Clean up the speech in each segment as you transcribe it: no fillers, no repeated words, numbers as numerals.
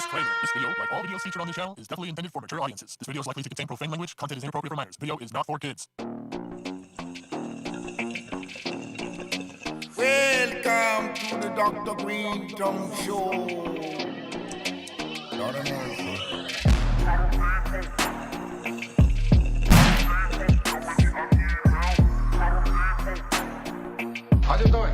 Disclaimer. This video, like all videos featured on this channel, is definitely intended for mature audiences. This video is likely to contain profane language. Content is inappropriate for minors. Video is not for kids. Welcome to the Dr. Greenthumb Show. Lord of mercy. How you doing?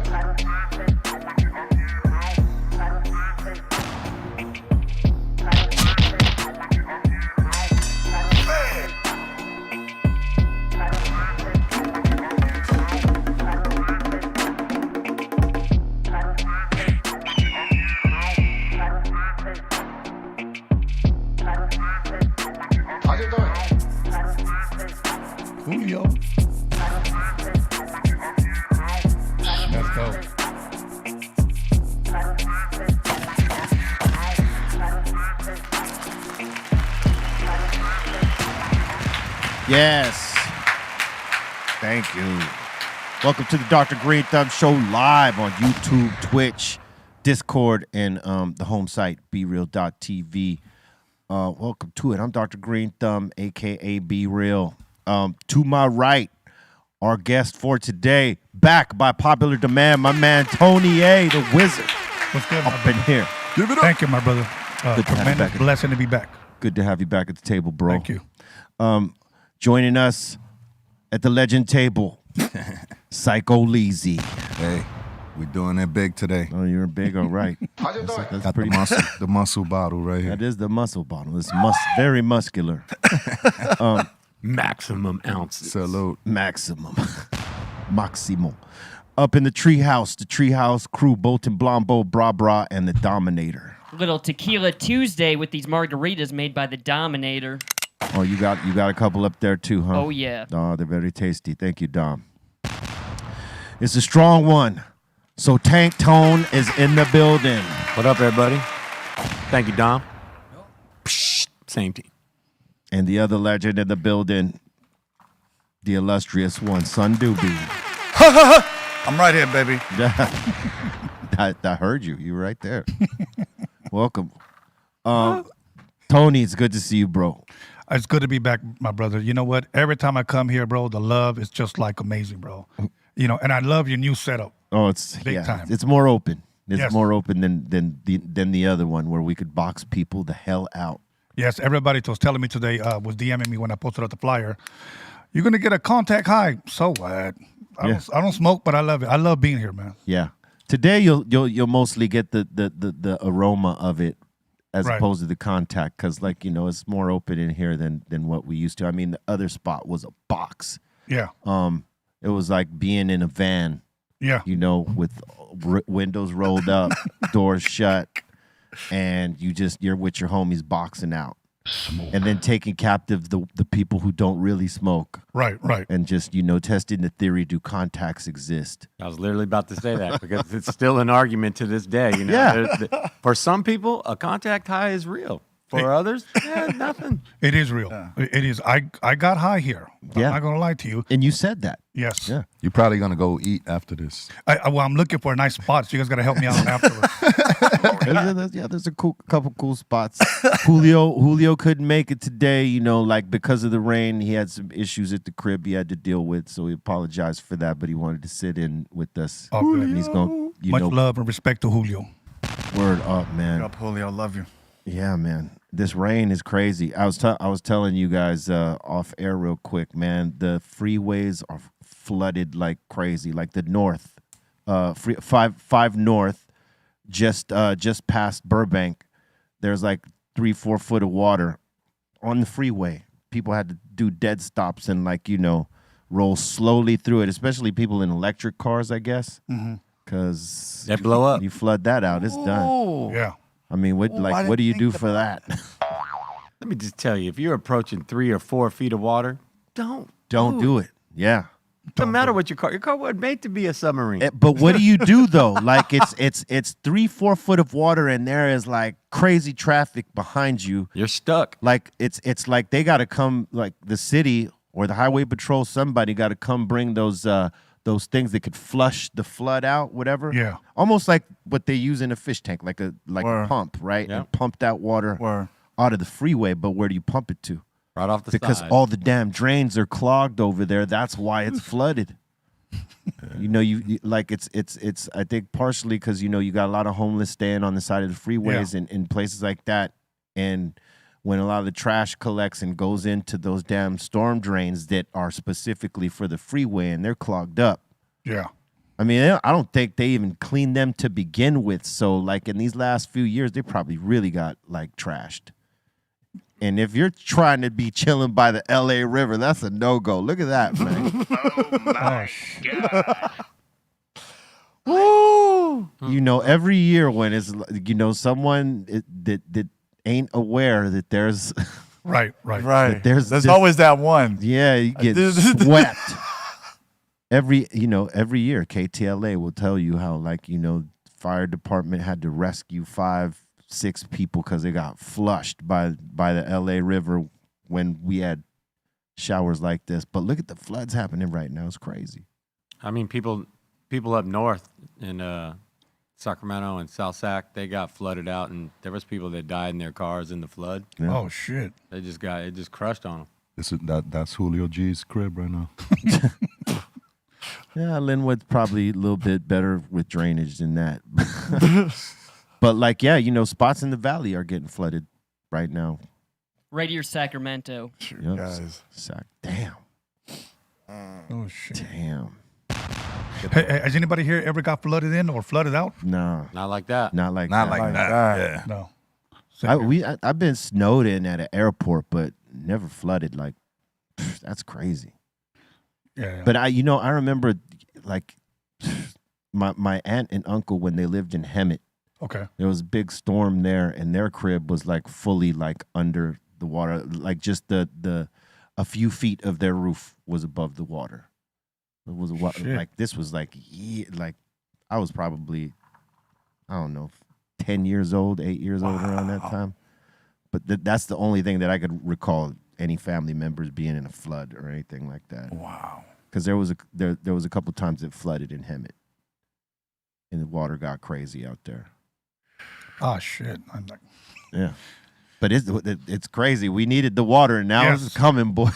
Julio. Let's go. Yes. Thank you. Welcome to the Dr. Greenthumb Show live on YouTube, Twitch, Discord, and the home site, BREALTV. Welcome to it. I'm Dr. Greenthumb, a.k.a. BReal. To my right, our guest for today, back by popular demand, my man Tony A, the Wizard. What's good, up in here. Give it up. Thank you, my brother. Good to have you back. Blessing to be back. Good to have you back at the table, bro. Thank you. Joining us at the legend table, Psycho Leezy. Hey, we're doing it big today. Oh, you're big, all right. How you doing? That's Got pretty the muscle bottle right here. That is the muscle bottle. It's very muscular. Maximum ounces. Salute. Maximum. Maximum. Up in the treehouse crew, Bolton Blombo, Bra Bra, and the Dominator. Little Tequila Tuesday with these margaritas made by the Dominator. Oh, you got a couple up there too, huh? Oh, yeah. Oh, they're very tasty. Thank you, Dom. It's a strong one. So Tank Tone is in the building. What up, everybody? Thank you, Dom. Psh, same team. And the other legend in the building, the illustrious one, Son Doobie. I'm right here, baby. I heard you. You were right there. Welcome. Tony, it's good to see you, bro. It's good to be back, my brother. You know what? Every time I come here, bro, the love is just like amazing, bro. You know, and I love your new setup. Oh, it's big time. It's more open. It's Yes. more open than the other one where we could box people the hell out. Yes, everybody was telling me today, was DMing me when I posted out the flyer. You're gonna get a contact high. So what? I don't smoke, but I love it. I love being here, man. Yeah. Today you'll mostly get the aroma of it as Right. opposed to the contact, because it's more open in here than what we used to. I mean, the other spot was a box. Yeah. It was like being in a van. Yeah. With windows rolled up, doors shut, and you're with your homies boxing out. And then taking captive the people who don't really smoke. Right. And just, testing the theory, do contacts exist? I was literally about to say that because it's still an argument to this day. Yeah. For some people, a contact high is real. For others, nothing. It is real. Yeah. It is. I got high here. Yeah. I'm not gonna lie to you. And you said that. Yes. Yeah. You're probably going to go eat after this. Well, I'm looking for a nice spot, so you guys got to help me out afterwards. There's a couple cool spots. Julio couldn't make it today, because of the rain. He had some issues at the crib he had to deal with, so he apologized for that, but he wanted to sit in with us. Oh, good. And he's going, Much love and respect to Julio. Word up, man. What up, Julio? Love you. Yeah, man. This rain is crazy. I was telling you guys off air real quick, man. The freeways are flooded like crazy. Like the north, 5 north, just past Burbank. There's like 3-4 foot of water on the freeway. People had to do dead stops and roll slowly through it. Especially people in electric cars, I guess, because That blow up. You flood that out, it's done. Yeah. I mean, what do you do for that? Let me just tell you, if you're approaching 3 or 4 feet of water, don't do it. Yeah. Doesn't matter what your car wasn't made to be a submarine. But what do you do though? Like it's 3-4 foot of water and there is like crazy traffic behind you. You're stuck. Like it's like they got to come, like the city or the highway patrol, somebody got to come bring those those things that could flush the flood out, whatever. Yeah. Almost like what they use in a fish tank, like a Word. pump, right? Yeah. And pump that water Word. out of the freeway. But where do you pump it to? Right off the Because side. all the damn drains are clogged over there. That's why it's flooded. You know, like it's I think partially because, you know, you got a lot of homeless staying on the side of the freeways and in places like that. And when a lot of the trash collects and goes into those damn storm drains that are specifically for the freeway and they're clogged up. Yeah. I mean, I don't think they even cleaned them to begin with. So like in these last few years, they probably really got like trashed. And if you're trying to be chilling by the LA River, that's a no-go. Look at that, man. Oh, shit. Woo! You know, every year when it's, you know, someone that ain't aware that there's, Right. Right. there's There's this- always that one. yeah, you get swept. Every year, KTLA will tell you how, like, you know, fire department had to rescue 5-6 people because they got flushed by the LA River when we had showers like this. But look at the floods happening right now. It's crazy. I mean, people up north in Sacramento and South Sac, they got flooded out, and there was people that died in their cars in the flood. Yeah. Oh, shit. It just crushed on them. That's Julio G's crib right now. Yeah, Linwood's probably a little bit better with drainage than that. But like, yeah, you know, spots in the valley are getting flooded right now. Right here, Sacramento. Yep. Guys. Damn. Oh, shit. Damn. Hey, has anybody here ever got flooded in or flooded out? No, Not like that. not like Not that. like that. that. No. I've been snowed in at an airport, but never flooded. Like, that's crazy. Yeah. But I remember like my aunt and uncle when they lived in Hemet. Okay. There was a big storm there, and their crib was like fully like under the water, like just the a few feet of their roof was above the water. It was Shit. like this was like I was probably, I don't know, 10 years old, 8 years old around that time. But that's the only thing that I could recall any family members being in a flood or anything like that. Wow. Because there was a couple times it flooded in Hemet, and the water got crazy out there. Oh, shit. I'm like, Yeah. But it's crazy. We needed the water, and now Yes. it's coming, boy.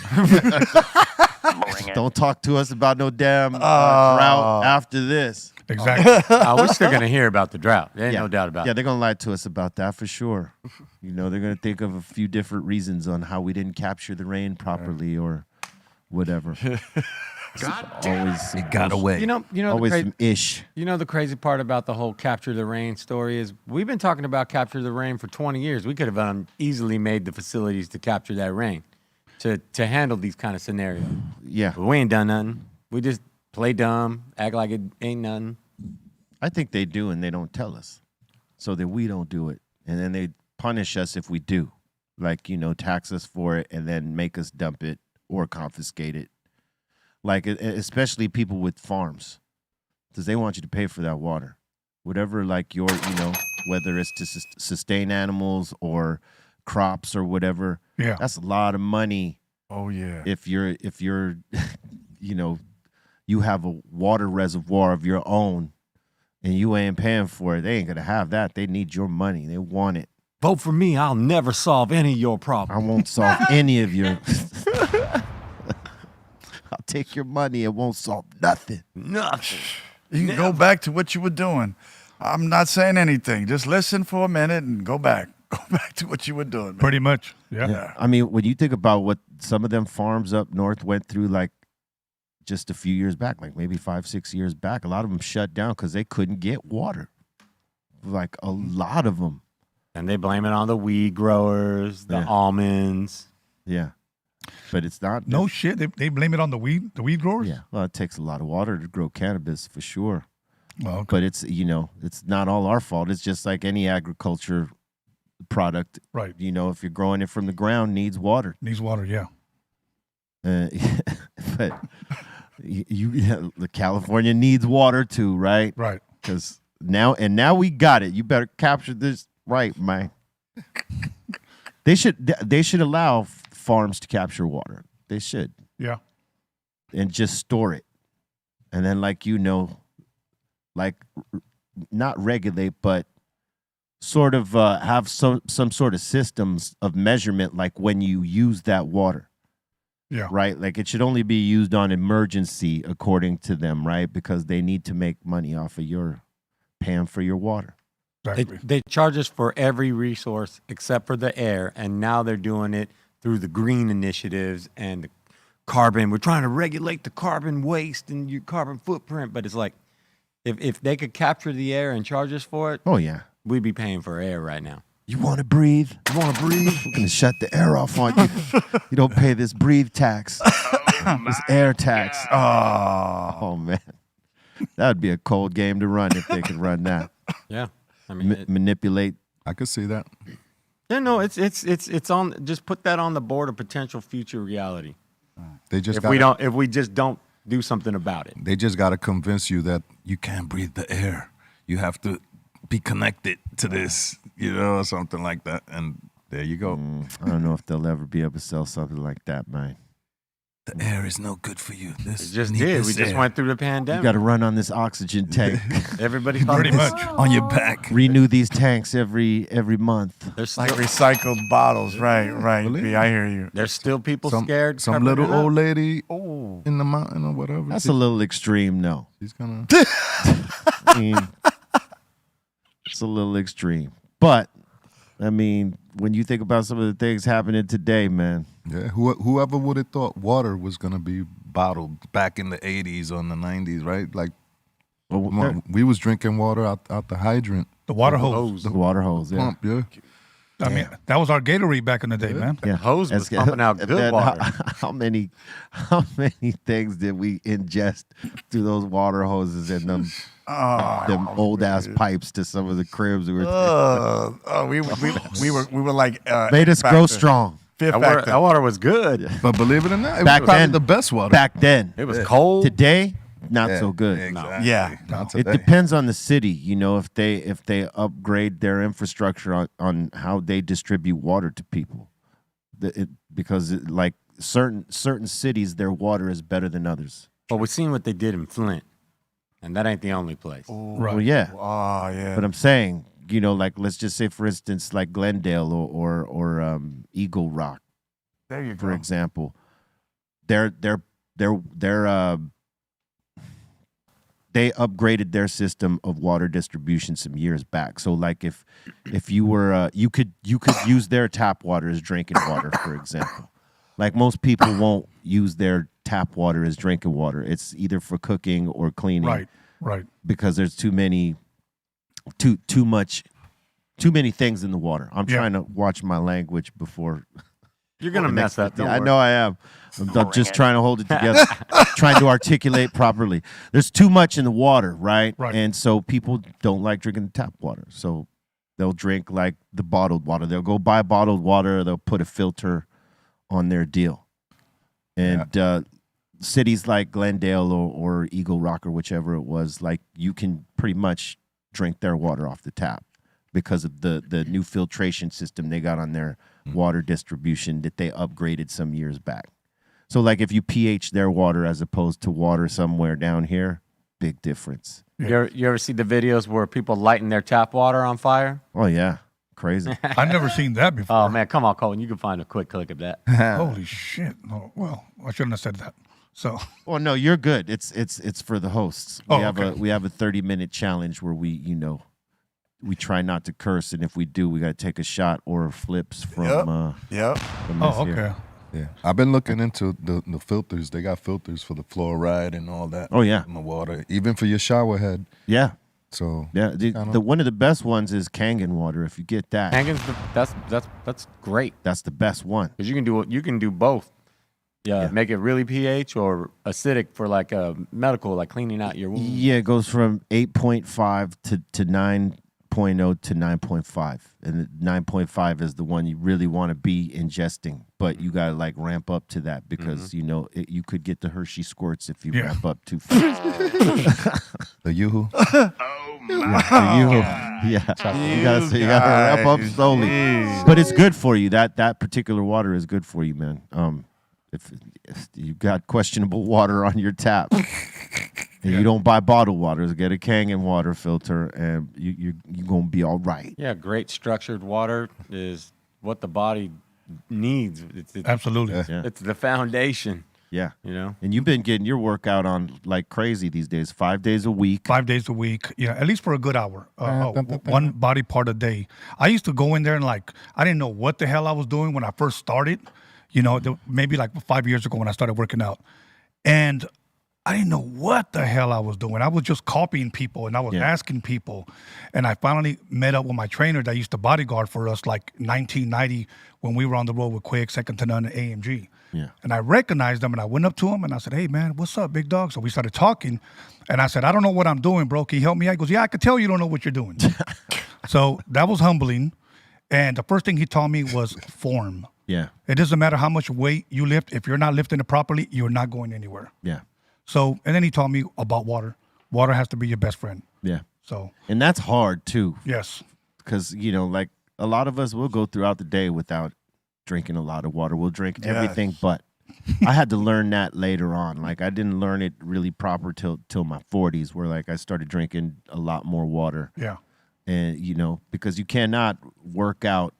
Don't talk to us about no damn drought after this. exactly. We're still going to hear about the drought. There ain't no doubt about Yeah, it. they're going to lie to us about that for sure. You know, they're going to think of a few different reasons on how we didn't capture the rain properly or whatever. Always some Got away. You know, always the some ish. You know the crazy part about the whole capture the rain story is we've been talking about capture the rain for 20 years. We could have easily made the facilities to capture that rain, to handle these kind of scenarios. Yeah. But we ain't done nothing. We just play dumb, act like it ain't nothing. I think they do, and they don't tell us, so that we don't do it, and then they punish us if we do, like, you know, tax us for it, and then make us dump it or confiscate it. Like, especially people with farms, because they want you to pay for that water, whatever. Like your, you know, whether it's to sustain animals or crops or whatever. Yeah. That's a lot of money. Oh, yeah. If you're, you know, you have a water reservoir of your own and you ain't paying for it, they ain't gonna have that. They need your money. They want it. Vote for me. I'll never solve any of your problems. I won't solve any of your. I'll take your money. It won't solve nothing. Nothing. You can go back to what you were doing. I'm not saying anything. Just listen for a minute and go back. Go back to what you were doing, man. Pretty much. Yeah. Yeah. I mean, when you think about what some of them farms up north went through, like just a few years back, like maybe 5-6 years back, a lot of them shut down because they couldn't get water. Like a lot of them. And they blame it on the weed growers, the Yeah. almonds. Yeah. But it's not. No shit. They blame it on the weed growers? Yeah. Well, it takes a lot of water to grow cannabis for sure. Well, okay. But it's, you know, it's not all our fault. It's just like any agriculture product. Right. You know, if you're growing it from the ground, needs water. Needs water, yeah. But the California needs water too, right? Right. Because now we got it. You better capture this right, man. They should allow farms to capture water. They should, Yeah. and just store it. and then like not regulate, but sort of have some sort of systems of measurement, like when you use that water. Yeah. Right? Like it should only be used on emergency according to them, right? Because they need to make money off of your paying for your water. Exactly. They charge us for every resource except for the air, and now they're doing it through the green initiatives and the carbon. We're trying to regulate the carbon waste and your carbon footprint, but it's like if they could capture the air and charge us for it, Oh yeah. we'd be paying for air right now. You want to breathe? You want to breathe? We're gonna shut the air off on you. You don't pay this breathe tax, this air tax. Oh man, that would be a cold game to run if they could run that. Yeah, I mean, Manipulate. I could see that. yeah, no, it's on. Just put that on the board of potential future reality. They just If we just don't do something about it. They just got to convince you that you can't breathe the air. You have to be connected to this, or something like that. And there you go. I don't know if they'll ever be able to sell something like that, man. The air is no good for you. This It just need did. this We just air. went through the You pandemic. got to run on this oxygen tank. Everybody's Pretty talking- much. on your back. Renew these tanks every month. There's Like still, recycled bottles. Right. Believe B, I hear you. there's still people Some scared. Some covering little it up. old lady in the mountain or whatever. That's a little extreme, no. She's gonna. I mean, it's a little extreme. But, I mean, when you think about some of the things happening today, man. Yeah. Whoever would have thought water was gonna be bottled back in the '80s or in the '90s, right? Like we was drinking water out the hydrant, The water hose. The water hose, yeah. pump. Yeah. I mean, that was our Gatorade back in the day, man. Yeah. hose was That's- pumping out and good then water. How many things did we ingest through those water hoses and them old ass pipes to some of the cribs we were We were like made us back grow to strong Fifth That factor. water was good. But believe it or not, it Back was probably then. the best water. back then. It was cold. Today, not Yeah, so good. Exactly. Yeah. Not It today. depends on the city, if they upgrade their infrastructure on how they distribute water to people, because like certain cities, their water is better than others. But we've seen what they did in Flint, and that ain't the only place. Right. Well, yeah, Oh yeah. but I'm saying, like let's just say, for instance, like Glendale or Eagle Rock, there you for go. example, they're they upgraded their system of water distribution some years back. So like if you were you could use their tap water as drinking water, for example. Like most people won't use their tap water as drinking water. It's either for cooking or cleaning. Right. Because there's too many things in the water. I'm Yeah. trying to watch my language before You're gonna mess that. Don't yeah, I worry. know I am. I'm just trying to hold it together, trying to articulate properly. There's too much in the water, right? Right. And so people don't like drinking the tap water. So they'll drink like the bottled water. They'll go buy bottled water. They'll put a filter on their deal. And cities like Glendale or Eagle Rock or whichever it was, like you can pretty much drink their water off the tap because of the new filtration system they got on their water distribution that they upgraded some years back. So like if you pH their water as opposed to water somewhere down here, big difference. You ever see the videos where people lighting their tap water on fire? Oh yeah, crazy. I've never seen that before. Oh man, come on, Colton. You can find a quick clip of that. Holy shit. No, well, I shouldn't have said that. So, Well, no, you're good. It's for the hosts. Oh, okay. We have a 30-minute challenge where we try not to curse, and if we do, we got to take a shot or flips from Yep. from oh, this here. okay. Yeah, I've been looking into the filters. They got filters for the fluoride and all that. Oh, yeah. in the water, even for your shower head. Yeah. So Yeah, the one of the best ones is Kangen water. If you get that, Kangen's that's great that's the best one. because you can do both. Yeah, make it really pH or acidic for like a medical, like cleaning out your wound. Yeah, it goes from 8.5 to 9.0 to 9.5, and the 9.5 is the one you really want to be ingesting, but you gotta like ramp up to that because you could get the Hershey squirts if you Yeah. ramp up too fast. the Yoo-hoo. You gotta ramp up slowly, but it's good for you. That particular water is good for you, man. If you got questionable water on your tap, And you don't buy bottled waters. Get a Kangen water filter, and you're gonna be all right. Yeah, great structured water is what the body needs. It's Absolutely. Yeah. It's the foundation. Yeah. You know. And you've been getting your workout on like crazy these days. 5 days a week. 5 days a week, at least for a good hour, one body part a day. I used to go in there and I didn't know what the hell I was doing when I first started, maybe like 5 years ago when I started working out. And I didn't know what the hell I was doing. I was just copying people and I was asking people. And I finally met up with my trainer that used to bodyguard for us like 1990 when we were on the road with Quick, Second to None, and AMG. Yeah. And I recognized him and I went up to him and I said, hey, man, what's up, big dog? So we started talking and I said, I don't know what I'm doing, bro. Can you help me out? He goes, yeah, I could tell you don't know what you're doing. So that was humbling. And the first thing he taught me was form. Yeah. It doesn't matter how much weight you lift. If you're not lifting it properly, you're not going anywhere. Yeah. So, and then he taught me about water. Water has to be your best friend. Yeah. So, And that's hard too. yes. Because, like a lot of us will go throughout the day without drinking a lot of water. We'll drink everything but. I had to learn that later on. Like I didn't learn it really proper till my 40s where like I started drinking a lot more water. Yeah. And, because you cannot work out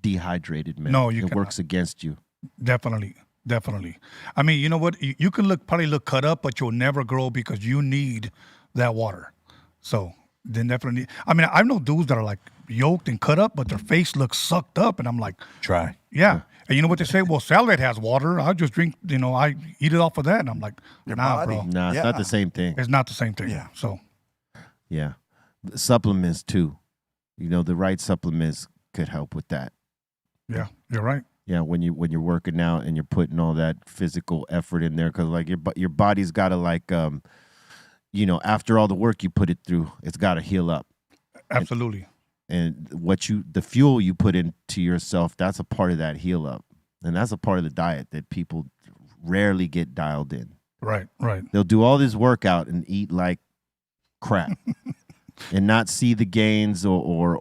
dehydrated, man. No, you It cannot. works against you. Definitely. I mean, you know what? You can probably look cut up, but you'll never grow because you need that water. So then definitely. I mean, I know dudes that are like yoked and cut up, but their face looks sucked up, and I'm like, Try. yeah. And you know what they say? Well, salad has water. I just drink. I eat it off of that, and I'm like, Your nah, body. bro. Nah, it's not the same thing. It's not the same thing. Yeah. So Yeah. Supplements too. The right supplements could help with that. yeah, you're right. Yeah, when you're working out and you're putting all that physical effort in there, because like your body's got to after all the work you put it through, it's got to heal up. Absolutely. And the fuel you put into yourself, that's a part of that heal up, and that's a part of the diet that people rarely get dialed in. Right. They'll do all this workout and eat like crap, and not see the gains or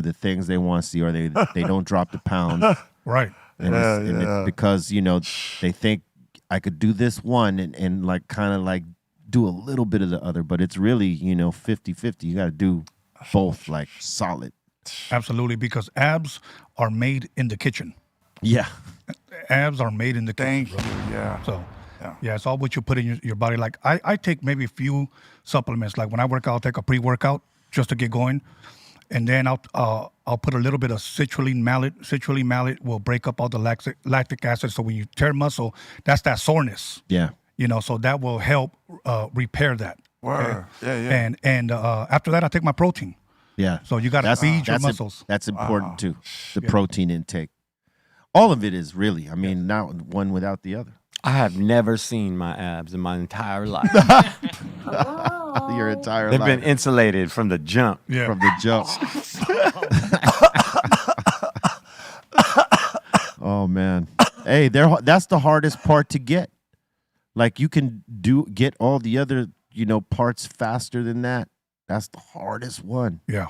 the things they want to see, or they don't drop the pounds. Right. And it's because they think I could do this one and like kind of like do a little bit of the other, but it's really 50-50. You got to do both like solid. Absolutely, because abs are made in the kitchen. Yeah. Abs are made in the kitchen. Thank you. bro. Yeah. So, yeah, it's all what you put in your body. Like I take maybe a few supplements. Like when I work out, I'll take a pre-workout just to get going, and then I'll put a little bit of citrulline malate. Citrulline malate will break up all the lactic acid. So when you tear muscle, that's that soreness. Yeah. So that will help repair that. Word. Yeah. And after that, I take my protein. Yeah. So you got to feed your muscles. That's important too. The protein intake. All of it is really. I mean, not one without the other. I have never seen my abs in my entire life. Your entire They've life. been insulated from the jump. Yeah. From the jump. Oh man. Hey, that's the hardest part to get. Like you can get all the other, parts faster than that. That's the hardest one. Yeah.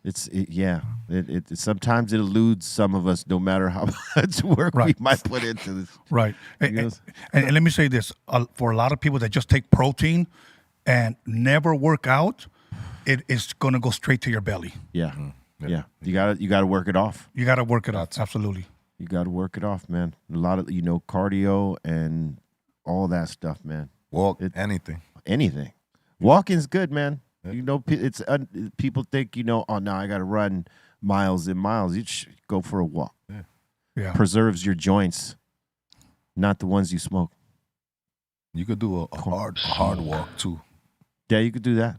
It sometimes it eludes some of us, no matter how much work we Right. might put into this. Right. Yes. And let me say this. For a lot of people that just take protein and never work out, it is going to go straight to your belly. Yeah, yeah. You gotta work it off. You got to work it out. Absolutely. You gotta work it off, man. A lot of cardio and all that stuff, man. Walk, anything. Anything. Walking's good, man. It's people think oh now I gotta run miles and miles. You should go for a walk. Yeah. Preserves your joints, not the ones you smoke. You could do a hard walk too. Yeah, you could do that.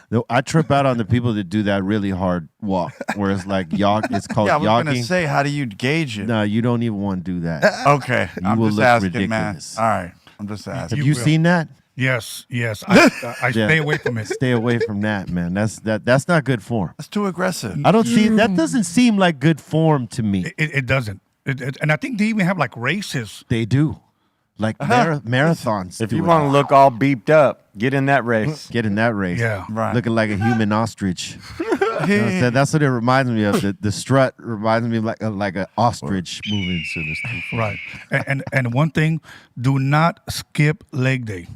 Though I trip out on the people that do that really hard walk, where it's like it's called Yeah, I was jogging. gonna say, how do you gauge it? No, you don't even want to do that. Okay, You I'm will just look asking, ridiculous. man. All right, I'm just asking. Have you seen that? Yes. I Yeah. stay away from it. Stay away from that, man. That's not good form. That's too aggressive. I don't see that. Doesn't seem like good form to me. It doesn't. And I think they even have like races. They do, like marathons. If do you it. want to look all beeped up, get in that race. Get in that race. Yeah. Right. Looking like a human ostrich. That's what it reminds me of. The strut reminds me of like an ostrich moving. Right. And one thing, do not skip leg day.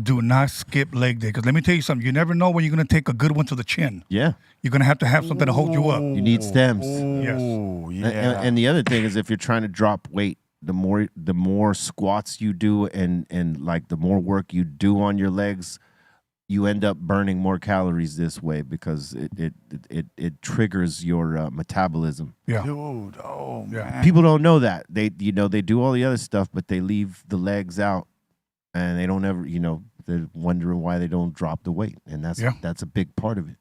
do not skip leg day. Because let me tell you something. You never know when you're going to take a good one to the chin. Yeah. You're going to have something to hold you up. You need stems. Yes. Ooh, yeah. And the other thing is, if you're trying to drop weight, the more squats you do, and like the more work you do on your legs, you end up burning more calories this way because it triggers your metabolism. Yeah. Dude, oh Yeah. man. People don't know that. They do all the other stuff, but they leave the legs out, and they don't ever, they're wondering why they don't drop the weight, and that's a big part of it.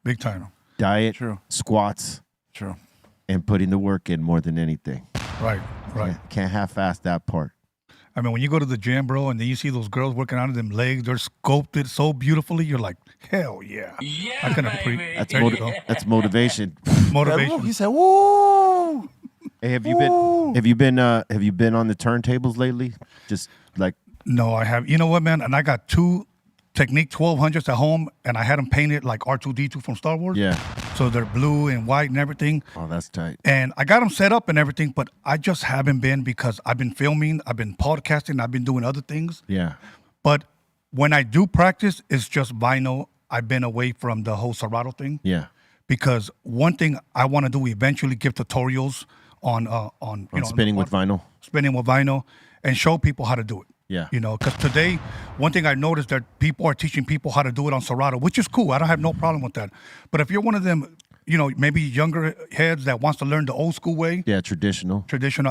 Big time. Diet, True. squats, True. and putting the work in more than anything. Right. Right. Can't half-ass that part. I mean, when you go to the gym, bro, and then you see those girls working out of them legs, they're sculpted so beautifully. You're like, hell yeah. I can appreciate. That's There you go. that's motivation. Motivation. He said, "Woo!" Hey, have you been on the turntables lately? Just like No, I have. You know what, man? And I got 2 Technique 1200s at home, and I had them painted like R2-D2 from Star Wars. yeah. So they're blue and white and everything. Oh, that's tight. And I got them set up and everything, but I just haven't been because I've been filming, I've been podcasting, I've been doing other things. Yeah. But when I do practice, it's just vinyl. I've been away from the whole Serato thing. Yeah. Because one thing I want to do eventually give tutorials on Spinning with vinyl. spinning with vinyl, and show people how to do it. Yeah. Because today, one thing I noticed that people are teaching people how to do it on Serato, which is cool. I don't have no problem with that. But if you're one of them, maybe younger heads that wants to learn the old school way, Yeah, traditional.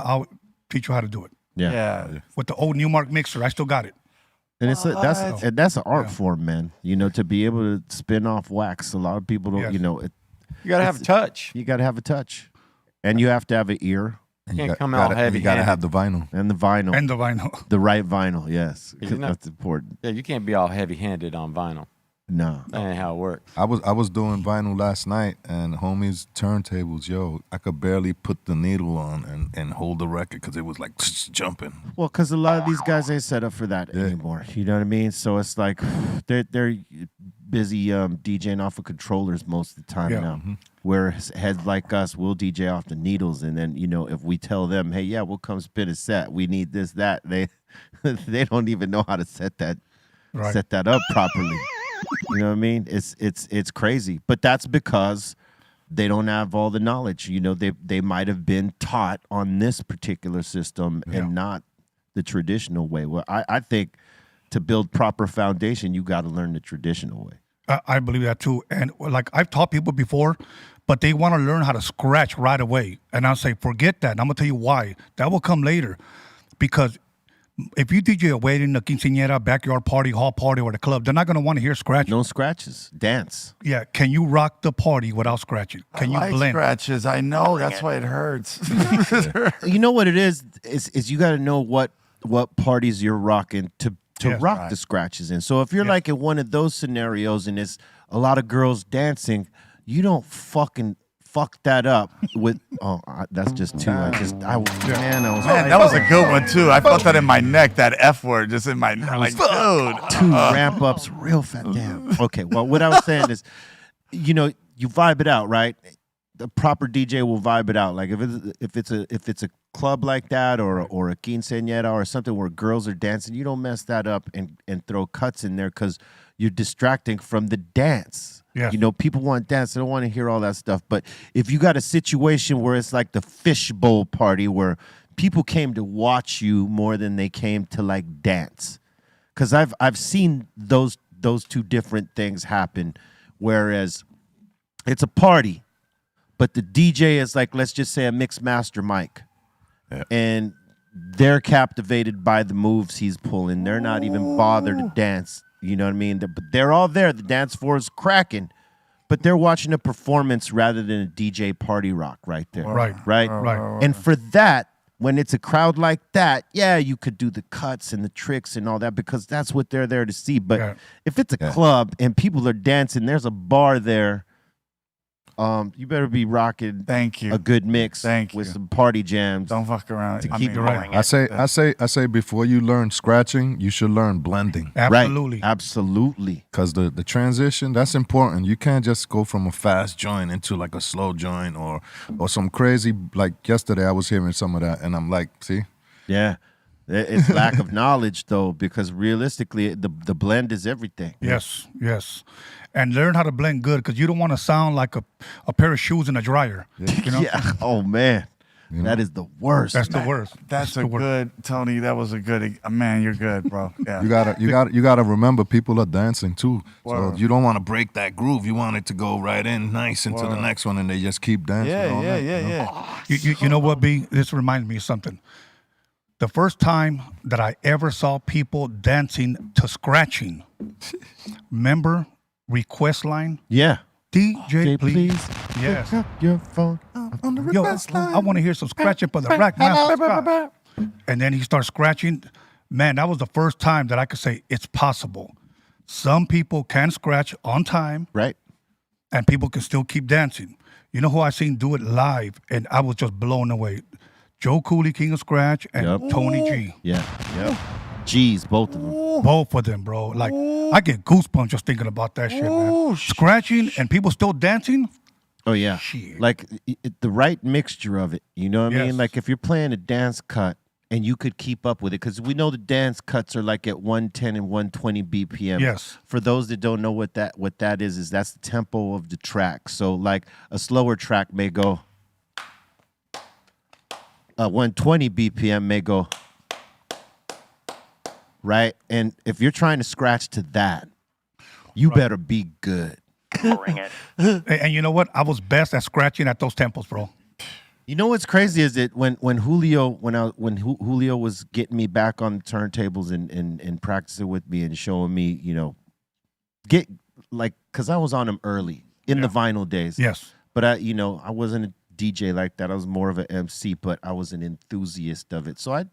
I'll teach you how to do it. Yeah. Yeah. With the old Newmark mixer, I still got it. And that's an art form, man. To be able to spin off wax. A lot of people don't. Yes. You gotta have a touch. You got to have a touch, and you have to have an ear Can't come out heavy. You gotta have the vinyl. and the vinyl, And the vinyl. the right vinyl. Yes, You're not- that's important. Yeah, you can't be all heavy-handed on vinyl. No. That ain't how it works. I was doing vinyl last night, and homies turntables, I could barely put the needle on and hold the record because it was like jumping. Well, because a lot of these guys ain't set up for that anymore. You know what I mean? So it's like they're busy DJing off of controllers most of the time Yeah. now. Whereas heads like us, we'll DJ off the needles, and then if we tell them, hey, yeah, we'll come spin a set. We need this, that. They don't even know how to set that up properly. You know what I mean? It's crazy, but that's because they don't have all the knowledge. They might have been taught on this particular system and not the traditional way. Well, I think to build proper foundation, you got to learn the traditional way. I believe that too. And like I've taught people before, but they want to learn how to scratch right away. And I'll say, forget that. And I'm going to tell you why. That will come later. Because if you DJ a wedding, a quinceañera, backyard party, hall party, or the club, they're not going to want to hear scratching. No scratches. Dance. Yeah. Can you rock the party without scratching? Can you I like blend? scratches. I know. That's why it hurts. You know what it is you got to know what parties you're rocking to Yes, rock right. the scratches in. So if you're like in one of those scenarios and it's a lot of girls dancing, you don't fucking fuck that up with. That's just too. I was. Man, that was a good one too. I felt that in my neck. That F word just in my neck. Like, dude. 2 ramp ups real fast. Damn. Okay. Well, what I was saying is, you vibe it out, right? The proper DJ will vibe it out. Like if it's a club like that or a quinceañera or something where girls are dancing, you don't mess that up and throw cuts in there because you're distracting from the dance. Yes. People want dance. They don't want to hear all that stuff. But if you got a situation where it's like the fishbowl party where people came to watch you more than they came to like dance, because I've seen those 2 different things happen. Whereas it's a party, but the DJ is like, let's just say a mixed master mic. Yeah. And they're captivated by the moves he's pulling. They're not even bothered to dance. You know what I mean? But they're all there. The dance floor is cracking. But they're watching a performance rather than a DJ party rock right there. Right. Right? And for that, when it's a crowd like that, yeah, you could do the cuts and the tricks and all that because that's what they're there to see. But if it's a club and people are dancing, there's a bar there. You better be rocking a good mix with some party jams. Don't fuck around. To keep going. I say before you learn scratching, you should learn blending. Absolutely. Right. Absolutely. Because the transition, that's important. You can't just go from a fast joint into like a slow joint or some crazy, like yesterday I was hearing some of that and I'm like, see? Yeah. It's lack of knowledge, though, because realistically, the blend is everything. Yes, yes. And learn how to blend good because you don't want to sound like a pair of shoes in a dryer. You know? Yeah. Oh, man. That is the worst. That's the worst. That's the a worst. good, Tony. That was a good. Man, you're good, bro. Yeah. You gotta remember people are dancing too. Word. So you don't want to break that groove. You want it to go right in nice into the Word. next one, and they just keep dancing. all night, you know? yeah. You know what, B? This reminds me of something. The first time that I ever saw people dancing to scratching, remember request line? Yeah. DJ, please. Yes. Yes. Pick up your phone. On the Yo, request line. I want to hear some scratching for the rack master Scott. And then he starts scratching. Man, that was the first time that I could say it's possible. Some people can scratch on time, Right. and people can still keep dancing. You know who I seen do it live, and I was just blown away? Joe Cooley, King of Scratch, and Yep. Tony G. Yeah. Yep. G's, both of them. Both of them, bro. Like, I get goosebumps just thinking about that shit, man. Scratching and people still dancing? Oh, yeah. Shit. Like the right mixture of it. You know what I Yes. mean? Like if you're playing a dance cut and you could keep up with it, because we know the dance cuts are like at 110 and 120 BPM. Yes. For those that don't know what that is that's the tempo of the track. So like a slower track may go 120 BPM may go right, and if you're trying to scratch to that, you better be good. And you know what? I was best at scratching at those tempos, bro. You know what's crazy is that when Julio Julio was getting me back on the turntables and practicing with me and showing me, you know, because I was on him early in the vinyl days. Yes. But I wasn't a DJ like that. I was more of an MC, but I was an enthusiast of it. So I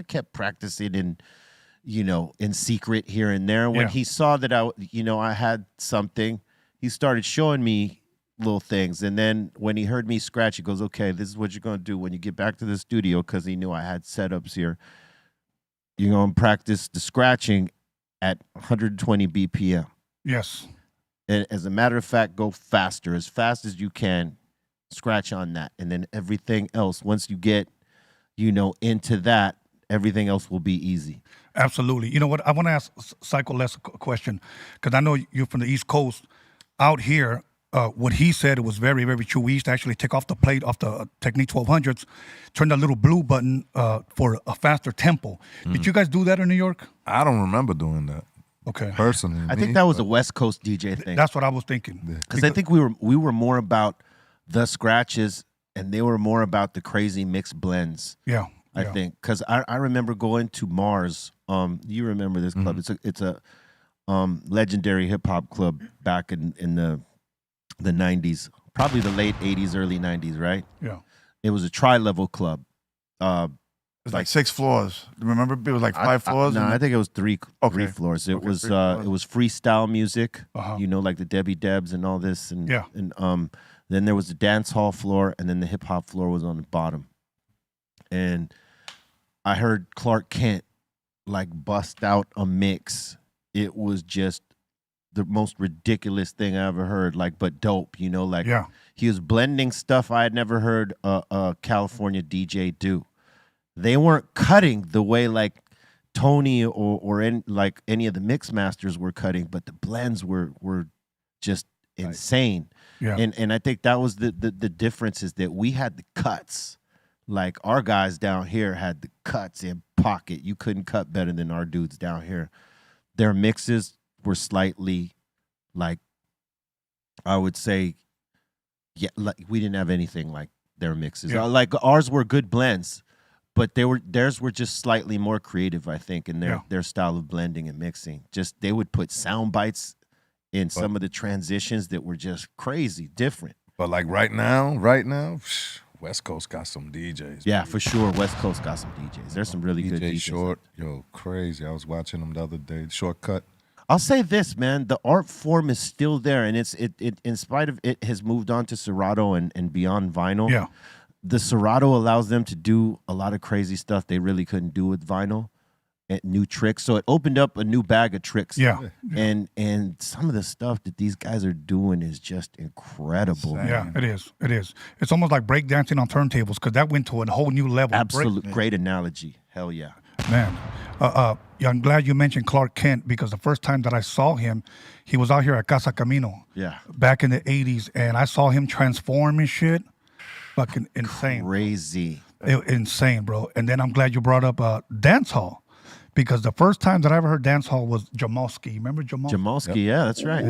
kept practicing in secret here and there. When Yeah. he saw that I had something, he started showing me little things. And then when he heard me scratch, he goes, okay, this is what you're going to do when you get back to the studio, because he knew I had setups here. You're going to practice the scratching at 120 BPM. Yes. And as a matter of fact, go faster, as fast as you can, scratch on that. And then everything else, once you get, into that, everything else will be easy. Absolutely. You know what? I want to ask Psycho Les a question, because I know you're from the East Coast. Out here, what he said was very, very true. We used to actually take off the plate off the Technique 1200s, turn the little blue button for a faster tempo. Did you guys do that in New York? I don't remember doing that Okay. personally. I think that was a West Coast DJ thing. That's what I was thinking. Because I think we were more about the scratches, and they were more about the crazy mixed blends. Yeah. I think, because I remember going to Mars. You remember this club? It's a legendary hip hop club back in the 90s, probably the late 80s, early 90s, right? Yeah. It was a tri-level club. It was like 6 floors. Remember, it was like 5 floors. No, I think it was three floors. It was 3 floors. it was freestyle music, Uh-huh. like the Debbie Debs and all this, and Yeah. and then there was the dance hall floor, and then the hip hop floor was on the bottom. And I heard Clark Kent bust out a mix. It was just the most ridiculous thing I ever heard, but dope, Yeah. he was blending stuff I had never heard a California DJ do. They weren't cutting the way Tony or any of the mix masters were cutting, but the blends were just insane. Yeah. And I think that was the difference, is that we had the cuts. Like our guys down here had the cuts in pocket. You couldn't cut better than our dudes down here. Their mixes were slightly I would say, we didn't have anything like their mixes. Yeah. Ours were good blends, but theirs were just slightly more creative, I think, in their style of blending and mixing. Just they would put sound bites in some of the transitions that were just crazy different. But right now, West Coast got some DJs. Yeah, baby. for sure. West Coast got some DJs. There's some really good DJs. Short, crazy. I was watching them the other day. Shortcut. I'll say this, man. The art form is still there, and it in spite of it has moved on to Serato and beyond vinyl. Yeah. The Serato allows them to do a lot of crazy stuff they really couldn't do with vinyl, and new tricks. So it opened up a new bag of tricks. Yeah. And some of the stuff that these guys are doing is just incredible. Man. Yeah, it is. It is. It's almost like breakdancing on turntables, because that went to a whole new level. Absolute great analogy. Hell yeah. Man, yeah, I'm glad you mentioned Clark Kent because the first time that I saw him, he was out here at Casa Camino. Yeah. Back in the 80s, and I saw him transform and shit. Fucking insane. Crazy. Insane, bro. And then I'm glad you brought up dance hall because the first time that I ever heard dance hall was Jamalski. Remember Jamalski? Jamalski, yeah, that's right.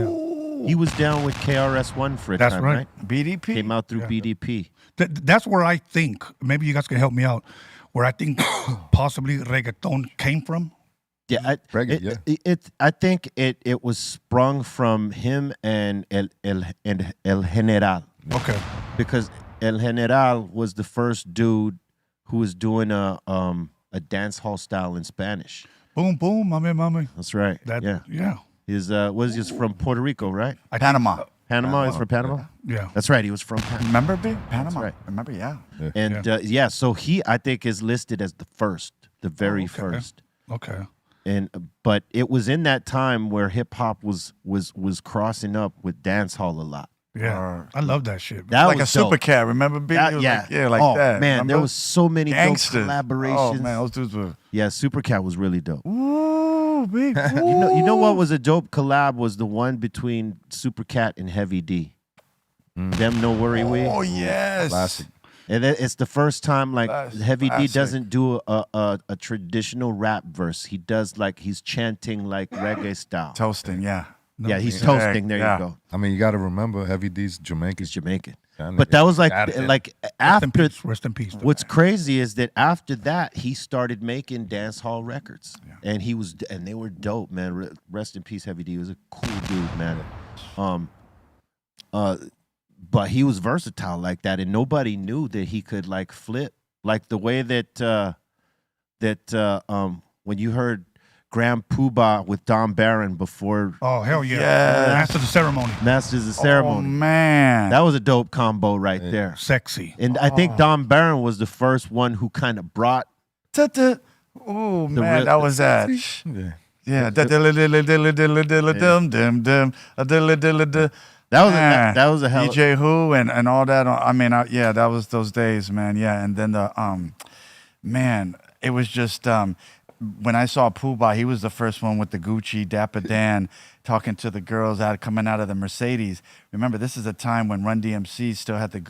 He was down with KRS-One for a That's time, right. right? BDP? Came out through BDP. That's where I think, maybe you guys can help me out, where I think possibly reggaeton came from. Yeah, I think it was sprung from him and El General. Okay. Because El General was the first dude who was doing a dance hall style in Spanish. Boom, boom, mami. That's right. Yeah. His was just from Puerto Rico, right? Panama. Panama is from Panama. Yeah. That's right. He was from Panama. Remember, B? Panama. right. Remember, yeah. And so he, I think, is listed as the very first. Okay. But it was in that time where hip hop was crossing up with dance hall a lot. Yeah, I love that shit. That Like a was dope. super cat, remember, B? Yeah, Like oh, that. man, remember? there was so many Gangsters. dope collaborations. Oh, man, those dudes were... Yeah, Supercat was really dope. Ooh, B. You know what was a dope collab was the one between Supercat and Heavy D. Them No Worry We. Oh, yes. Classic. And it's the first time like That's Heavy D classic. doesn't do a traditional rap verse. He does like he's chanting like reggae style. Toasting, yeah. Yeah, he's Yeah. toasting. There Yeah. you go. I mean, you got to remember, Heavy D's Jamaican. He's Jamaican. Yeah, But that was like got it. after. Rest in peace. What's crazy is that after that he started making dance hall records, and they were dope, man. Rest in peace, Heavy D. He was a cool dude, man. But he was versatile like that, and nobody knew that he could like flip, like the way that when you heard Grand Poobah with Don Barron before Oh, hell yeah. Yes. Master of the ceremony. Masters of Oh, Ceremony. man. That was a dope combo right there. Sexy. And I think Don Barron was the first one who kind of brought Oh, man, real- that was that. Yeah. Yeah. that was a hell. DJ Who and all that. I mean, yeah, that was those days, man. Yeah, and then man, it was just when I saw Poobah, he was the first one with the Gucci Dapper Dan talking to the girls coming out of the Mercedes. Remember, this is a time when Run DMC still had the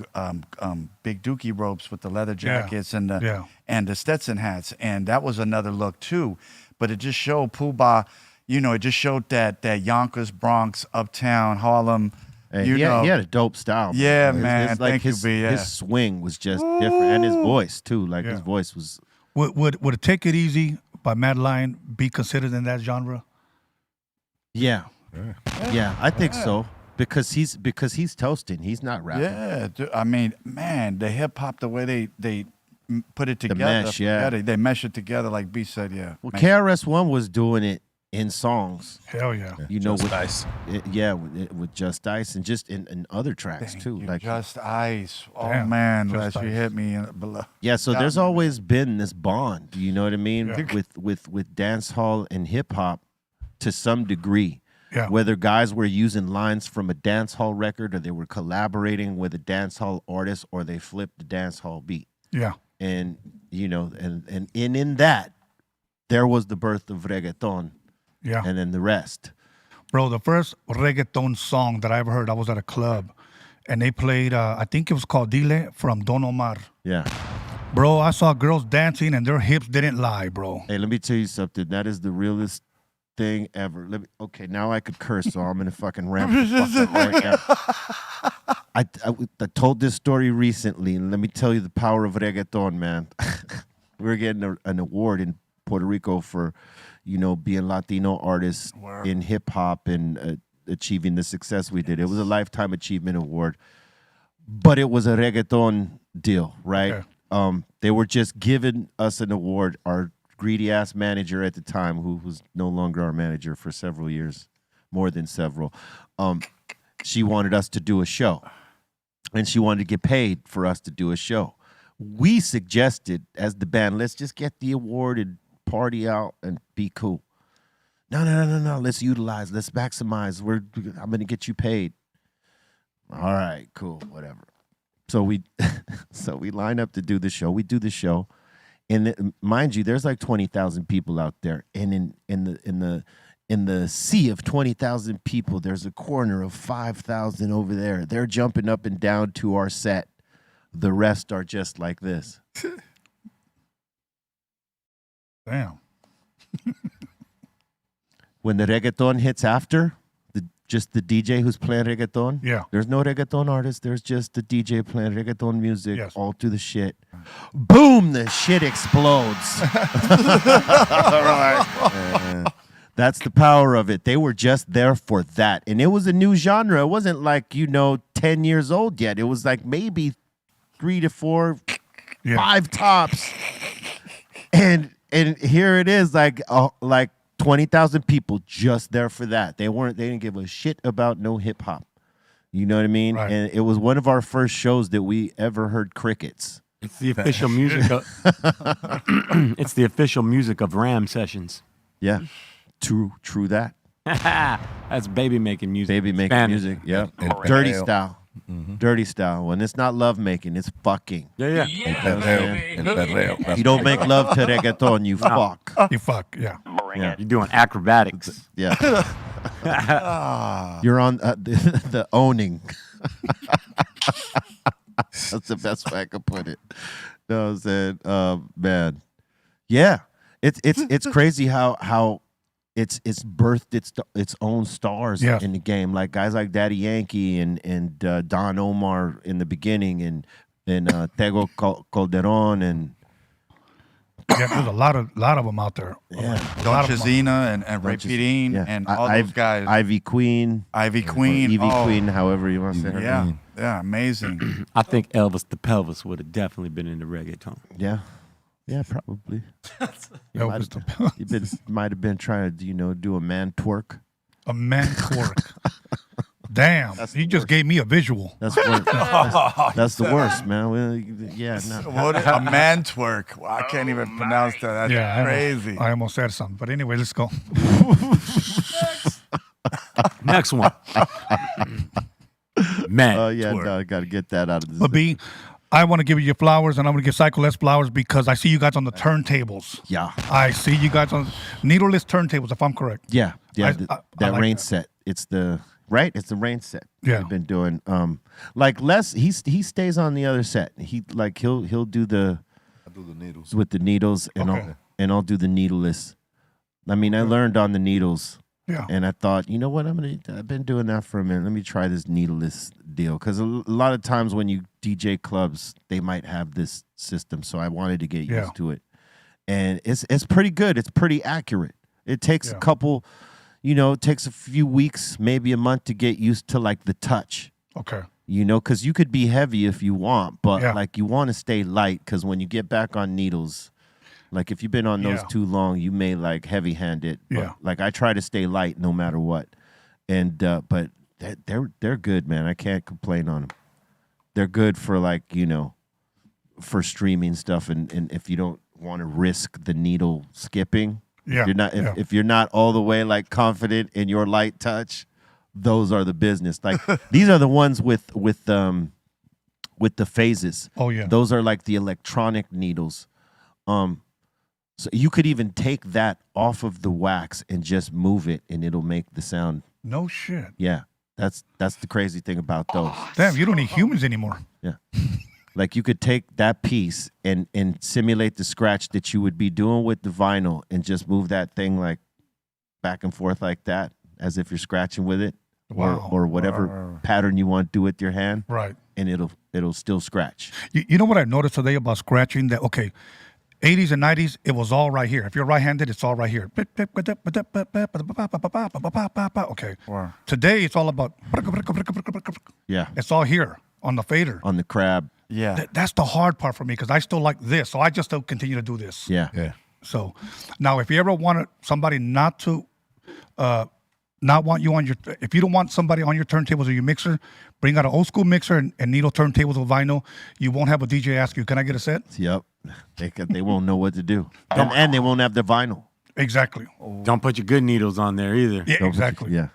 big dookie ropes with the leather jackets and the Stetson hats, and that was another look too. But it just showed Poobah. You know, it just showed that Yonkers, Bronx, Uptown, Harlem. And You he had know. a dope style. Yeah, His- man. his, like, Thank you, his, B, yeah. His swing was just different, and his voice too. Like his voice was. Would Take It Easy by Madeline be considered in that genre? Yeah, I think so because he's toasting. He's not rapping. Yeah, I mean, man, the hip hop, the way they put it together, mesh, yeah. they mesh it together, like B said, yeah. Well, Man. KRS-One was doing it in songs. Hell yeah. You know, Just Ice. with Just Ice and just in other tracks Thank too. you, Like Just Ice. Oh Damn, man, Just Les, you Ice. hit me below. yeah, so Got there's me, man. always been this bond. You know what I mean? Yeah. With dance hall and hip hop to some degree. Yeah. Whether guys were using lines from a dance hall record or they were collaborating with a dance hall artist or they flipped the dance hall beat. Yeah. And you know, and in that there was the birth of reggaeton Yeah. and then the rest. Bro, the first reggaeton song that I ever heard, I was at a club and they played, I think it was called Dile from Don Omar. Yeah. Bro, I saw girls dancing and their hips didn't lie, bro. Hey, let me tell you something. That is the realest thing ever. Okay, now I could curse, so I'm gonna fucking ramp the fuck up right now. I told this story recently, and let me tell you the power of reggaeton, man. We're getting an award in Puerto Rico for, you know, being Latino artists in hip hop and achieving the success we did. It was a Lifetime Achievement Award, but it was a reggaeton deal, right? Okay. They were just giving us an award. Our greedy ass manager at the time, who was no longer our manager for several years, more than several, she wanted us to do a show, and she wanted to get paid for us to do a show. We suggested as the band, let's just get the award and party out and be cool. No. Let's utilize. Let's maximize. I'm gonna get you paid. All right, cool, whatever. So we line up to do the show. We do the show. And mind you, there's like 20,000 people out there, and in the sea of 20,000 people, there's a corner of 5,000 over there. They're jumping up and down to our set. The rest are just like this. Damn. When the reggaeton hits after, just the DJ who's playing reggaeton. Yeah. There's no reggaeton artist. There's just the DJ playing reggaeton music all through the shit. Boom! The shit explodes. All right. That's the power of it. They were just there for that. And it was a new genre. It wasn't like, 10 years old yet. It was like maybe 3 to 4, 5 tops. And here it is, like 20,000 people just there for that. They didn't give a shit about no hip hop. You know what I mean? Right. And it was one of our first shows that we ever heard crickets. It's the official music of it's the official music of Ram sessions. Yeah. True that. That's baby making music. Baby making Spanish. music. Yeah. And Dirty perreo. style. Dirty style. When it's not love making, it's fucking. Yeah. El perreo. You don't make love to reggaeton, you fuck. You fuck, yeah. Yeah. You're doing acrobatics. Yeah. You're on the owning. That's the best way I could put it. No, I'm saying, man. Yeah. It's crazy how it's birthed its own stars in the game. Like guys like Daddy Yankee and Don Omar in the beginning and Tego Calderon and Yeah, there's a lot of them out there. Yeah. Don Chazina and Ray Pirin and all those guys. Ivy Queen. Ivy Queen. Evie Queen, however you want to say her name. Yeah, amazing. I think Elvis the Pelvis would have definitely been in the reggaeton. Yeah. Yeah, probably. Elvis You might have been trying to, do a man twerk. A man twerk. Damn, you just gave me a visual. That's that's the worst, man. Well, yeah, no. What a man twerk. Well, I can't even pronounce that. That's crazy. I almost said something. But anyway, let's go. Next one. Man. Oh, yeah, twerk. no, I got to get that out of this. But B, I want to give you your flowers, and I'm going to give Psycho Les flowers because I see you guys on the turntables. Yeah. I see you guys on needleless turntables, if I'm correct. Yeah, I that like rain that. set. It's the rain set. Yeah. We've been doing like Les. He stays on the other set. He'll do the I do the needles. with the needles and Okay. I'll do the needleless. I mean, I learned on the needles. Yeah. And I thought, you know what? I've been doing that for a minute. Let me try this needleless deal. Because a lot of times when you DJ clubs, they might have this system. So I wanted to get used to it. And it's pretty good. It's pretty accurate. It takes a couple, it takes a few weeks, maybe a month to get used to like the touch. Okay. Because you could be heavy if you want, but Yeah. like you want to stay light. Because when you get back on needles, like if you've been on those too long, you may like heavy hand it. But, Yeah. like I try to stay light no matter what. And but they're good, man. I can't complain on them. They're good for like, for streaming stuff and if you don't want to risk the needle skipping. Yeah. If you're not all the way like confident in your light touch, those are the business. Like these are the ones with the phases. Oh, yeah. Those are like the electronic needles. So you could even take that off of the wax and just move it and it'll make the sound. No shit. Yeah. That's the crazy thing about those. Damn, you don't need humans anymore. Yeah. Like you could take that piece and simulate the scratch that you would be doing with the vinyl and just move that thing like back and forth like that as if you're scratching with it. Wow. Or whatever pattern you want to do with your hand. Right. And it'll still scratch. You know what I noticed today about scratching? That, okay, 80s and 90s, it was all right here. If you're right-handed, it's all right here. Okay. Wow. Today, it's all about... Yeah. It's all here on the fader. On the crab. Yeah. That's the hard part for me because I still like this. So I just still continue to do this. Yeah. Yeah. So now, if you ever want somebody not to... not want you on your, if you don't want somebody on your turntables or your mixer, bring out an old school mixer and needle turntables with vinyl. You won't have a DJ ask you, "Can I get a set?" Yep. They won't know what to do. And they won't have the vinyl. Exactly. Don't put your good needles on there either. Yeah, exactly. Yeah.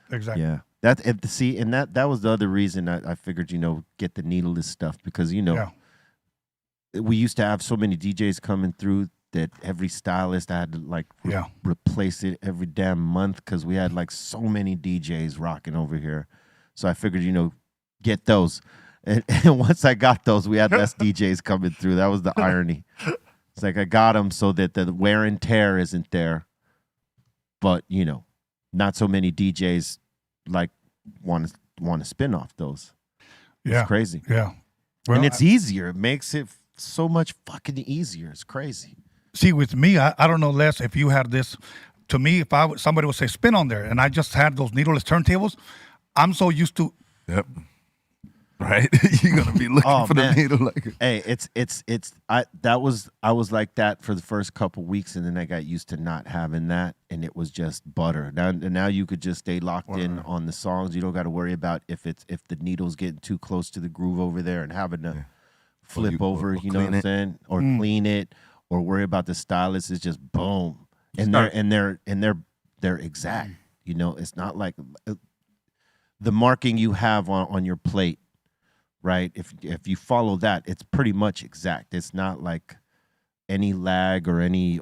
Exactly. Yeah. That was the other reason I figured, get the needleless stuff because, Yeah. we used to have so many DJs coming through that every stylist I had to like replace it every damn month because we had like so many DJs rocking over here. So I figured, get those. And once I got those, we had less DJs coming through. That was the irony. It's like I got them so that the wear and tear isn't there. But, not so many DJs like want to spin off those. It's crazy. Yeah. Well, and it's easier. It makes it so much fucking easier. It's crazy. See, with me, I don't know, Les, if you had this. To me, if somebody would say spin on there, and I just had those needleless turntables, I'm so used to. Yep. Right, you're gonna be looking for the needle. Like, hey, I was like that for the first couple weeks, and then I got used to not having that, and it was just butter. Now you could just stay locked in on the songs. You don't got to worry about if the needle's getting too close to the groove over there and having to flip over. You know what I'm saying? Or clean it. Or worry about the stylist. Is just boom, and they're exact. It's not like the marking you have on your plate, right? If you follow that, it's pretty much exact. It's not like any lag or any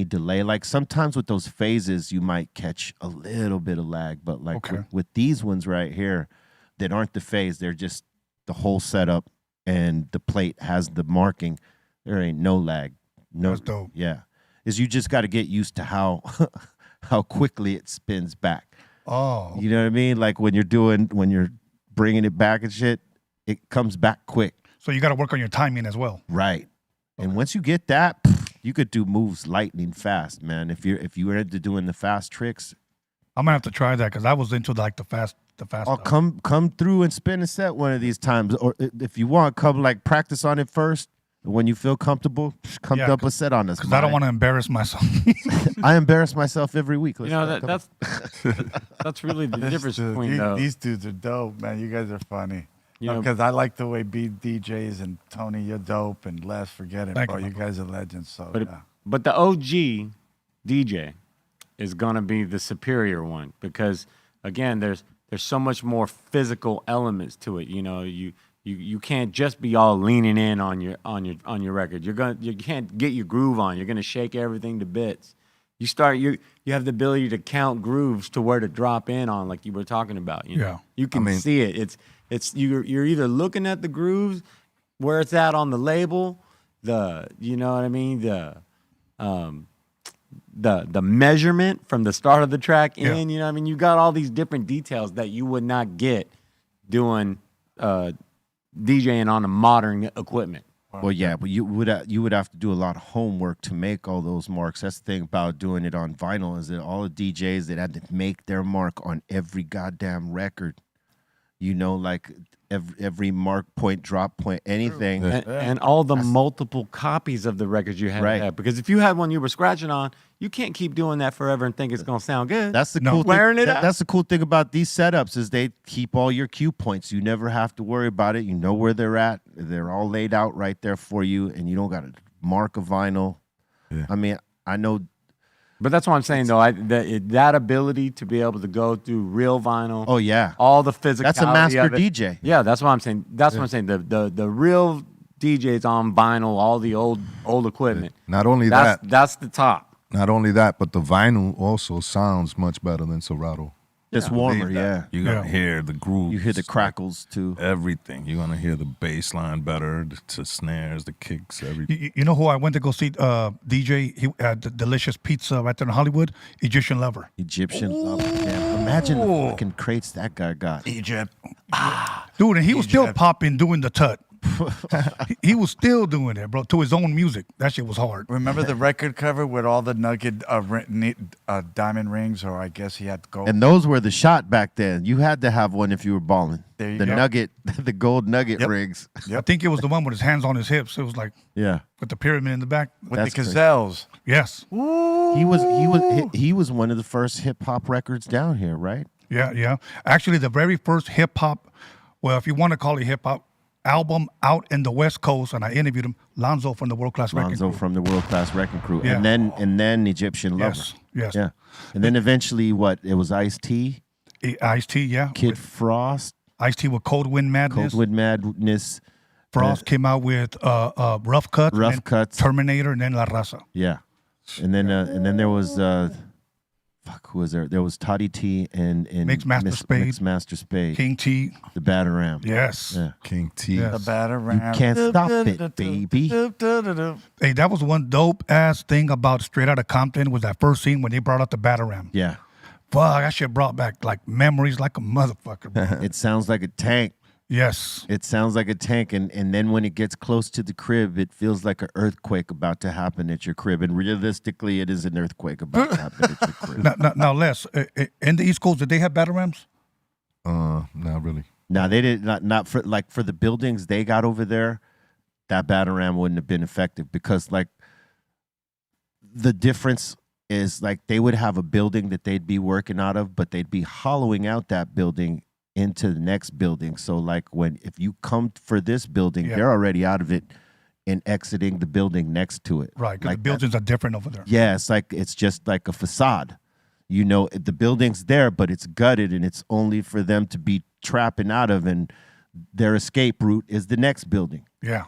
delay. Like sometimes with those phases, you might catch a little bit of lag, but like with these ones right here, that aren't the phase. They're just the whole setup, and the plate has the marking. There ain't no lag. No, that's dope. Yeah, is you just got to get used to how quickly it spins back. Oh, you know what I mean? Like when you're bringing it back and shit, it comes back quick. So you got to work on your timing as well. Right. And once you get that, you could do moves lightning fast, man. If you were into doing the fast tricks, I'm gonna have to try that because I was into like the fast. Oh, come through and spin a set one of these times, or if you want, come like practice on it first. When you feel comfortable, come dump a set on us. Because I don't want to embarrass myself. I embarrass myself every week. That's really the difference between these dudes are dope, man. You guys are funny. Because I like the way Beat DJs and Tony, you're dope, and Les, forget it, bro. You guys are legends. So, but the OG DJ is gonna be the superior one because again, there's so much more physical elements to it. You can't just be all leaning in on your record. You can't get your groove on. You're gonna shake everything to bits. You have the ability to count grooves to where to drop in on, like you were talking about. You can see it. You're either looking at the grooves where it's at on the label, the measurement from the start of the track in. You got all these different details that you would not get doing. DJing on a modern equipment. Well, yeah, but you would have to do a lot of homework to make all those marks. That's the thing about doing it on vinyl is that all the DJs that had to make their mark on every goddamn record. Like every mark point, drop point, anything, and all the multiple copies of the records you had. Right. Because if you had one you were scratching on, you can't keep doing that forever and think it's gonna sound good. That's the cool thing. That's the cool thing about these setups is they keep all your cue points. You never have to worry about it. You know where they're at. They're all laid out right there for you, and you don't got to mark a vinyl. Yeah. I mean, I know. But that's what I'm saying, though. That ability to be able to go through real vinyl. Oh yeah, all the physicality. That's a master of it. DJ. Yeah, that's what I'm saying. That's what I'm saying. The real DJs on vinyl, all the old equipment. Not only that's the top. Not only that, but the vinyl also sounds much better than Serato. It's warmer, yeah. You're going to hear the grooves. You hear the crackles, too. Everything. You're going to hear the bass line better, the snares, the kicks, everything. You know who I went to go see? DJ, he had the Delicious Pizza right there in Hollywood. Egyptian Lover. Egyptian Lover. Damn. Imagine the fucking crates that guy got. Egypt. Dude, and he was still popping doing the tut. he was still doing it, bro, to his own music. That shit was hard. Remember the record cover with all the nugget diamond rings, or I guess he had gold. And those were the shot back then. You had to have one if you were balling. There you go. Nugget, the gold nugget rings. Yep. I think it was the one with his hands on his hips. It was like with the pyramid in the back with the gazelles. Yes. Ooh. He was one of the first hip hop records down here, right? Yeah. Actually, the very first hip hop, well, if you want to call it hip hop, album out in the West Coast, and I interviewed him, Lonzo from the World Class Wrecking Crew. Lonzo from the World Class Wrecking Crew. Yeah. And then Egyptian Lover. Yes. Yeah. And then eventually it was Ice-T. Ice-T, yeah. Kid Frost. Ice-T with Cold Wind Madness. Cold Wind Madness. Frost came out with Rough Cuts, Rough and Cuts. Terminator, and then La Raza. Yeah, and then there was who was there? There was Toddy T and Mixmaster Spade. King T. The Batarang. Yes. Yeah. King T. Yes. The Batarang. You can't stop it, baby. Hey, that was one dope ass thing about Straight Outta Compton was that first scene when they brought out the Batarang. Yeah. Fuck, that shit brought back like memories like a motherfucker, bro. It sounds like a tank. Yes. It sounds like a tank, and then when it gets close to the crib, it feels like an earthquake about to happen at your crib. And realistically, it is an earthquake about to happen at your crib. Now, Les, in the East Coast, did they have Batarams? Not really. No, they did not for the buildings they got over there. That Batarang wouldn't have been effective because like the difference is like they would have a building that they'd be working out of, but they'd be hollowing out that building into the next building. So like if you come for this building, they're already out of it and exiting the building next to it. Right, because like the buildings are different over there. Yeah, it's just like a facade. You know, the building's there, but it's gutted and it's only for them to be trapping out of, and their escape route is the next building. Yeah.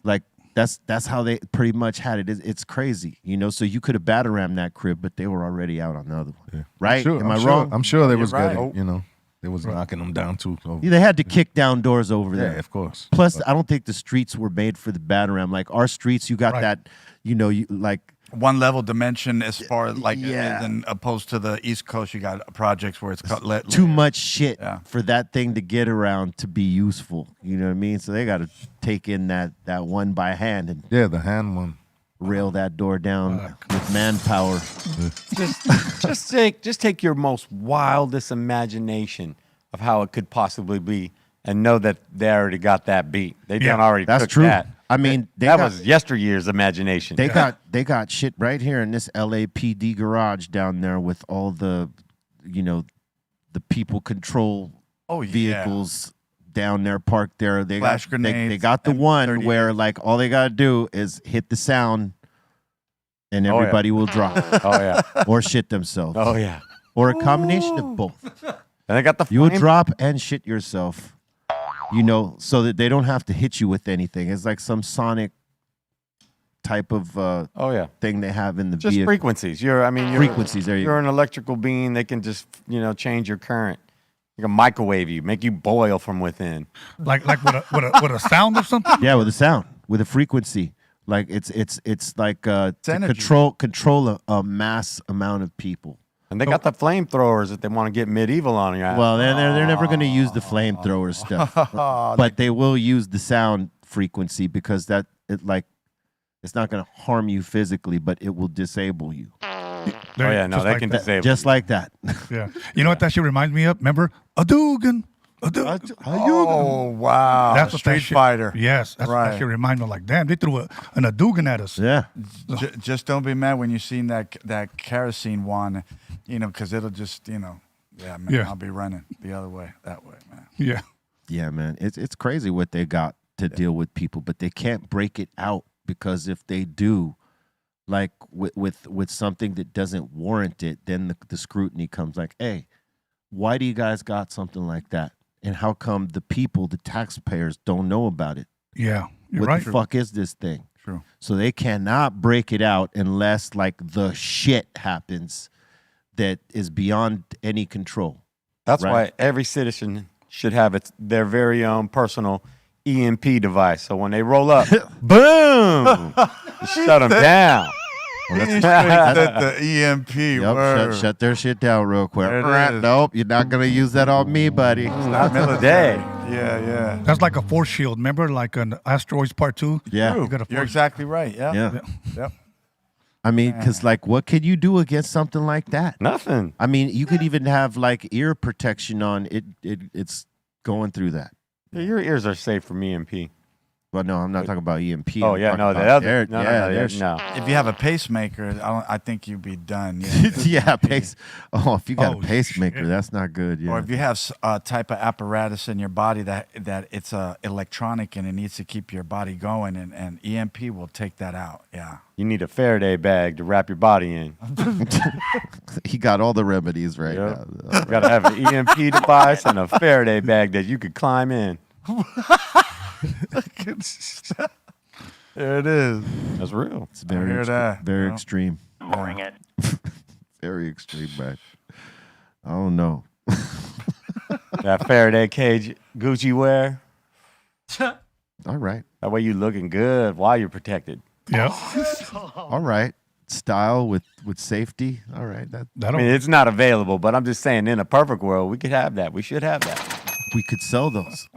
Like that's how they pretty much had it. It's crazy, you know. So you could have Batarammed that crib, but they were already out on the other one, right? Am I wrong? I'm sure they was right. getting, you know, they was knocking them down too. So. Yeah, they had to kick down doors over there. Yeah, of course. Plus, I don't think the streets were made for the Bataram. Like our streets, you got that, you know, you like one level dimension as far as like than opposed to the East Coast. You got projects where it's too much shit for that thing to get around to be useful. You know what I mean? So they got to take in that one by hand and the hand one. Rail that door down with manpower. Just take your most wildest imagination of how it could possibly be, and know that they already got that beat. They done already. That's took true. That. I mean, that was yesteryear's imagination. They got shit right here in this LAPD garage down there with all the, you know, the people control vehicles down there parked there. They Flash got grenades, they got the one M38. where like all they gotta do is hit the sound, and everybody will drop. Or shit themselves. Or a combination of both. And they got the you would drop and shit yourself. You know, so that they don't have to hit you with anything. It's like some sonic type of thing they have in the just vehicle. frequencies. Frequencies. There you're an electrical being. They can just change your current. They can microwave you, make you boil from within. Like with a sound or something. Yeah, with a sound, with a frequency. Like it's like to control a mass amount of people. And they got the flamethrowers if they want to get medieval on you. Well, they're never going to use the flamethrower stuff, but they will use the sound frequency because it's not going to harm you physically, but it will disable you. They can disable just like that. Yeah, you know what that shit reminds me of? Remember Hadouken? Oh wow, that's what Street Fighter. Yes, that's what that shit reminds me of. Like, damn, they threw an Hadouken at us. Yeah. Just don't be mad when you seen that kerosene one, because it'll just, man, I'll be running the other way, that way, man. Yeah. Yeah, man. It's crazy what they got to deal with people, but they can't break it out because if they do, like with something that doesn't warrant it, then the scrutiny comes like, hey, why do you guys got something like that? And how come the people, the taxpayers, don't know about it? Yeah, you're what right. the fuck is this thing? True. So they cannot break it out unless like the shit happens that is beyond any control. That's why every citizen should have their very own personal EMP device. So when they roll up, boom, shut them down. Well, the EMP. Shut their shit down real quick. Nope, you're not gonna use that on me, buddy. It's not military. Yeah. That's like a force shield. Remember, like an Asteroids Part 2? Yeah, you're exactly right. Yeah. Yep. I mean, because like, what could you do against something like that? Nothing. I mean, you could even have like ear protection on it. It's going through that. Yeah, your ears are safe from EMP. Well, no, I'm not talking about EMP. Oh, yeah, no, the other. No. If you have a pacemaker, I think you'd be done. Yeah, if you got a pacemaker, that's not good. Yeah. Or if you have a type of apparatus in your body that it's electronic and it needs to keep your body going, and EMP will take that out. Yeah. You need a Faraday bag to wrap your body in. He got all the remedies right now. You got to have an EMP device and a Faraday bag that you could climb in. There it is. That's real. It's very, hear that, very you know? extreme. Bring it. Very extreme, man. I don't know. That Faraday cage Gucci wear. All right. That way you looking good while you're protected. Yeah. All right. Style with safety. All right. I That'll, mean, it's not available, but I'm just saying, in a perfect world, we could have that. We should have that. We could sell those.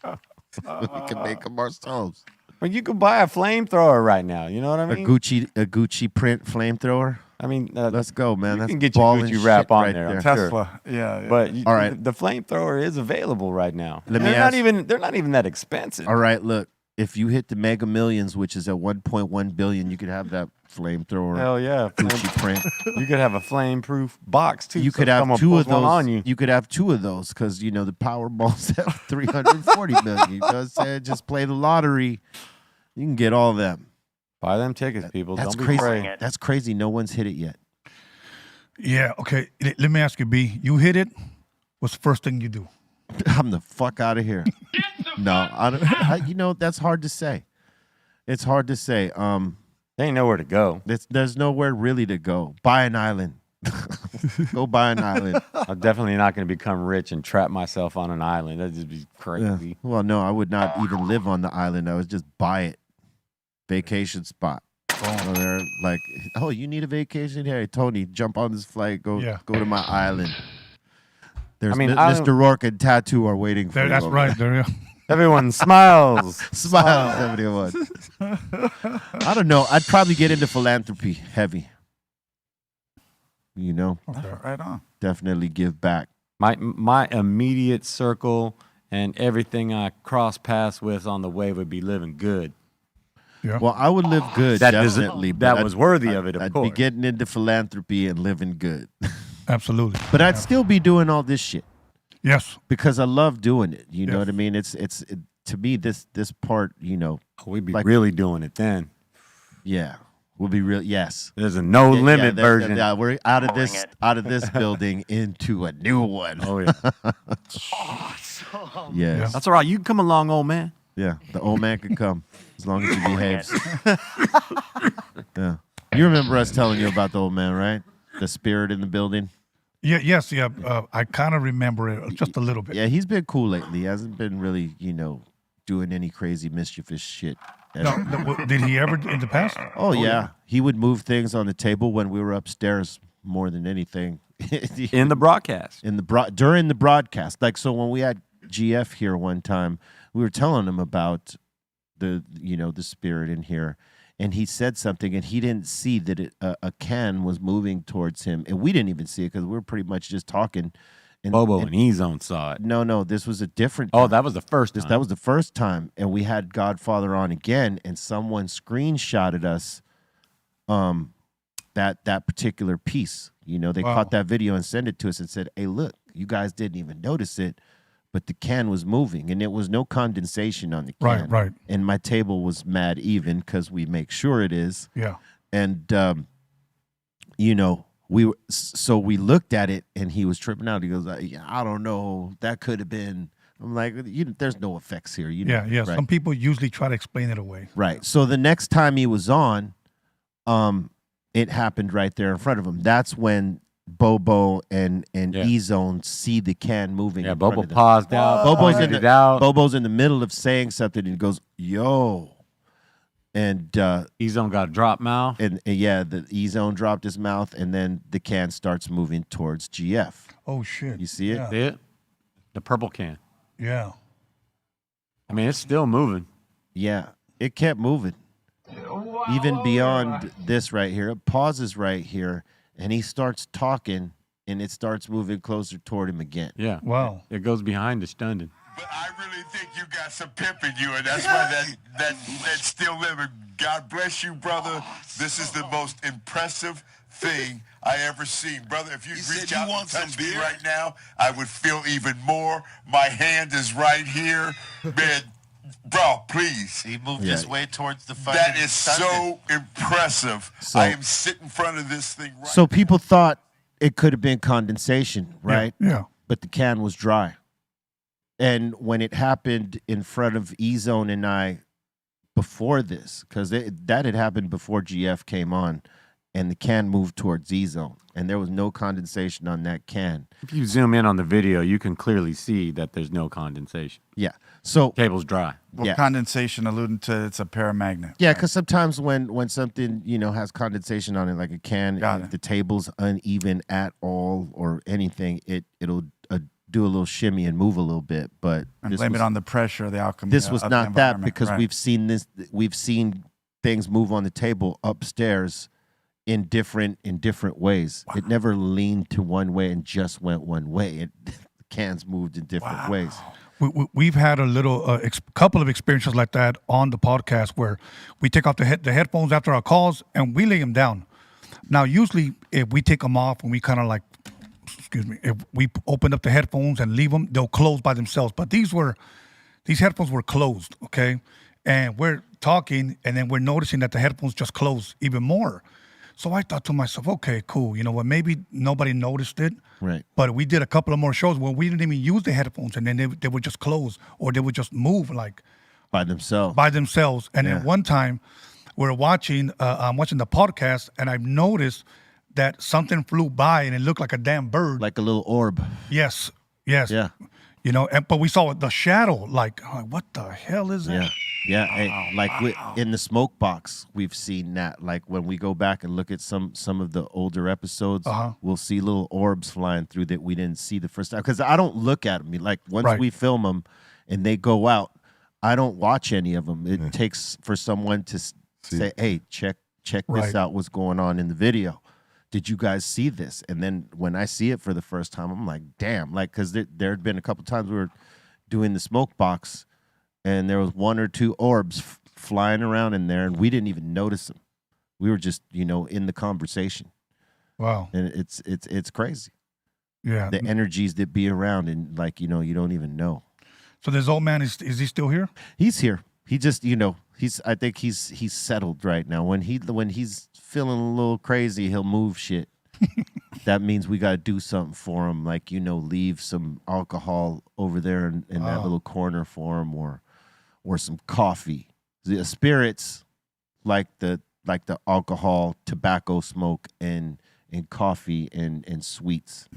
We can make them ourselves. Well, you could buy a flamethrower right now. You know what I mean? A Gucci print flamethrower. I mean, Let's go, man. you That's can get your ballin' Gucci wrap shit on right there. there. I'm sure. Tesla. Yeah. But All right. the flamethrower is available right now. Let me they're ask- not even that expensive. All right, look. If you hit the Mega Millions, which is at 1.1 billion, you could have that flamethrower Hell yeah. Gucci print. You could have a flame-proof box too. You so could have someone two of pulls one those. on you. You could have two of those because the Powerball's at 340 million. You know what I'm saying? Just play the lottery. You can get all of them. Buy them tickets, people. That's Don't be crazy. afraid. That's crazy. No one's hit it yet. yeah. Okay. Let me ask you, B. You hit it. What's the first thing you do? I'm the fuck out of here. No, I don't. That's hard to say. It's hard to say. There ain't nowhere to go. There's nowhere really to go. Buy an island. Go buy an island. I'm definitely not going to become rich and trap myself on an island. That'd just be Yeah. crazy. Well, no, I would not even live on the island. I would just buy it. Vacation spot. So they're like, oh, you need a vacation? Hey, Tony, jump on this flight. Go to my island. There's Mr. Rourke and Tattoo are waiting for you. That's over right. there. There. Everyone smiles. Smile, 71. I don't know. I'd probably get into philanthropy heavy. Right on. Definitely give back. My immediate circle and everything I cross paths with on the way would be living good. Yeah. Well, I would live good, That definitely. that was worthy of it, of I'd course. be getting into philanthropy and living good. Absolutely. But I'd still be doing all this shit Yes. because I love doing it. You know Yes. what I mean? To me, this part, We'd be like- really doing it then. yeah, will be real. Yes. There's a no limit version. Yeah, we're out of Bring this it. building into a new one. Oh yeah. Yes. That's all right. You can come along, old man. Yeah, the old man can come as long as he behaves. Yeah. You remember us telling you about the old man, right? The spirit in the building. Yeah. Yes. Yeah. I kind of remember it just a little bit. Yeah, he's been cool lately. He hasn't been really, doing any crazy mischievous shit. No, did he ever in the past? Oh yeah, he would move things on the table when we were upstairs more than anything. In the broadcast. During the broadcast, like so when we had GF here one time, we were telling him about the spirit in here, and he said something, and he didn't see that a can was moving towards him, and we didn't even see it because we were pretty much just talking. And, Bobo and E-Zone saw it. No, this was a different. Oh, time. that was the first time. That was the first time, and we had Godfather on again, and someone screenshotted us, that particular piece. They caught that video and sent it to us and said, "Hey, look, you guys didn't even notice it, but the can was moving, and there was no condensation on the can. Right. And my table was mad even because we make sure it is. Yeah. And so we looked at it, and he was tripping out. He goes, I don't know, that could have been. I'm like, there's no effects here. Yeah. Right. Some people usually try to explain it away. Right. So the next time he was on, it happened right there in front of him. That's when Bobo and E-Zone see the can moving. Yeah, in front Bobo of them. paused out. Bobo's in the middle of saying something and goes, "Yo," and E-Zone got a drop mouth. and the E-Zone dropped his mouth, and then the can starts moving towards GF. Oh shit. You see it? Yeah. See it? The purple can. Yeah. I mean, it's still moving. Yeah, it kept moving. Even beyond this right here, it pauses right here, and he starts talking, and it starts moving closer toward him again. Yeah. Wow. It goes behind the Stundin. But I really think you got some pimp in you, and that's why that's still living. God bless you, brother. This is the most impressive thing I ever seen, brother. If you'd reach out and touch me right now, I would feel even more. My hand is right here, man. Bro, please. He moved his way towards the fire. That is so impressive. I am sitting in front of this thing right So people thought it could have been condensation, right? Yeah. But the can was dry. And when it happened in front of E-Zone and I before this, because that had happened before GF came on, and the can moved towards E-Zone, and there was no condensation on that can. If you zoom in on the video, you can clearly see that there's no condensation. Yeah. So cable's dry. Well, condensation alluding to it's a paramagnet. Yeah, because sometimes when something has condensation on it, like a can, if the table's uneven at all or anything, it'll do a little shimmy and move a little bit. But and blame it on the pressure of the alchemy. This was not that, because we've seen things move on the table upstairs in different ways. Wow. It never leaned to one way and just went one way. The cans moved in different ways. We've had a couple of experiences like that on the podcast where we take off the headphones after our calls and we lay them down. Now, usually if we take them off and we kind of like, if we open up the headphones and leave them, they'll close by themselves. But these headphones were closed, okay? And we're talking and then we're noticing that the headphones just closed even more. So I thought to myself, okay, cool. You know what? Maybe nobody noticed it. Right. But we did a couple of more shows where we didn't even use the headphones, and then they would just close or they would just move like by themselves. And then one time, I'm watching the podcast, and I've noticed that something flew by and it looked like a damn bird, like a little orb. Yes. Yeah. You know, but we saw the shadow. Like, what the hell is that? Yeah. In the smoke box, we've seen that. Like when we go back and look at some of the older episodes, we'll see little orbs flying through that we didn't see the first time. Because I don't look at them. Like once we film them and they go out, I don't watch any of them. It takes for someone to say, "Hey, check this out. What's going on in the video? Did you guys see this?" And then when I see it for the first time, I'm like, damn. Like, because there had been a couple times we were doing the smoke box, and there was one or two orbs flying around in there, and we didn't even notice them. We were just, in the conversation. Wow. And it's crazy. Yeah. The energies that be around, and you don't even know. So this old man, is he still here? He's here. He just, I think he's settled right now. When he's feeling a little crazy, he'll move shit. That means we got to do something for him, like leave some alcohol over there in that little corner for him, or some coffee. The spirits, like the alcohol, tobacco smoke, and coffee and sweets.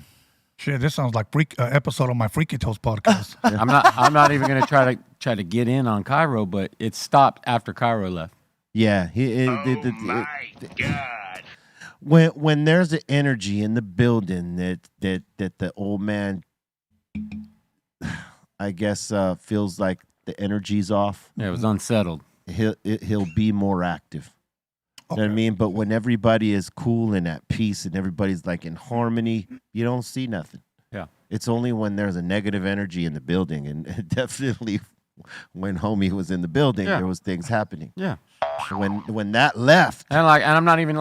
Shit, this sounds like episode of my Freaky Toast podcast. I'm not even gonna try to get in on Cairo, but it stopped after Cairo left. Yeah, my God. When there's an energy in the building that the old man, I guess, feels like the energy's off. Yeah, it was unsettled. He'll be more active. You know what I mean? But when everybody is cool and at peace and everybody's like in harmony, you don't see nothing. Yeah. It's only when there's a negative energy in the building, and definitely when homie was in the building, there was things happening. Yeah. When that left, and I'm not even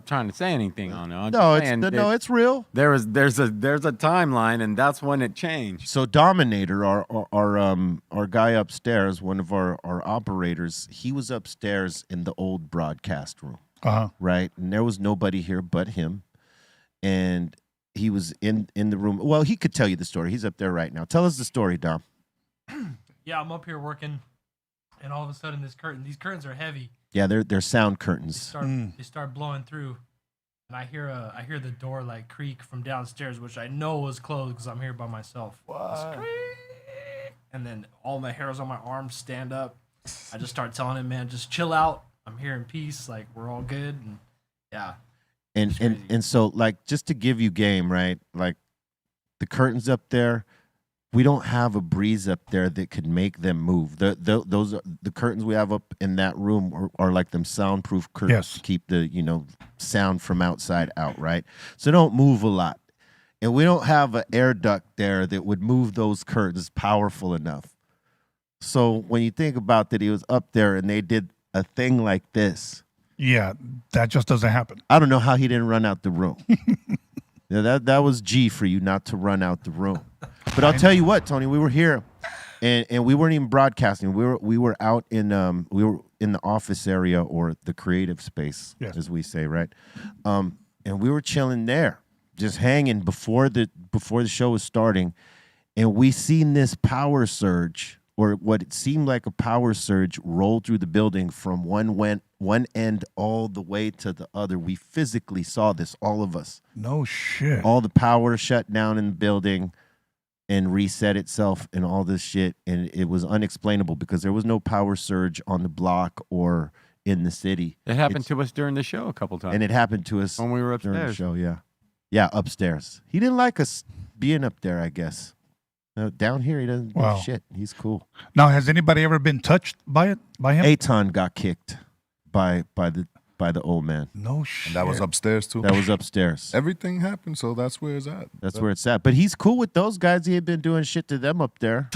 trying to say anything on it. It's real. There's a timeline, and that's when it changed. So Dominator, our guy upstairs, one of our operators, he was upstairs in the old broadcast room, right? And there was nobody here but him, and he was in the room. Well, he could tell you the story. He's up there right now. Tell us the story, Dom. Yeah, I'm up here working, and all of a sudden these curtains are heavy. Yeah, they're sound curtains. They start blowing through, and I hear the door like creak from downstairs, which I know was closed because I'm here by myself. What? And then all my hairs on my arms stand up. I just start telling him, man, just chill out. I'm here in peace. Like, we're all good. And yeah. And so, like, just to give you game, right? Like, the curtains up there, we don't have a breeze up there that could make them move. Those are, the curtains we have up in that room are like them soundproof curtains to keep the sound from outside out, right? So don't move a lot. And we don't have an air duct there that would move those curtains powerful enough. So when you think about that, he was up there and they did a thing like this. Yeah, that just doesn't happen. I don't know how he didn't run out the room. That was G for you not to run out the room. But I'll tell you what, Tony, we were here, and we weren't even broadcasting. We were out in the office area, or the creative space, as we say, right? And we were chilling there, just hanging before the show was starting. And we seen this power surge, or what it seemed like a power surge, roll through the building from one end all the way to the other. We physically saw this, all of us. No shit. All the power shut down in the building and reset itself and all this shit. And it was unexplainable because there was no power surge on the block or in the city. It happened to us during the show a couple times. And it happened to us when we were upstairs. during the show, yeah. Yeah, upstairs. He didn't like us being up there, I guess. No, down here, he doesn't do shit. He's cool. Now, has anybody ever been touched by him? Aton got kicked by the old man. No shit. And that was upstairs too. That was upstairs. Everything happened, so that's where it's at. That's where it's at. But he's cool with those guys. He had been doing shit to them up there.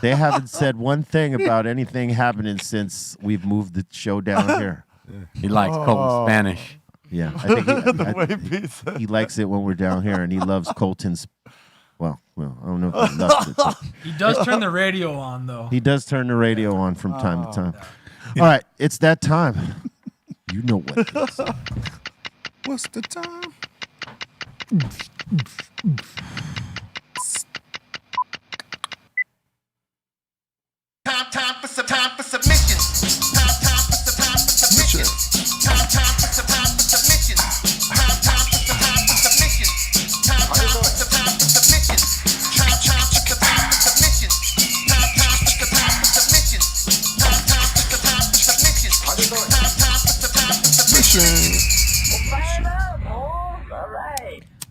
They haven't said one thing about anything happening since we've moved the show down here. He likes Colton Spanish. Yeah, I think he likes it when we're down here, and he loves Colton's. Well, I don't know if he loves it. But He does turn the radio on, though. he does turn the radio on from time to time. All right, it's that time. You know what it is. What's the time? Time for submissions. Time for submissions. Time for submissions. Time for submissions. Time for submissions. Time for submissions. Time for submissions.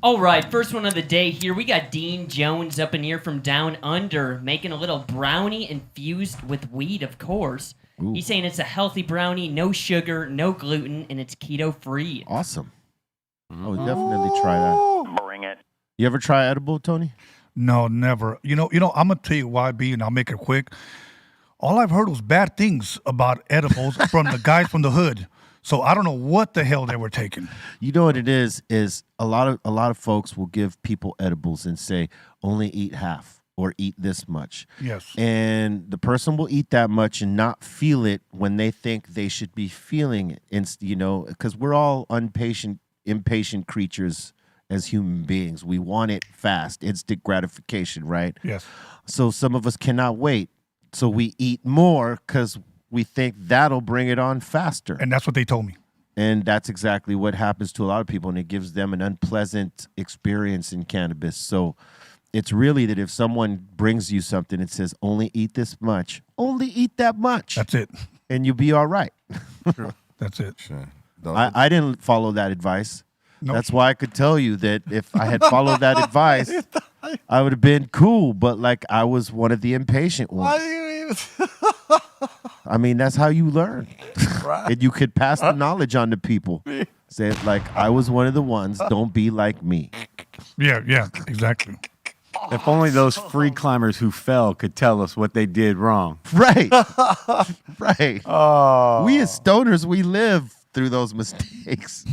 All right, first one of the day here. We got Dean Jones up in here from Down Under, making a little brownie infused with weed, of course. Ooh. He's saying it's a healthy brownie, no sugar, no gluten, and it's keto-free. Awesome. I would definitely try that. Bring it. You ever try edible, Tony? No, never. You know. I'm gonna tell you why, B, and I'll make it quick. All I've heard was bad things about edibles from the guys from the hood. So I don't know what the hell they were taking. You know what it is a lot of folks will give people edibles and say only eat half or eat this much. Yes. And the person will eat that much and not feel it when they think they should be feeling it. And, because we're all impatient creatures as human beings. We want it fast, instant gratification, right? Yes. So some of us cannot wait. So we eat more because we think that'll bring it on faster. And that's what they told me. And that's exactly what happens to a lot of people, and it gives them an unpleasant experience in cannabis. So it's really that if someone brings you something and says, only eat this much, only eat that much. That's it. And you'll be all right. Sure. That's it. Sure. I didn't follow that advice. Nope. That's why I could tell you that if I had followed that advice, I would have been cool. But I was one of the impatient ones. Why do you even? I mean, that's how you learn. Right. And you could pass the knowledge on to people. Say, I was one of the ones, don't be like me. Yeah, exactly. If only those free climbers who fell could tell us what they did wrong. Right. Right. Oh. We as stoners, we live through those mistakes.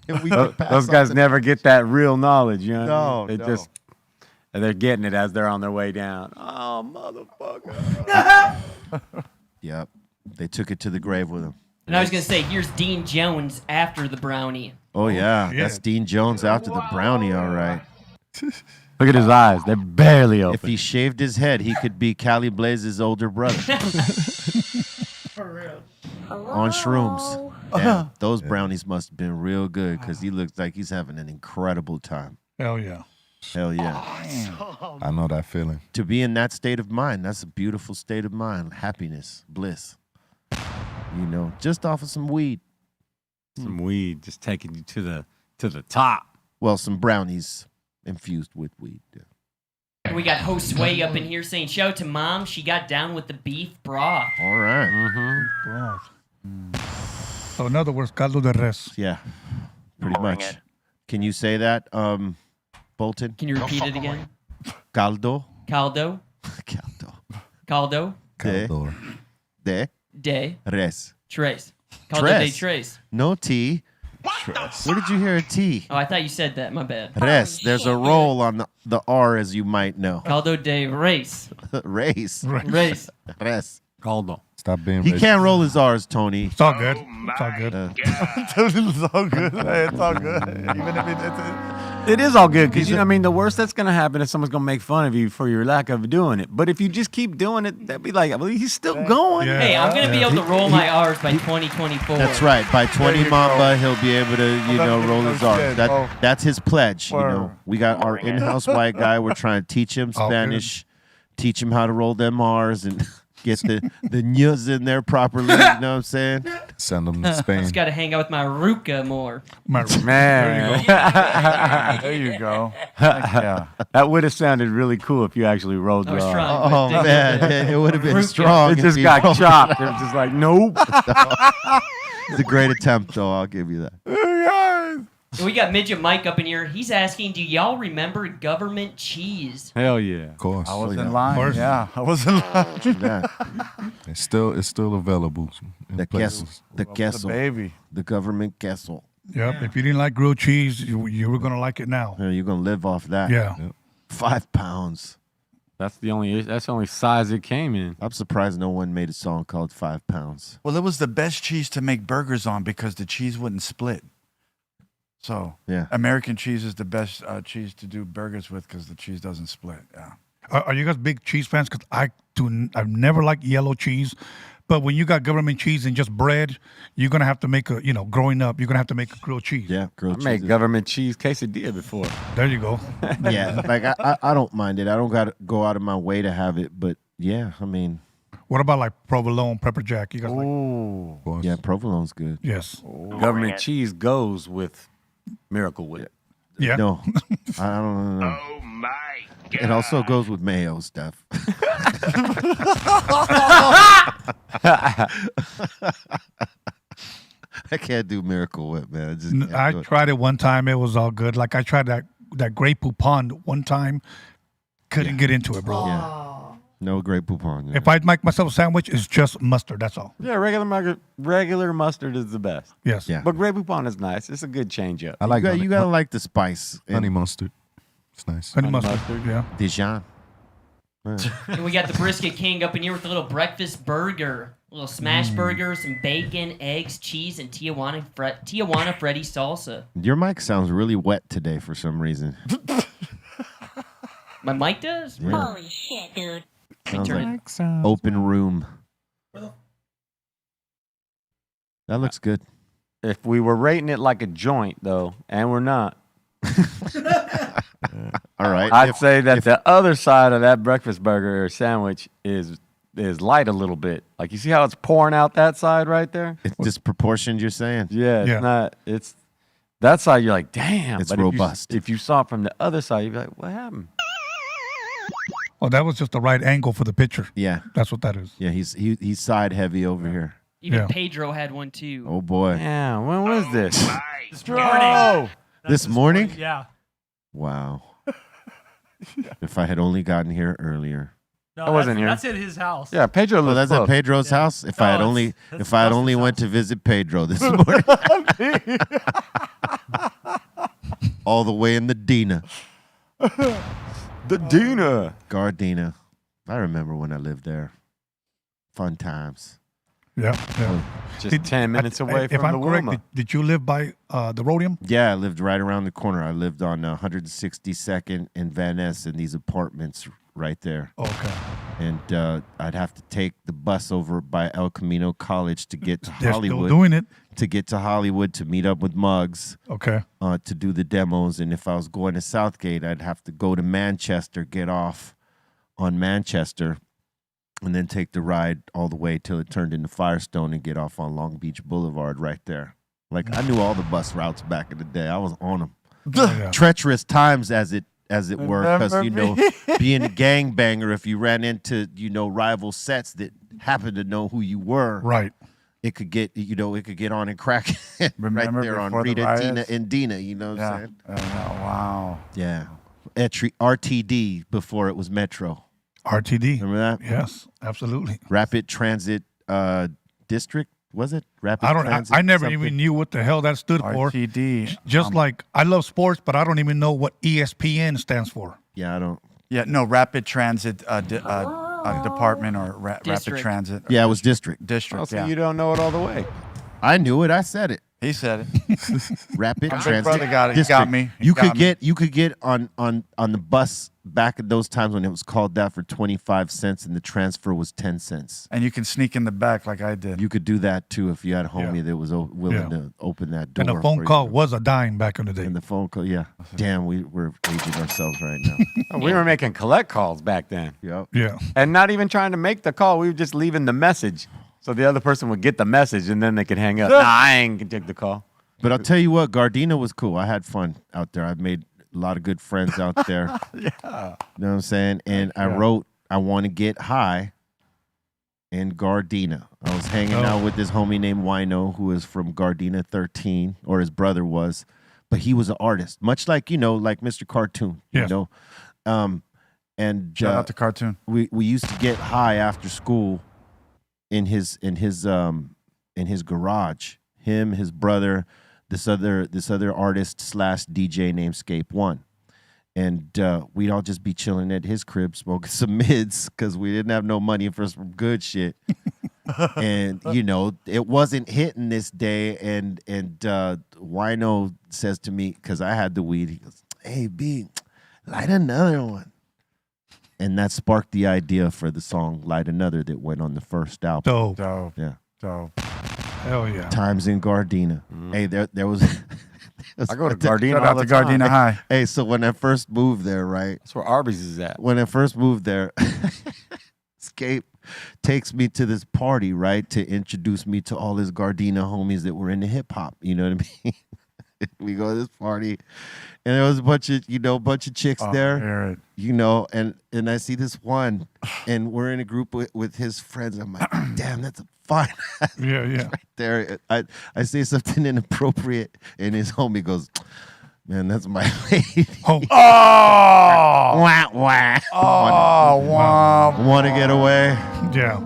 And we could pass Those guys on never get that real knowledge, you know? No, They no. just, they're getting it as they're on their way down. Oh, motherfucker. Yep. They took it to the grave with them. And I was going to say, here's Dean Jones after the brownie. Oh, yeah. yeah. That's Dean Jones after the brownie, all right. Look at his eyes. They're barely open. If he shaved his head, he could be Callie Blaze's older brother. For real. On shrooms. Damn, those brownies must have been real good because he looks like he's having an incredible time. Hell yeah. Hell yeah. I know that feeling. To be in that state of mind, that's a beautiful state of mind. Happiness, bliss. Just off of some weed. Some weed just taking you to the top. Well, some brownies infused with weed. Yeah. We got Josue up in here saying, shout out to Mom. She got down with the beef broth. All right. Mm-hmm. Broth. So in other words, caldo de res. Yeah, pretty much. it. Can you say that, Bolton? Can you repeat it again? Caldo. Caldo. Caldo. Caldo. Caldor. De De res. Tres. Caldo Tres. de Tres. No T. Where did you hear a T? Oh, I thought you said that. My bad. Res. There's a roll on the R, as you might know. Caldo de Res. Race. Res. Res. Caldo. Stop being He racist. can't roll his R's, Tony. It's all good. It's all good. Dude, it's all good. Hey, it's all good. Even if It is all good because, you know, I mean, the worst that's going to happen is someone's going to make fun of you for your lack of doing it. But if you just keep doing it, they'll be like, well, he's still going. Hey, I'm going to be able to roll my R's by 2024. That's right. By 20 Mamba, he'll be able to, you know, roll his R's. That's his pledge. You know, we got our in-house white guy. We're trying to teach him Spanish, teach him how to roll them R's, and get the nyas in there properly. You know what I'm saying? Send them to Spain. Just got to hang out with my Ruka more. Man. There you go. Yeah. That would have sounded really cool if you actually rolled I your was R. trying. Oh, man. It would have been Ruka. strong. It if just he got rolled. chopped. It was just like, nope. It's a great attempt, though. I'll give you that. And we got Midget Mike up in here. He's asking, do y'all remember government cheese? Hell yeah. Of course. I was in line. Yeah, I was in line. Yeah. It's still available in The places. queso. The queso. Baby. The government queso. Yep. If you didn't like grilled cheese, you were gonna like it now. Yeah, you're going to live off that. Yeah. 5 pounds. That's the only size it came in. I'm surprised no one made a song called 5 pounds. Well, it was the best cheese to make burgers on because the cheese wouldn't split. So Yeah. American cheese is the best cheese to do burgers with because the cheese doesn't split. Yeah. Are you guys big cheese fans? Because I've never liked yellow cheese, but when you got government cheese and just bread, you're gonna have to make growing up, you're gonna have to make a grilled cheese. Yeah, grilled I cheese. made government cheese quesadilla before. There you go. Yeah, like I don't mind it. I don't got to go out of my way to have it, but yeah, I mean, What about like provolone, pepper jack? You guys like? Ooh. Of course. yeah, provolone's good. Yes. Government cheese goes with Miracle Whip. Yeah. No, I don't know. Oh my God. It also goes with mayo stuff. I can't do Miracle Whip, man. I just can't I do it. tried it one time. It was all good. Like I tried that Grey Poupon one time. Couldn't get into it, bro. Yeah. No Grey Poupon. If I make myself a sandwich, it's just mustard. That's all. Yeah, regular mustard is the best. Yes. Yeah. But Grey Poupon is nice. It's a good change up. I like you gotta like the spice. honey mustard. It's nice. Honey Honey mustard. mustard. Yeah. Dijon. And we got the Brisket King up in here with a little breakfast burger. A little smash burger, some bacon, eggs, cheese, and Tijuana Freddy salsa. Your mic sounds really wet today for some reason. My mic does? Yeah. Holy shit, dude. Sounds like open room. That looks good. If we were rating it like a joint, though, and we're not, All right. I'd say that the other side of that breakfast burger or sandwich is light a little bit. Like, you see how it's pouring out that side right there? It's disproportioned, you're saying? Yeah, it's Yeah. not. It's that side. You're like, damn. It's but robust. If you saw it from the other side, you'd be like, what happened? Oh, that was just the right angle for the picture. Yeah. That's what that is. Yeah, he's side heavy over here. Even Yeah. Pedro had one too. Oh boy. Yeah, when was this? This morning. This morning? Yeah. Wow. If I had only gotten here earlier. No, I wasn't that's, here. That's at his house. Yeah, Pedro Oh, lives that's at close. Pedro's house? If I had No, only that's if I had only Dustin's went house. to visit Pedro this morning. All the way in the Dina. The Dina. Gardena. I remember when I lived there. Fun times. Yeah. Yeah. Just 10 minutes away if from I'm the correct, Wilma. did you live by the Rhodium? Yeah, I lived right around the corner. I lived on 162nd and Van Ness in these apartments right there. Okay. And I'd have to take the bus over by El Camino College to get to They're Hollywood. still doing it. To get to Hollywood to meet up with Muggs. Okay. To do the demos. And if I was going to Southgate, I'd have to go to Manchester, get off on Manchester, and then take the ride all the way till it turned into Firestone and get off on Long Beach Boulevard right there. Like, I knew all the bus routes back in the day. I was on them. Yeah. Treacherous times as it were, because, you know, being a gangbanger, if you ran into, you know, rival sets that happened to know who you were, Right. it could get, you know, it could get on and crack right Remember there on before the Rita, Tina, riots? and Dina, you know what I'm Yeah. saying? Wow. Yeah. RTD before it was Metro. RTD. Remember that? Yes, absolutely. Rapid Transit District, was it? Rapid I don't. Transit I never something? even knew what the hell that stood for. RTD. Just like I love sports, but I don't even know what ESPN stands for. Yeah, I don't. Yeah, no, Rapid Transit Department or Rapid District. Transit. Yeah, it was District. District, Oh, so yeah. you don't know it all the way. I knew it. I said it. He said it. Rapid My big Transit brother got it. He District. got me. He You got could me. get on the bus back at those times when it was called that for 25 cents and the transfer was 10 cents. And you can sneak in the back like I did. You could do that too if you had a homie Yeah. that was willing Yeah. to open that door. And the phone for call you. was a dime back in the day. And the phone call, yeah. Damn, we're aging ourselves right now. Oh, we were making collect calls back then. Yep. Yeah. And not even trying to make the call. We were just leaving the message. So the other person would get the message and then they could hang up. Nah, I ain't gonna take the call. But I'll tell you what, Gardena was cool. I had fun out there. I've made a lot of good friends out there. Yeah. You know what I'm saying? And I wrote, I want to get high in Gardena. I was hanging out with this homie named Wino, who is from Gardena 13, or his brother was. But he was an artist, much like, like Mr. Cartoon, Yes. you know? And Shout out to Cartoon. we used to get high after school in his garage. Him, his brother, this other artist / DJ named Scape One, and we'd all just be chilling at his crib smoking some mids because we didn't have no money for some good shit. And it wasn't hitting this day. And Wino says to me, because I had the weed, he goes, "Hey B, light another one." And that sparked the idea for the song "Light Another" that went on the first album. Dope. Yeah. Dope. Hell yeah. Times in Gardena. Hey, there was. I go to Gardena Shout all out the to time. Gardena High. Hey, so when I first moved there, right? That's where Arby's is at. When I first moved there, Scape takes me to this party, right, to introduce me to all his Gardena homies that were into hip hop. You know what I mean? We go to this party, and there was a bunch of chicks there. Hear it. And I see this one, and we're in a group with his friends. I'm like, damn, that's a fine ass Yeah, yeah. right there. I say something inappropriate, and his homie goes, "Man, that's my lady." Oh, Wah, wah. Oh, wow. Want to get away? yeah.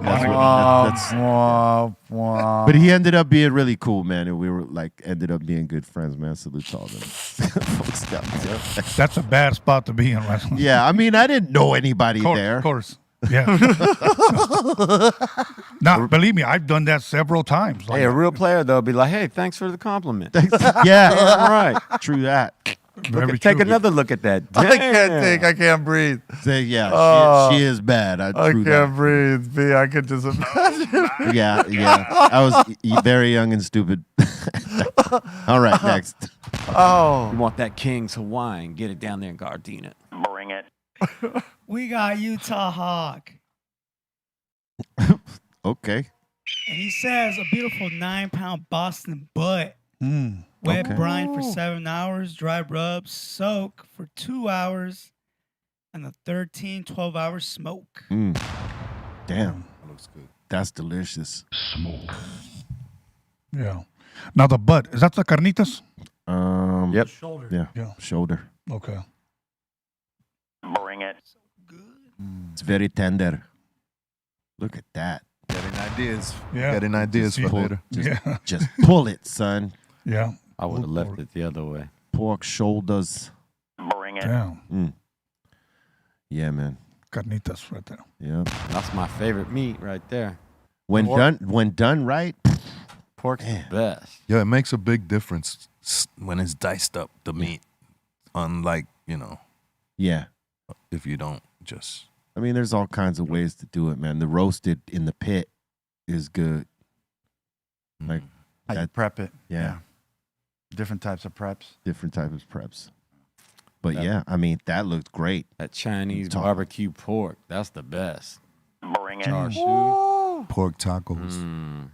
But he ended up being really cool, man, and we were ended up being good friends, man. Salute to all them folks down there. That's a bad spot to be in, right? Yeah, I mean, I didn't know anybody there. Of course. Yeah. Now, believe me, I've done that several times. Hey, a real player, though, be like, hey, thanks for the compliment. Yeah, All right. true that. Very Take true. another look at that. I can't Damn. think. I can't breathe. Say, yeah, Oh. she is bad. I True can't that. breathe. B, I could just imagine. Yeah. I was very young and stupid. All right, next. Oh. You want that King's Hawaiian, get it down there in Gardena. Bring it. We got Utah Hawk. Okay. And he says a beautiful 9-pound Boston butt. Wet Okay. brine for 7 hours, dry rub, soak for 2 hours, and the 12-hour smoke. Damn. That looks good. That's delicious. Yeah. Now the butt, is that the carnitas? Yep. Shoulder. Yeah. Yeah. Shoulder. Okay. Bring it. It's very tender. Look at that. Getting ideas. Yeah. Getting ideas for Pull- later. Yeah. Just pull it, son. Yeah. I would have left it the other way. Pork shoulders. Bring it. Damn. Yeah, man. Carnitas right there. Yeah. That's my favorite meat right there. When done right, Pork's the best. Yeah, it makes a big difference when it's diced up, the meat. Unlike, yeah. if you don't just. I mean, there's all kinds of ways to do it, man. The roasted in the pit is good. Like How you that- prep it. Yeah. Different types of preps. different types of preps. But yeah, I mean, that looked great. That Chinese Talk. barbecue pork, that's the best. Bring it. Char siu. Pork tacos.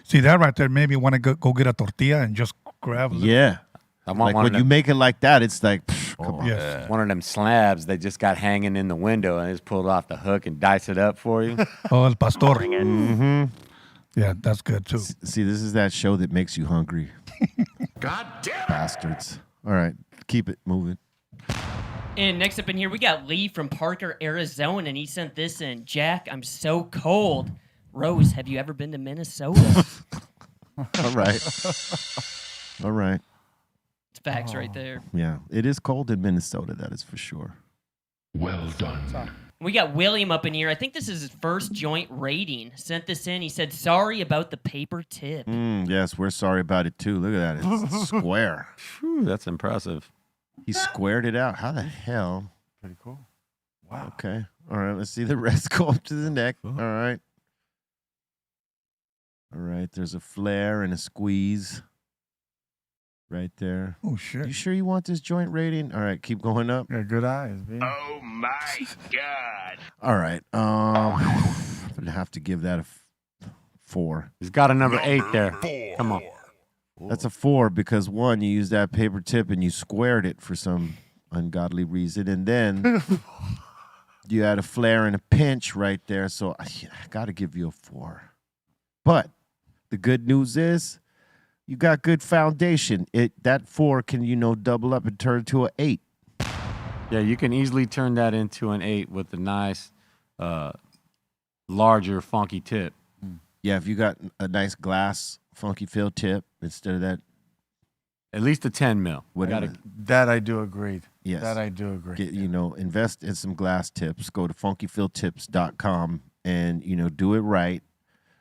See that right there? Maybe want to go get a tortilla and just grab a little. Yeah. I want Like one when of you them, make it like that, it's like, come on. Yes. one of them slabs they just got hanging in the window and just pull it off the hook and dice it up for you. Oh, el pastor. Bring it. Mm-hmm. Yeah, that's good too. See, this is that show that makes you hungry. God damn. Bastards. All right, keep it moving. And next up in here, we got Lee from Parker, Arizona, and he sent this in. Jack, I'm so cold. Rose, have you ever been to Minnesota? All right. All right. It's facts right there. Yeah, it is cold in Minnesota, that is for sure. Well done. We got William up in here. I think this is his first joint rating. Sent this in. He said, sorry about the paper tip. Yes, we're sorry about it too. Look at that. It's square. Whew, that's impressive. He squared it out. How the hell? Pretty cool. Wow. Okay. All right. Let's see the rest go up to the neck. All right. All right. There's a flare and a squeeze right there. Oh, shit. You sure you want this joint rating? All right. Keep going up. Got good eyes, B. Oh my God. All right. I'm going to have to give that a 4. He's got a number 8 there. Come on. That's a 4 because, one, you used that paper tip and you squared it for some ungodly reason. And then you had a flare and a pinch right there. So I got to give you a 4. But the good news is you got good foundation. That 4 can, double up and turn to an 8. Yeah, you can easily turn that into an 8 with a nice, larger, funky tip. Yeah, if you got a nice glass funky fill tip instead of that. At least a 10 mil. That I do agree. Yes. That I do agree. Invest in some glass tips. Go to funkyfilltips.com and, do it right.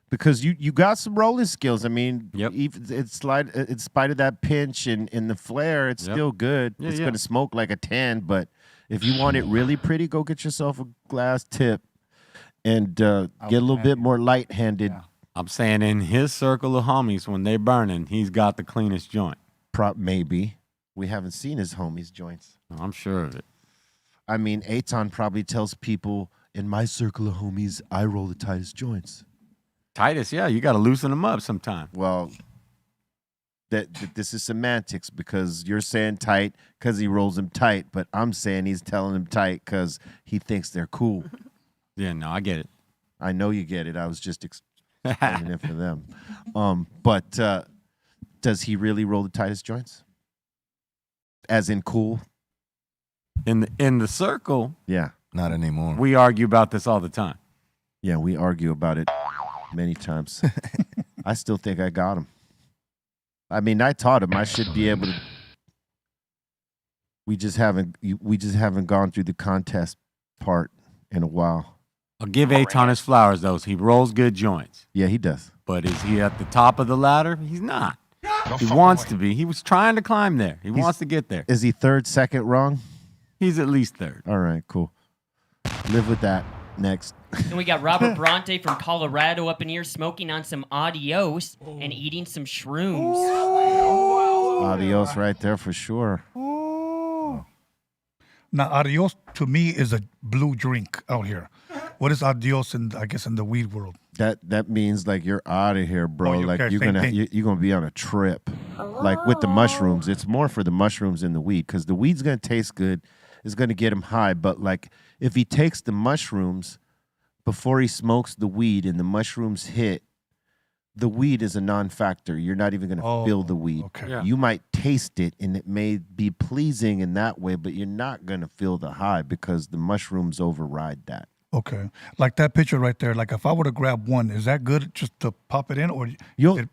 Because you got some rolling skills. I mean, even in spite of that pinch and the flare, it's still good. It's going to smoke like a 10, but if you want it really pretty, go get yourself a glass tip and get a little bit more light-handed. Yeah. I'm saying in his circle of homies, when they're burning, he's got the cleanest joint. Maybe. We haven't seen his homies' joints. I'm sure of it. I mean, Eitan probably tells people, in my circle of homies, I roll the tightest joints. Tightest, yeah. You got to loosen them up sometime. Well, that this is semantics because you're saying tight because he rolls them tight, but I'm saying he's telling them tight because he thinks they're cool. Yeah, no, I get it. I know you get it. I was just explaining it for them. But does he really roll the tightest joints? As in cool? In the circle, Yeah. Not anymore. we argue about this all the time. Yeah, we argue about it many times. I still think I got him. I mean, I taught him. I should be able to. We just haven't gone through the contest part in a while. I'll give Eitan his flowers, though. He rolls good joints. Yeah, he does. But is he at the top of the ladder? He's not. He wants to be. He was trying to climb there. He wants to get there. Is he third, second wrong? He's at least third. All right, cool. Live with that. Next. And we got Robert Bronte from Colorado up in here smoking on some Adios and eating some shrooms. Adios right there for sure. Now, adios to me is a blue drink out here. What is adios in the weed world? That means like you're out of here, bro. Oh, like okay, you're same gonna thing. you're gonna be on a trip. Like with the mushrooms, it's more for the mushrooms than the weed because the weed's gonna taste good. It's gonna get him high, but like if he takes the mushrooms before he smokes the weed and the mushrooms hit, the weed is a non-factor. You're not even gonna feel the weed. Okay. Yeah. You might taste it and it may be pleasing in that way, but you're not gonna feel the high because the mushrooms override that. Okay. Like that picture right there. Like if I were to grab one, is that good just to pop it in or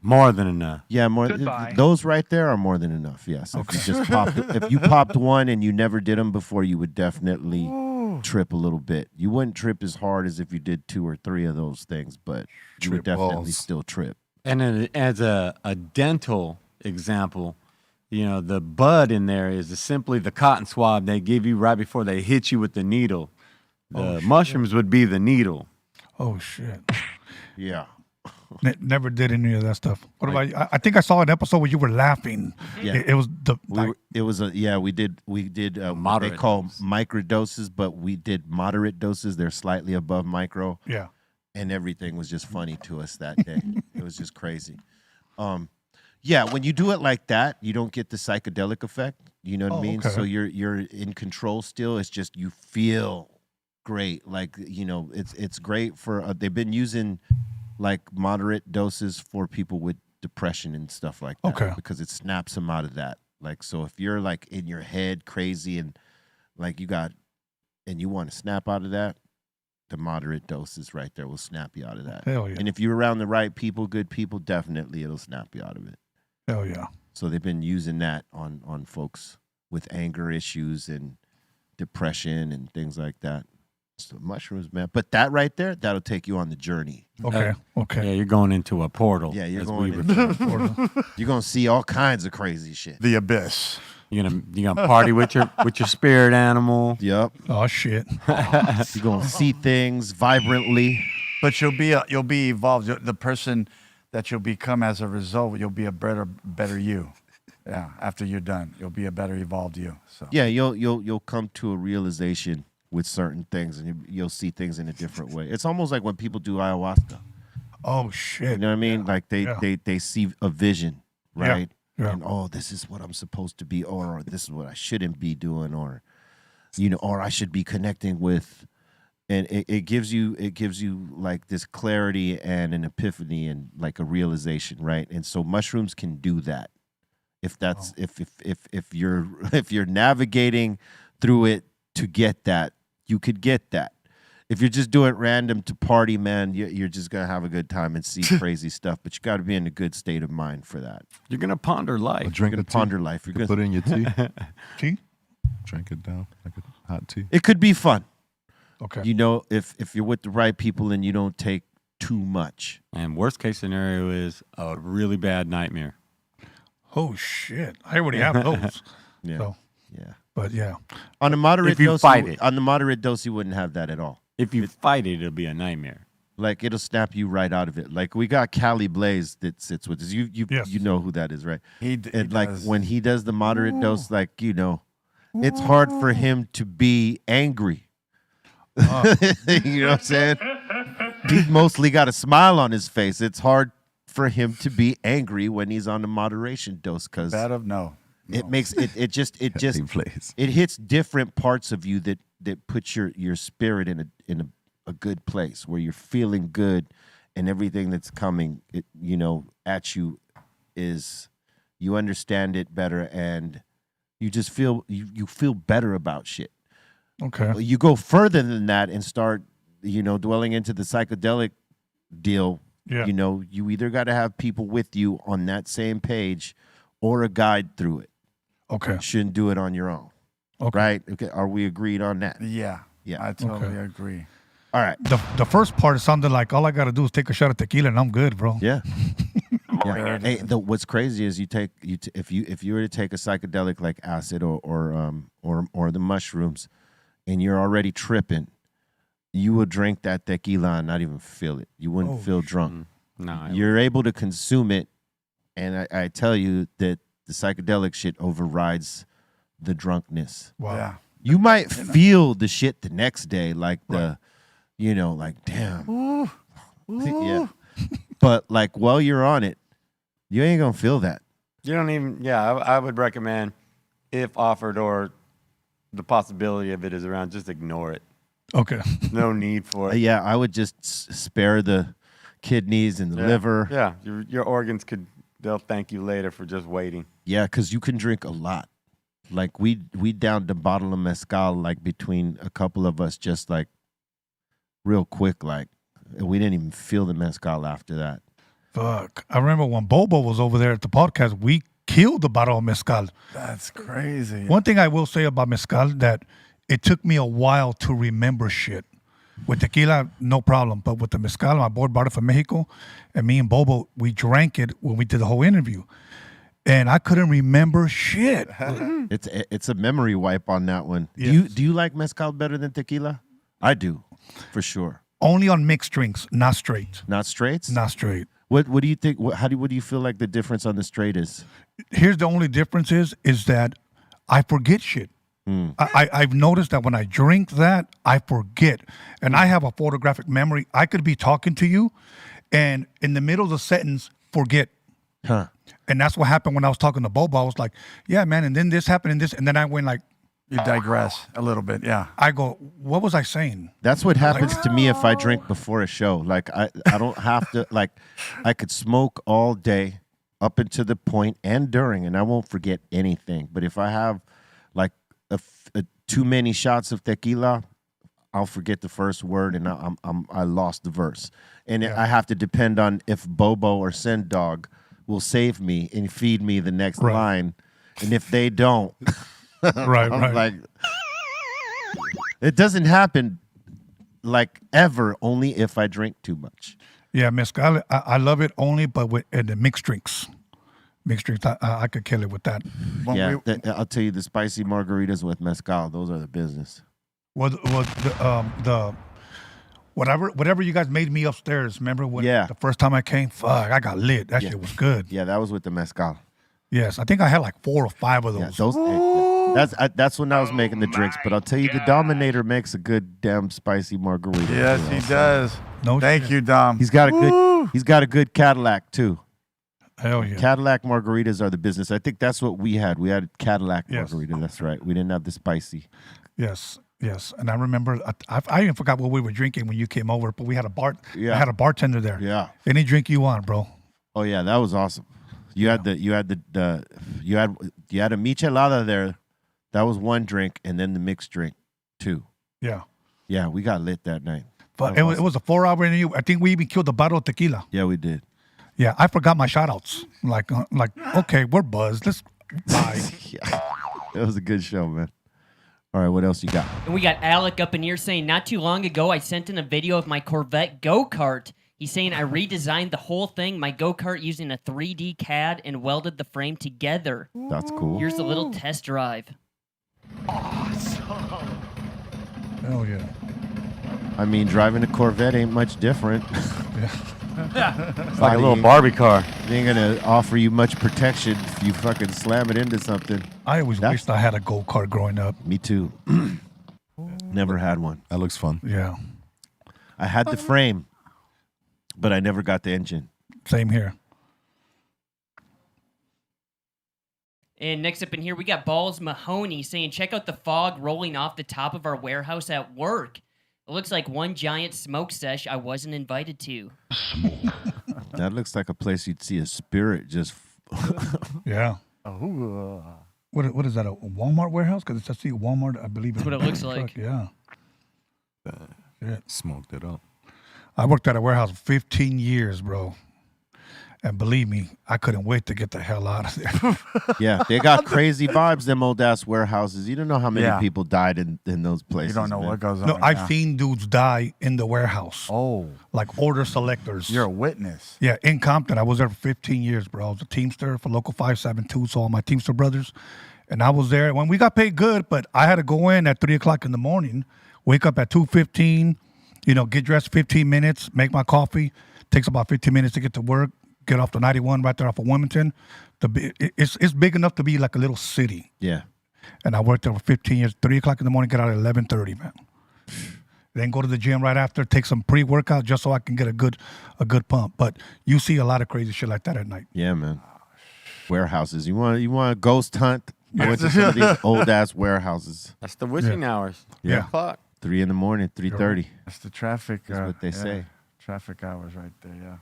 More than enough. Yeah, more. Those right there are more than enough. Yes. If you just if you popped one and you never did them before, you would definitely trip a little bit. You wouldn't trip as hard as if you did 2 or 3 of those things, but you would Trip definitely balls. still trip. And then as a dental example, the bud in there is simply the cotton swab they give you right before they hit you with the needle. The mushrooms would be the needle. Oh shit. Yeah. Never did any of that stuff. What about you? I think I saw an episode where you were laughing. Yeah. It was the We did what Moderate they call dose. micro doses, but we did moderate doses. They're slightly above micro. yeah. And everything was just funny to us that day. It was just crazy. Yeah, when you do it like that, you don't get the psychedelic effect. You know what I mean? okay. So you're in control still. It's just you feel great. Like, it's great for they've been using like moderate doses for people with depression and stuff like that. Okay. Because it snaps them out of that. Like, so if you're like in your head crazy and like you want to snap out of that, the moderate doses right there will snap you out of that. Hell yeah. And if you're around the right people, good people, definitely it'll snap you out of it. Hell yeah. So they've been using that on folks with anger issues and depression and things like that. So mushrooms, man. But that right there, that'll take you on the journey. Okay. Okay. Yeah, you're going into a portal. Yeah, you're as going we into refer to it. Portal. You're gonna see all kinds of crazy shit. The abyss. You're gonna party with your spirit animal. Yep. Oh shit. You're gonna see things vibrantly. But you'll be evolved. The person that you'll become as a result, you'll be a better you. Yeah, after you're done, you'll be a better evolved you. So Yeah, you'll come to a realization with certain things, and you'll see things in a different way. It's almost like when people do ayahuasca. Oh shit. You know what I mean? Like Yeah. they see a vision, Yeah. right? Yeah. And oh, this is what I'm supposed to be, or this is what I shouldn't be doing, or or I should be connecting with. And it gives you like this clarity and an epiphany and like a realization, right? And so mushrooms can do that. If that's if you're navigating through it to get that, you could get that. If you're just doing it random to party, man, you're just gonna have a good time and see crazy stuff. But you got to be in a good state of mind for that. You're gonna ponder life. Or drink You're a gonna ponder life. You're You gonna put it in your tea. Tea? Drink it down like a hot tea. It could be fun. Okay. If you're with the right people and you don't take too much. And worst case scenario is a really bad nightmare. Oh shit. I already have those. Yeah. So, yeah. but yeah. On a moderate If you dose, fight it. On the moderate dose, you wouldn't have that at all. If you fight it, it'll be a nightmare. Like it'll snap you right out of it. Like we got Cali Blaze that sits with us. You know who that is, right? He like does. when he does the moderate dose, like it's hard for him to be angry. You know what I'm saying? He's mostly got a smile on his face. It's hard for him to be angry when he's on the moderation dose because it makes it just it hits different parts of you that puts your spirit in a good place where you're feeling good and everything that's coming at you is you understand it better and you just feel you feel better about shit. Okay. You go further than that and start dwelling into the psychedelic deal. Yeah. You either got to have people with you on that same page or a guide through it. Okay. You shouldn't do it on your own. Okay. Right? Okay. Are we agreed on that? Yeah. Yeah. I totally agree. All right. The first part sounded like all I gotta do is take a shot of tequila and I'm good, bro. Yeah. Yeah. Hey, what's crazy is if you were to take a psychedelic like acid or the mushrooms, and you're already tripping, you would drink that tequila and not even feel it. You wouldn't feel drunk. No, You're able to consume it, and I tell you that the psychedelic shit overrides the drunkenness. Wow. Yeah. You might feel the shit the next day, like like damn. Yeah. But like while you're on it, you ain't gonna feel that. You don't even. Yeah, I would recommend if offered or the possibility of it is around, just ignore it. Okay. No need for it. Yeah, I would just spare the kidneys and the liver. Yeah, your organs they'll thank you later for just waiting. Yeah, because you can drink a lot. Like we downed a bottle of mezcal like between a couple of us, just like real quick, like we didn't even feel the mezcal after that. Fuck. I remember when Bobo was over there at the podcast, we killed the bottle of mezcal. That's crazy. One thing I will say about mezcal that it took me a while to remember shit. With tequila, no problem. But with the mezcal, my boy brought it from Mexico, and me and Bobo, we drank it when we did the whole interview. And I couldn't remember shit. It's a memory wipe on that one. Yes. Do you like mezcal better than tequila? I do, for sure. Only on mixed drinks, not straight. Not straights? Not straight. What do you think? What do you feel like the difference on the straight is? Here's the only difference is that I forget shit. I've noticed that when I drink that, I forget. And I have a photographic memory. I could be talking to you and in the middle of the sentence, forget. Huh. And that's what happened when I was talking to Bobo. I was like, yeah, man, and then this happened and this. And then I went like, You digress a little bit, yeah. I go, what was I saying? That's what happens to me if I drink before a show. Like I don't have to, like I could smoke all day up until the point and during, and I won't forget anything. But if I have like too many shots of tequila, I'll forget the first word and I lost the verse. And I have to depend on if Bobo or Send Dog will save me and feed me the next line. And if they don't, right. like, it doesn't happen like ever, only if I drink too much. Yeah, mezcal. I love it only, but with the mixed drinks. Mixed drinks, I could kill it with that. I'll tell you, the spicy margaritas with mezcal, those are the business. Well, the whatever you guys made me upstairs. Remember when the first time I came? Fuck, I got lit. That shit was good. Yeah, that was with the mezcal. Yes, I think I had like 4 or 5 of those. Yeah, that's when I was making the drinks. But I'll tell you, the Dominator makes a good damn spicy margarita. Yes, he does. Thank you, Dom. He's got a good Cadillac too. Hell yeah. Cadillac margaritas are the business. I think that's what we had. We had Cadillac margarita. That's right. We didn't have the spicy. Yes. And I remember, I even forgot what we were drinking when you came over, but we had I had a bartender there. Yeah. Any drink you want, bro. Oh yeah, that was awesome. You had a michelada there. That was one drink, and then the mixed drink, 2. Yeah. Yeah, we got lit that night. But it was a 4-hour interview. I think we even killed a bottle of tequila. Yeah, we did. Yeah, I forgot my shout-outs. Like okay, we're buzzed. Let's bye. Yeah, it was a good show, man. All right, what else you got? And we got Alec up in here saying, not too long ago, I sent in a video of my Corvette go-kart. He's saying I redesigned the whole thing, my go-kart, using a 3D CAD and welded the frame together. That's cool. Here's a little test drive. Awesome. Hell yeah. I mean, driving a Corvette ain't much different. It's like a little Barbie car. They ain't gonna offer you much protection if you fucking slam it into something. I always wished I had a go-kart growing up. Me too. Never had one. That looks fun. Yeah. I had the frame, but I never got the engine. Same here. And next up in here, we got Balls Mahoney saying, check out the fog rolling off the top of our warehouse at work. It looks like one giant smoke sesh I wasn't invited to. That looks like a place you'd see a spirit just. Yeah. What is that? A Walmart warehouse? Because I see Walmart. I believe that's what it looks like. Yeah. Smoked it up. I worked at a warehouse for 15 years, bro. And believe me, I couldn't wait to get the hell out of there. Yeah, they got crazy vibes, them old ass warehouses. You don't know how many people died in those places. You don't know what goes on. No, I've seen dudes die in the warehouse. Oh. Like order selectors. You're a witness. Yeah, in Compton. I was there for 15 years, bro. I was a Teamster for Local 572, so all my Teamster brothers. And I was there when we got paid good, but I had to go in at 3 o'clock in the morning, wake up at 2:15, get dressed 15 minutes, make my coffee. Takes about 15 minutes to get to work. Get off the 91 right there off of Wilmington. It's big enough to be like a little city. Yeah. And I worked there for 15 years. 3 o'clock in the morning, get out at 11:30, man. Then go to the gym right after, take some pre-workout just so I can get a good pump. But you see a lot of crazy shit like that at night. Yeah, man. Warehouses. You want a ghost hunt? I went to some of these old ass warehouses. That's the wishing hours. 3 o'clock. 3 in the morning, 3:30. That's the traffic. That's what they say. Traffic hours right there, yeah.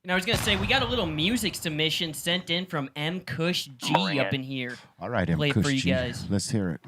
And I was going to say, we got a little music submission sent in from M. Kush G up in here. All right, M. Play it Kush for you G. guys. Let's hear it.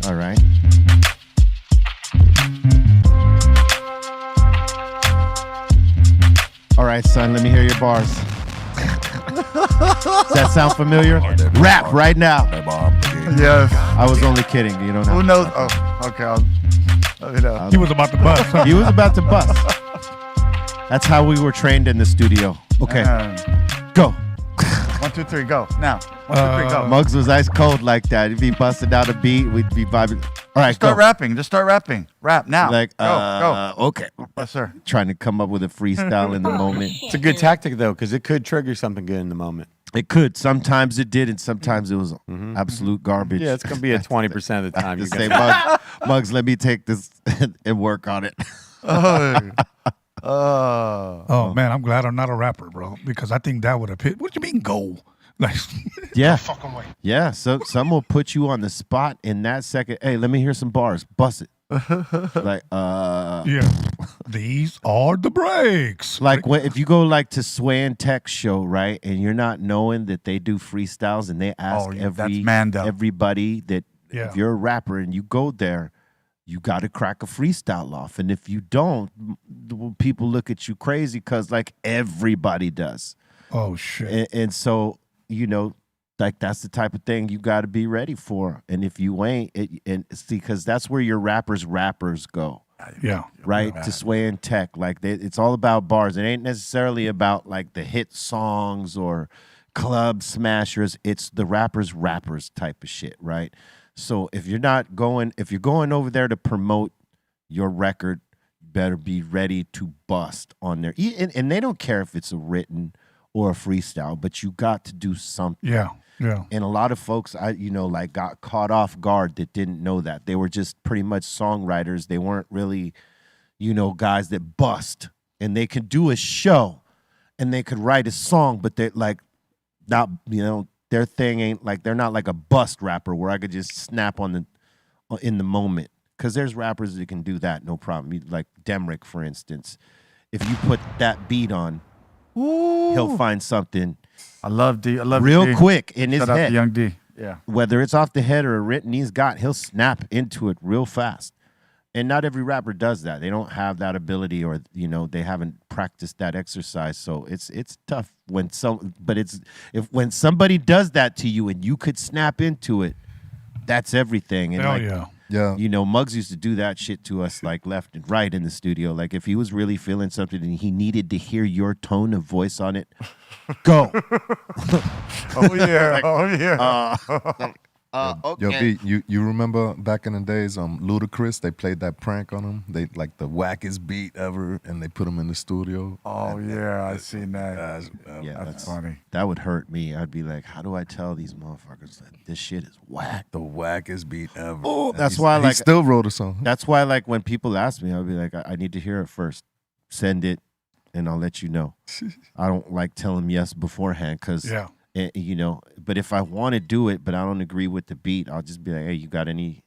All right. All right, son, let me hear your bars. Does that sound familiar? Rap right now. Yes. I was only kidding. You don't know. Who knows? Oh, okay. He was about to bust. He was about to bust. That's how we were trained in the studio. Okay. Go. 1, 2, 3, go. Now. 1, 2, 3, go. Muggs was ice cold like that. He'd be busting out a beat. We'd be vibing. All right, Start rapping. Just start rapping. Rap now. Like, go. Okay. Yes, sir. Trying to come up with a freestyle in the moment. It's a good tactic, though, because it could trigger something good in the moment. It could. Sometimes it did, and sometimes it was absolute garbage. Yeah, it's going to be at 20% of the time. You're say, Muggs, let me take this and work on it. Oh, man, I'm glad I'm not a rapper, bro, because I think that would have hit. What do you mean, go? Like, yeah. Fucking way. Yeah, so some will put you on the spot in that second. Hey, let me hear some bars. Bust it. Like, Yeah. These are the breaks. like if you go like to Sway and Tech's show, right, and you're not knowing that they do freestyles and they ask that's Mando. everybody that Yeah. if you're a rapper and you go there, you got to crack a freestyle off, and if you don't, people look at you crazy because like everybody does. Oh shit. And so like that's the type of thing you got to be ready for, and if you ain't, and see, because that's where your rappers go. Yeah. Right, to Sway and Tech, like it's all about bars. It ain't necessarily about like the hit songs or club smashers. It's the rappers type of shit, right? So if you're going over there to promote your record, you better be ready to bust on there. And they don't care if it's a written or a freestyle, but you got to do something. Yeah. Yeah. And a lot of folks, like got caught off guard that didn't know that. They were just pretty much songwriters. They weren't really, guys that bust. And they could do a show and they could write a song, but they're like, not, their thing ain't like, they're not like a bust rapper where I could just snap in the moment. Because there's rappers that can do that, no problem. Like Demrick, for instance. If you put that beat on, he'll find something. I love D. Real D. quick in his Shout out head. to Young D. Yeah. Whether it's off the head or a written he'll snap into it real fast. And not every rapper does that. They don't have that ability, or they haven't practiced that exercise. So it's tough when when somebody does that to you and you could snap into it, that's everything. And Hell yeah. Yeah. Muggs used to do that shit to us like left and right in the studio. Like if he was really feeling something and he needed to hear your tone of voice on it, go. Oh yeah. Okay. Yo, B, you remember back in the days, Ludacris, they played that prank on him. They like the wackest beat ever, and they put him in the studio. Oh yeah, I seen that. Yeah, that's funny. That would hurt me. I'd be like, how do I tell these motherfuckers that this shit is whack? The wackest beat ever. Oh, And that's why he still wrote a song. That's why like when people ask me, I'll be like, I need to hear it first. Send it, and I'll let you know. I don't like telling them yes beforehand because Yeah. But if I want to do it, but I don't agree with the beat, I'll just be like, hey, you got anything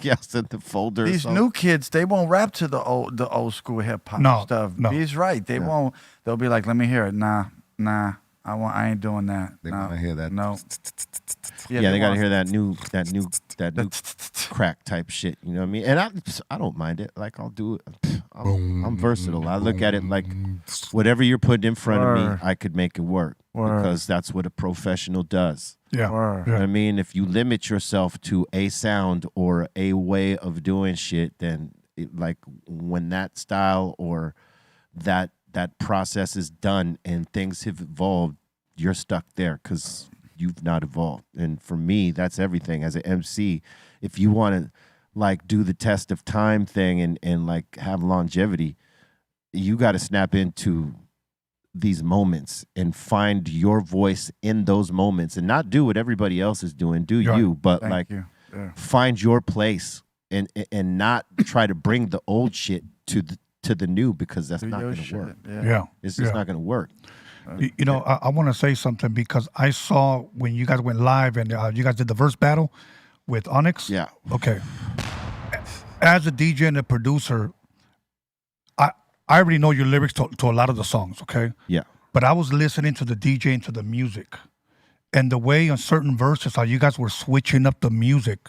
else in the folder? These new kids, they won't rap to the old school hip hop stuff. No. He's right. They won't. They'll be like, let me hear it. Nah. I ain't doing that. They want to hear that. No. Yeah, they got to hear that new crack type shit. You know what I mean? And I don't mind it. Like I'll do it. I'm versatile. I look at it like whatever you're putting in front of me, I could make it work because that's what a professional does. Yeah. You know what I mean? If you limit yourself to a sound or a way of doing shit, then like when that style or that process is done and things have evolved, you're stuck there because you've not evolved. And for me, that's everything. As an MC, if you want to like do the test of time thing and like have longevity, you got to snap into these moments and find your voice in those moments and not do what everybody else is doing. Do you, but Thank like you. Yeah. find your place and not try to bring the old shit to the new because that's not going to work. Yeah. It's just not going to work. I want to say something because I saw when you guys went live and you guys did the verse battle with Onyx. Yeah. Okay. As a DJ and a producer, I already know your lyrics to a lot of the songs, okay? Yeah. But I was listening to the DJ and to the music. And the way on certain verses, how you guys were switching up the music,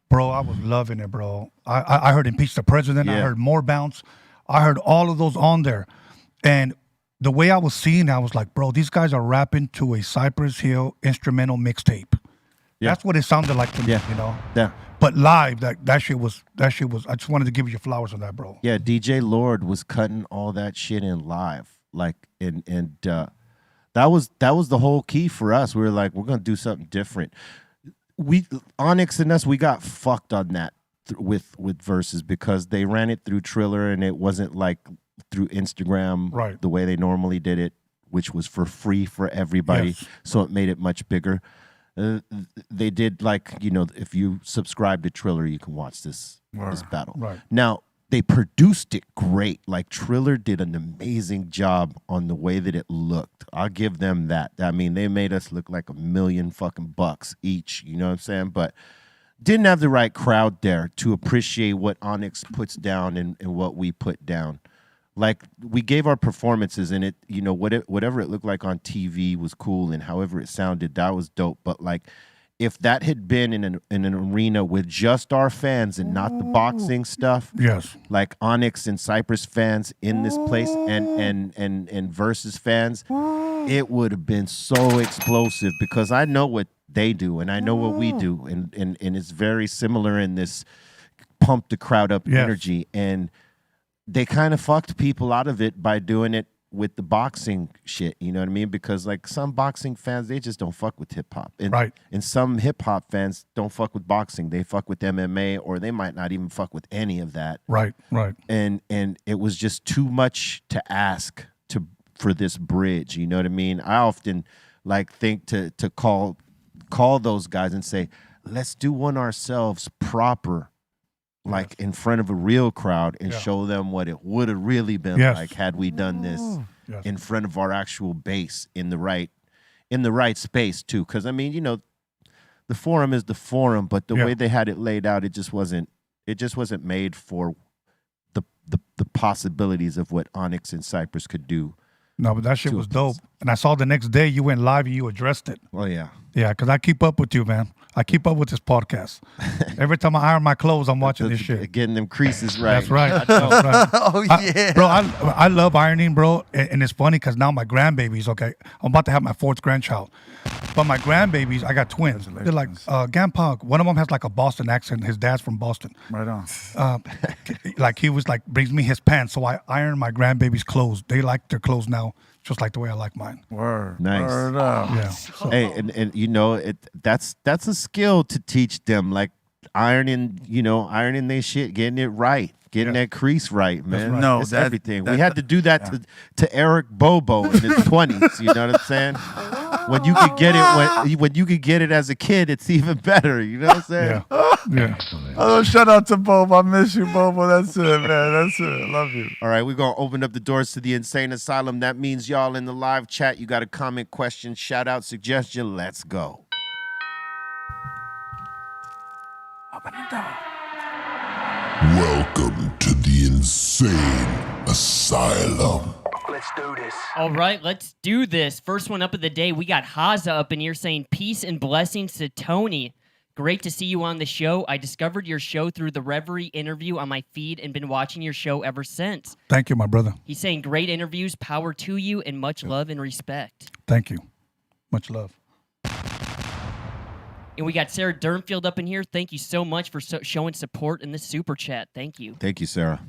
bro, I was loving it, bro. I heard Impeach the President. I heard More Bounce. I heard all of those on there. And the way I was seeing it, I was like, bro, these guys are rapping to a Cypress Hill instrumental mixtape. Yeah. That's what it sounded like to me, Yeah. But live, that shit was, I just wanted to give you your flowers on that, bro. Yeah, DJ Lord was cutting all that shit in live. Like, and that was the whole key for us. We were like, we're going to do something different. Onyx and us, we got fucked on that with verses because they ran it through Triller and it wasn't like through Instagram the way they normally did it, which was for free for everybody. Yes. So it made it much bigger. They did like, if you subscribe to Triller, you can watch this battle. Right. Now, they produced it great. Like Triller did an amazing job on the way that it looked. I'll give them that. I mean, they made us look like $1 million fucking bucks each. You know what I'm saying? But didn't have the right crowd there to appreciate what Onyx puts down and what we put down. Like, we gave our performances, and it, you know, whatever it looked like on TV was cool, and however it sounded, that was dope. But like, if that had been in an arena with just our fans and not the boxing stuff, yes, like Onyx and Cypress fans in this place and Versus fans, it would have been so explosive, because I know what they do and I know what we do, and it's very similar in this pump the crowd up energy. And they kind of fucked people out of it by doing it with the boxing shit, you know what I mean? Because like some boxing fans, they just don't fuck with hip hop. Right. And some hip hop fans don't fuck with boxing. They fuck with MMA, or they might not even fuck with any of that. Right, right. And it was just too much to ask for this bridge, you know what I mean? I often like think to call those guys and say, let's do one ourselves proper, like in front of a real crowd, and show them what it would have really been like had we done this in front of our actual base in the right space too. Because I mean, you know, the forum is the forum, but the way they had it laid out, it just wasn't made for the possibilities of what Onyx and Cypress could do. No, but that shit was dope. And I saw the next day you went live and you addressed it. Oh, yeah. Yeah, because I keep up with you, man. I keep up with this podcast. Every time I iron my clothes, I'm watching this shit. Getting them creases right. That's right. That's right. Oh, yeah. Bro, I love ironing, bro. And it's funny because now my grandbabies, okay, I'm about to have my 4th grandchild. But my grandbabies, I got twins. They're like, Grandpa, one of them has like a Boston accent. His dad's from Boston. Right on. Like he was like, brings me his pants. So I iron my grandbabies' clothes. They like their clothes now, just like the way I like mine. Word. Nice. Word up. Yeah. So. Hey, and you know, that's a skill to teach them, like ironing their shit, getting it right. Getting that crease right, man. Right. No, it's everything. We had to do that to Eric Bobo in his 20s. You know what I'm saying? When you could get it, when you could get it as a kid, it's even better. You know what I'm saying? Yeah. Oh, shout out to Bobo. I miss you, Bobo. That's it, man. That's it. Love you. All right, we're gonna open up the doors to the Insane Asylum. That means y'all in the live chat, you got a comment, question, shout out, suggestion. Let's go. Open the door. Welcome to the Insane Asylum. Let's do this. All right, let's do this. First one up of the day, we got Haza up in here saying, peace and blessings to Tony. Great to see you on the show. I discovered your show through the Reverie interview on my feed and been watching your show ever since. Thank you, my brother. He's saying great interviews, power to you, and much love and respect. Thank you. Much love. And we got Sarah Durnfield up in here. Thank you so much for showing support in the super chat. Thank you. Thank you, Sarah.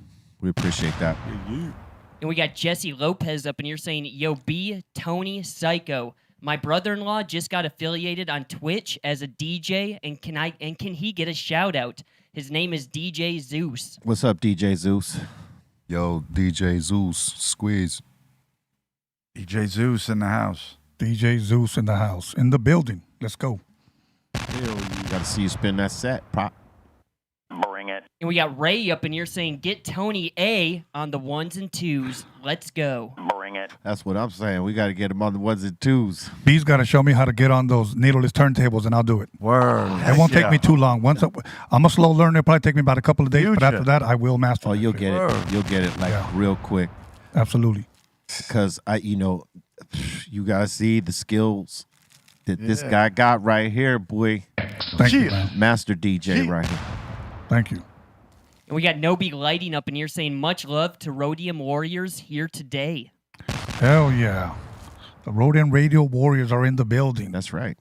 We appreciate that. And we got Jesse Lopez up in here saying, yo, B, Tony, Psycho. My brother-in-law just got affiliated on Twitch as a DJ, and can he get a shout out? His name is DJ Zeus. What's up, DJ Zeus? Yo, DJ Zeus, squeeze. DJ Zeus in the house. DJ Zeus in the house. In the building. Let's go. Got to see you spin that set, prop. Bring it. And we got Ray up in here saying, get Tony A on the 1s and 2s. Let's go. Bring it. That's what I'm saying. We got to get him on the 1s and 2s. B's got to show me how to get on those needleless turntables, and I'll do it. Word. It won't take me too long. I'm a slow learner. It'll probably take me about a couple of days, but after that, I will master. Oh, you'll get it. You'll get it like real quick. Absolutely. Because you guys see the skills that this guy got right here, boy. Thank you, man. Master DJ right here. Thank you. And we got Nobi Lighting up in here saying, much love to Rhodium Warriors here today. Hell yeah. The Rhodium Radio Warriors are in the building. That's right.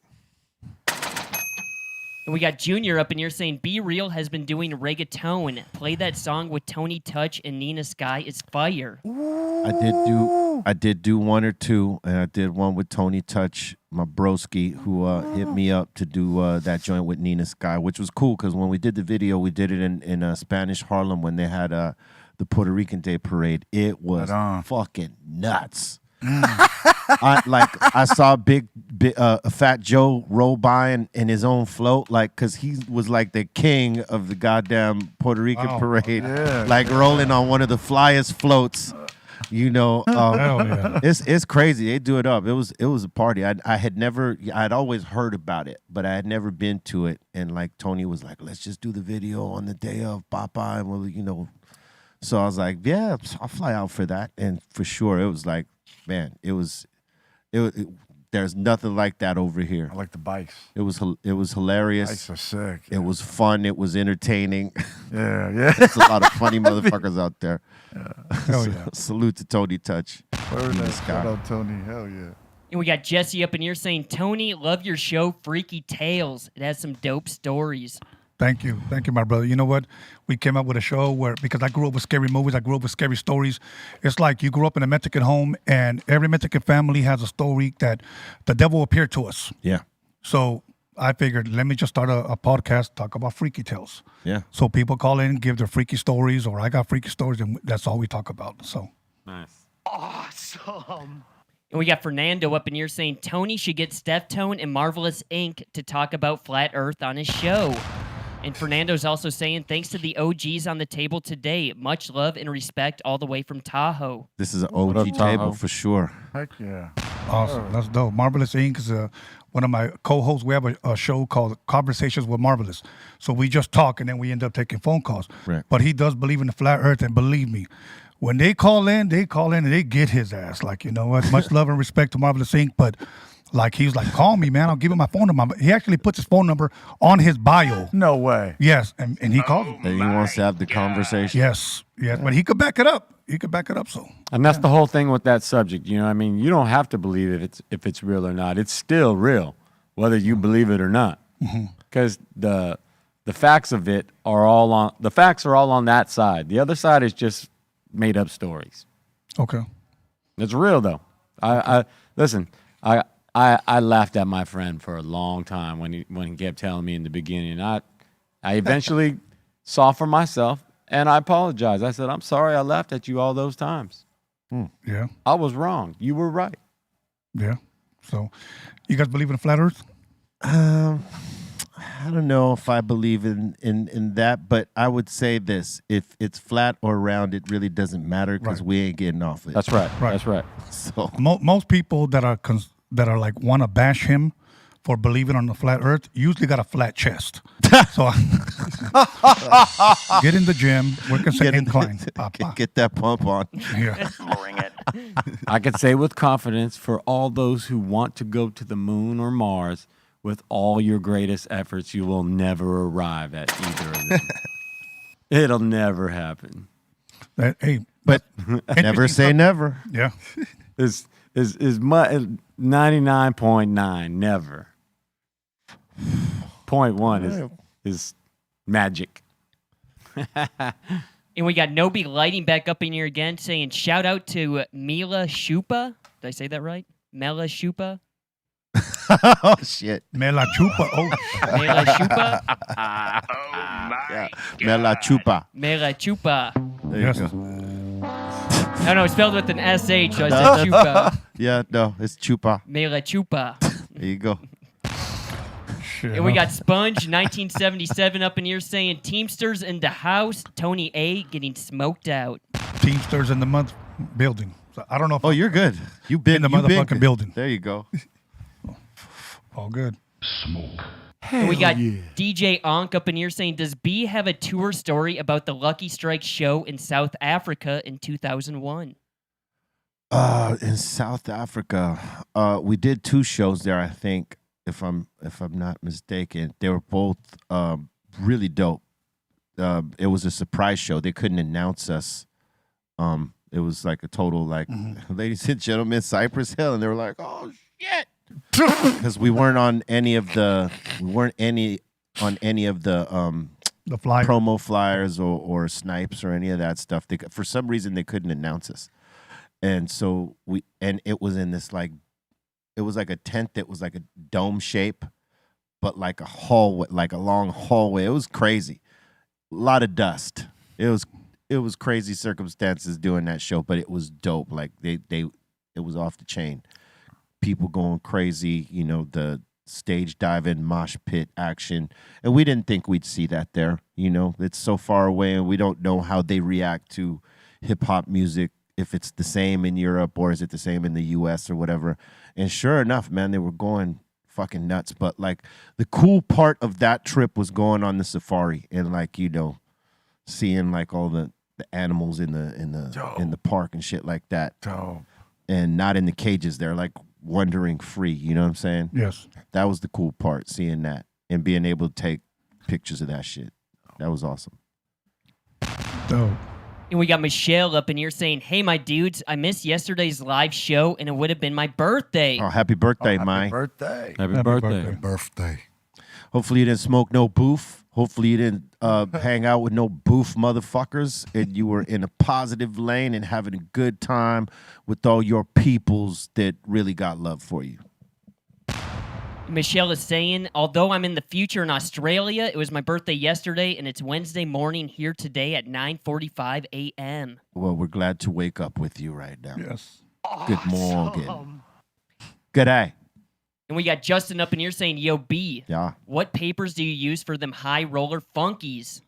And we got Junior up in here saying, Be Real has been doing reggaeton. Play that song with Tony Touch and Nina Sky. It's fire. I did do one or two, and I did one with Tony Touch, my broski, who hit me up to do that joint with Nina Sky, which was cool because when we did the video, we did it in Spanish Harlem when they had the Puerto Rican Day Parade. It was fucking nuts. I saw Fat Joe roll by in his own float, like, cause he was like the king of the goddamn Puerto Rican parade, like rolling on one of the flyest floats. You know, Hell yeah. it's crazy. They do it up. It was a party. I'd always heard about it, but I had never been to it. And like Tony was like, let's just do the video on the day of Papa, and we'll, you know. So I was like, yeah, I'll fly out for that. And for sure, it was like, man, there's nothing like that over here. I like the bikes. It was hilarious. Bikes are sick. It was fun. It was entertaining. Yeah, yeah. There's a lot of funny motherfuckers out there. Hell yeah. Salute to Tony Touch. Word up. Shout out Tony. Hell yeah. And we got Jesse up in here saying, Tony, love your show, Freaky Tales. It has some dope stories. Thank you, my brother. You know what? We came up with a show where, because I grew up with scary movies, I grew up with scary stories. It's like you grew up in a Mexican home, and every Mexican family has a story that the devil appeared to us. Yeah. So I figured, let me just start a podcast, talk about freaky tales. Yeah. So people call in, give their freaky stories, or I got freaky stories, and that's all we talk about. So Nice. Awesome. And we got Fernando up in here saying, Tony should get Steph Tone and Marvelous Inc. to talk about Flat Earth on his show. And Fernando's also saying, thanks to the OGs on the table today. Much love and respect all the way from Tahoe. This is an OG table for sure. Heck yeah. awesome. That's dope. Marvelous Inc. is one of my co-hosts. We have a show called Conversations with Marvelous. So we just talk, and then we end up taking phone calls. Right. But he does believe in the flat earth, and believe me, when they call in and they get his ass. Like, you know what? Much love and respect to Marvelous Inc. But like, he was like, call me, man. I'll give him my phone number. He actually puts his phone number on his bio. No way. Yes, and he calls him. And he wants to have the conversation. Yes, but he could back it up. So. And that's the whole thing with that subject. You know what I mean? You don't have to believe if it's real or not. It's still real, whether you believe it or not. Because the facts of it are all on that side. The other side is just made up stories. Okay. It's real though. I listen, I laughed at my friend for a long time when he kept telling me in the beginning. I eventually saw for myself, and I apologized. I said, I'm sorry I laughed at you all those times. Yeah. I was wrong. You were right. Yeah. So, you guys believe in flat Earth? I don't know if I believe in that, but I would say this: if it's flat or round, it really doesn't matter because we ain't getting off it. That's right. That's right. So most people that are like want to bash him for believing on the flat Earth usually got a flat chest. So get in the gym, work a incline. Get that pump on. Yeah. Bring it. I can say with confidence, for all those who want to go to the moon or Mars, with all your greatest efforts, you will never arrive at either of them. It'll never happen. But never say never. Yeah. Is 99.9 never. 0.1 is magic. And we got Nobi lighting back up in here again saying, shout out to Mila Shupa. Did I say that right? Mela Shupa? Oh, shit. Me la chupa. Oh, Mela Shupa? Yeah. Me la chupa. Mela Chupa. There you yes. go. No, it's spelled with an SH, so I said Chupa. Yeah, no, it's chupa. Mela Chupa. There you go. shit. And we got Sponge 1977 up in here saying, Teamsters in the house, Tony A getting smoked out. Teamsters in the month building. So I don't know if Oh, you're good. You've been in the you've been motherfucking good. building. There you go. All good. And we got DJ Onk up in here saying, does B have a tour story about the Lucky Strike show in South Africa in 2001? In South Africa, we did 2 shows there. I think, if I'm not mistaken, they were both really dope. It was a surprise show. They couldn't announce us. It was like a total ladies and gentlemen, Cypress Hill, and they were like, oh shit, because we weren't on any of the The flyer. promo flyers or snipes or any of that stuff. For some reason they couldn't announce us. And so it was in this it was like a tent that was like a dome shape, but like a hallway, like a long hallway. It was crazy. A lot of dust. It was crazy circumstances doing that show, but it was dope. Like it was off the chain. People going crazy, the stage diving, mosh pit action. And we didn't think we'd see that there. It's so far away and we don't know how they react to hip hop music if it's the same in Europe or is it the same in the U.S. or whatever. And sure enough, man, they were going fucking nuts. But like the cool part of that trip was going on the safari and like, you know, seeing like all the animals in the park and shit like that. And not in the cages. They're like wandering free. You know what I'm saying? Yes. That was the cool part, seeing that and being able to take pictures of that shit. That was awesome. Dope. And we got Michelle up in here saying, "Hey, my dudes, I missed yesterday's live show, and it would have been my birthday." Oh, happy birthday, Happy Mike. birthday. Happy birthday. Birthday. Hopefully you didn't smoke no boof. Hopefully you didn't hang out with no boof motherfuckers, and you were in a positive lane and having a good time with all your peoples that really got love for you. Michelle is saying, "Although I'm in the future in Australia, it was my birthday yesterday, and it's Wednesday morning here today at 9:45 a.m. Well, we're glad to wake up with you right now. Yes. Good morning. Good day. And we got Justin up in here saying, "Yo, B, Yeah. what papers do you use for them high roller funkies?"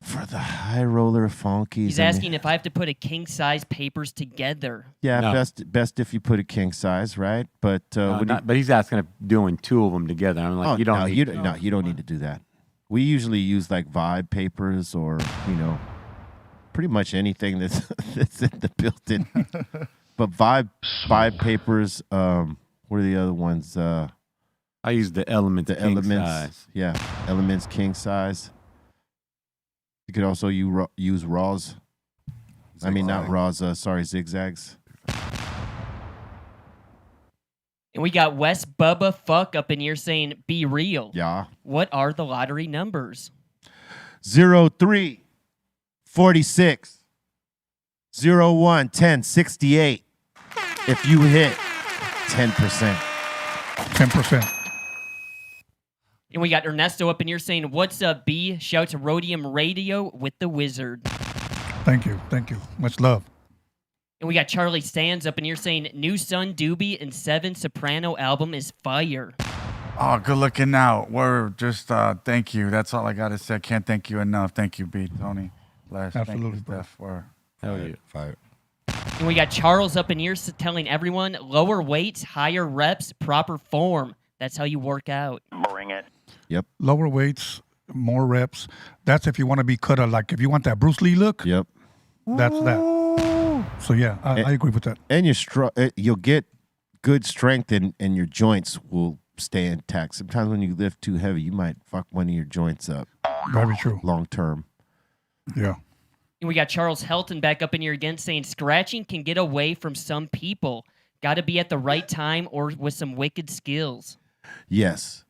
For the high roller funkies. He's asking if I have to put a king size papers together. Yeah, No. best if you put it king size, right? But But he's asking if doing two of them together. I'm like, you don't no, need you don't need to do that. We usually use like vibe papers or pretty much anything that's that's in the building. But vibe papers. What are the other ones? I use the Elements king size. Yeah, Elements king size. You could also use raws. I mean, not raws. Sorry, zigzags. And we got Wes Bubba Fuck up in here saying, "Be real. Yeah. What are the lottery numbers?" 03, 46, 01, 10, 68. If you hit 10%. 10%. And we got Ernesto up in here saying, "What's up, B? Shout to Rhodium Radio with the Wizard." Thank you. Thank you. Much love. And we got Charlie Sands up in here saying, "New Sun Doobie and 7 Soprano album is fire." Oh, good looking out. We're just thank you. That's all I gotta say. I can't thank you enough. Thank you, B. Tony. Les. Absolutely, Thank you, bro. Steph. We're Hell yeah. Fire. And we got Charles up in here telling everyone, lower weights, higher reps, proper form. That's how you work out. Bring it. Yep. Lower weights, more reps. That's if you want to be cut out. Like if you want that Bruce Lee look, Yep. that's that. So yeah, I agree with that. And you'll get good strength and your joints will stay intact. Sometimes when you lift too heavy, you might fuck one of your joints up. Very true. Long term. Yeah. And we got Charles Helton back up in here again saying, "Scratching can get away from some people. Got to be at the right time or with some wicked skills." Yes.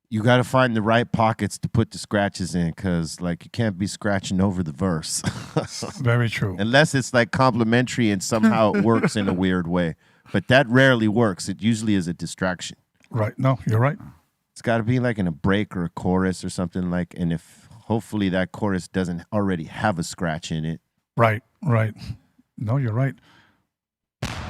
You got to find the right pockets to put the scratches in because, like, you can't be scratching over the verse. Very true. Unless it's, like, complimentary and somehow it works in a weird way. But that rarely works. It usually is a distraction. Right. No, you're right. It's got to be, like, in a break or a chorus or something like, and if hopefully that chorus doesn't already have a scratch in it. Right. Right. No, you're right.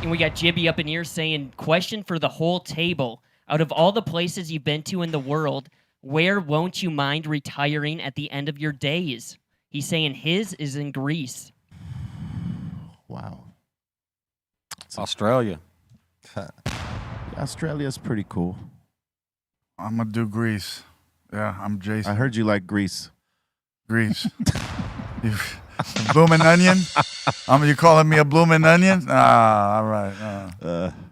And we got Jibby up in here saying, "Question for the whole table. Out of all the places you've been to in the world, where won't you mind retiring at the end of your days?" He's saying his is in Greece. Wow. Australia. Australia's pretty cool. I'm gonna do Greece. Yeah, I'm Jason. I heard you like Greece. Greece. You blooming onion? You calling me a blooming onion? Ah, all right.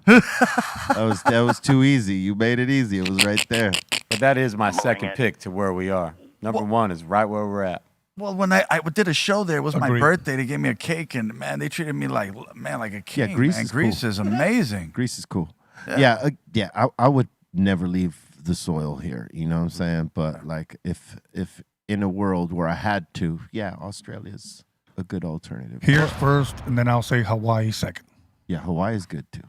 That was too easy. You made it easy. It was right there. But that is my second pick to where we are. Number one is right where we're at. Well, when I did a show there, it was my Agreed. birthday. They gave me a cake, and man, they treated me like a king. Yeah, Greece man. is Greece cool. is amazing. Greece is cool. Yeah, I would never leave the soil here. You know what I'm saying? But like, if in a world where I had to, yeah, Australia's a good alternative. Here's first, and then I'll say Hawaii second. Yeah, Hawaii is good too.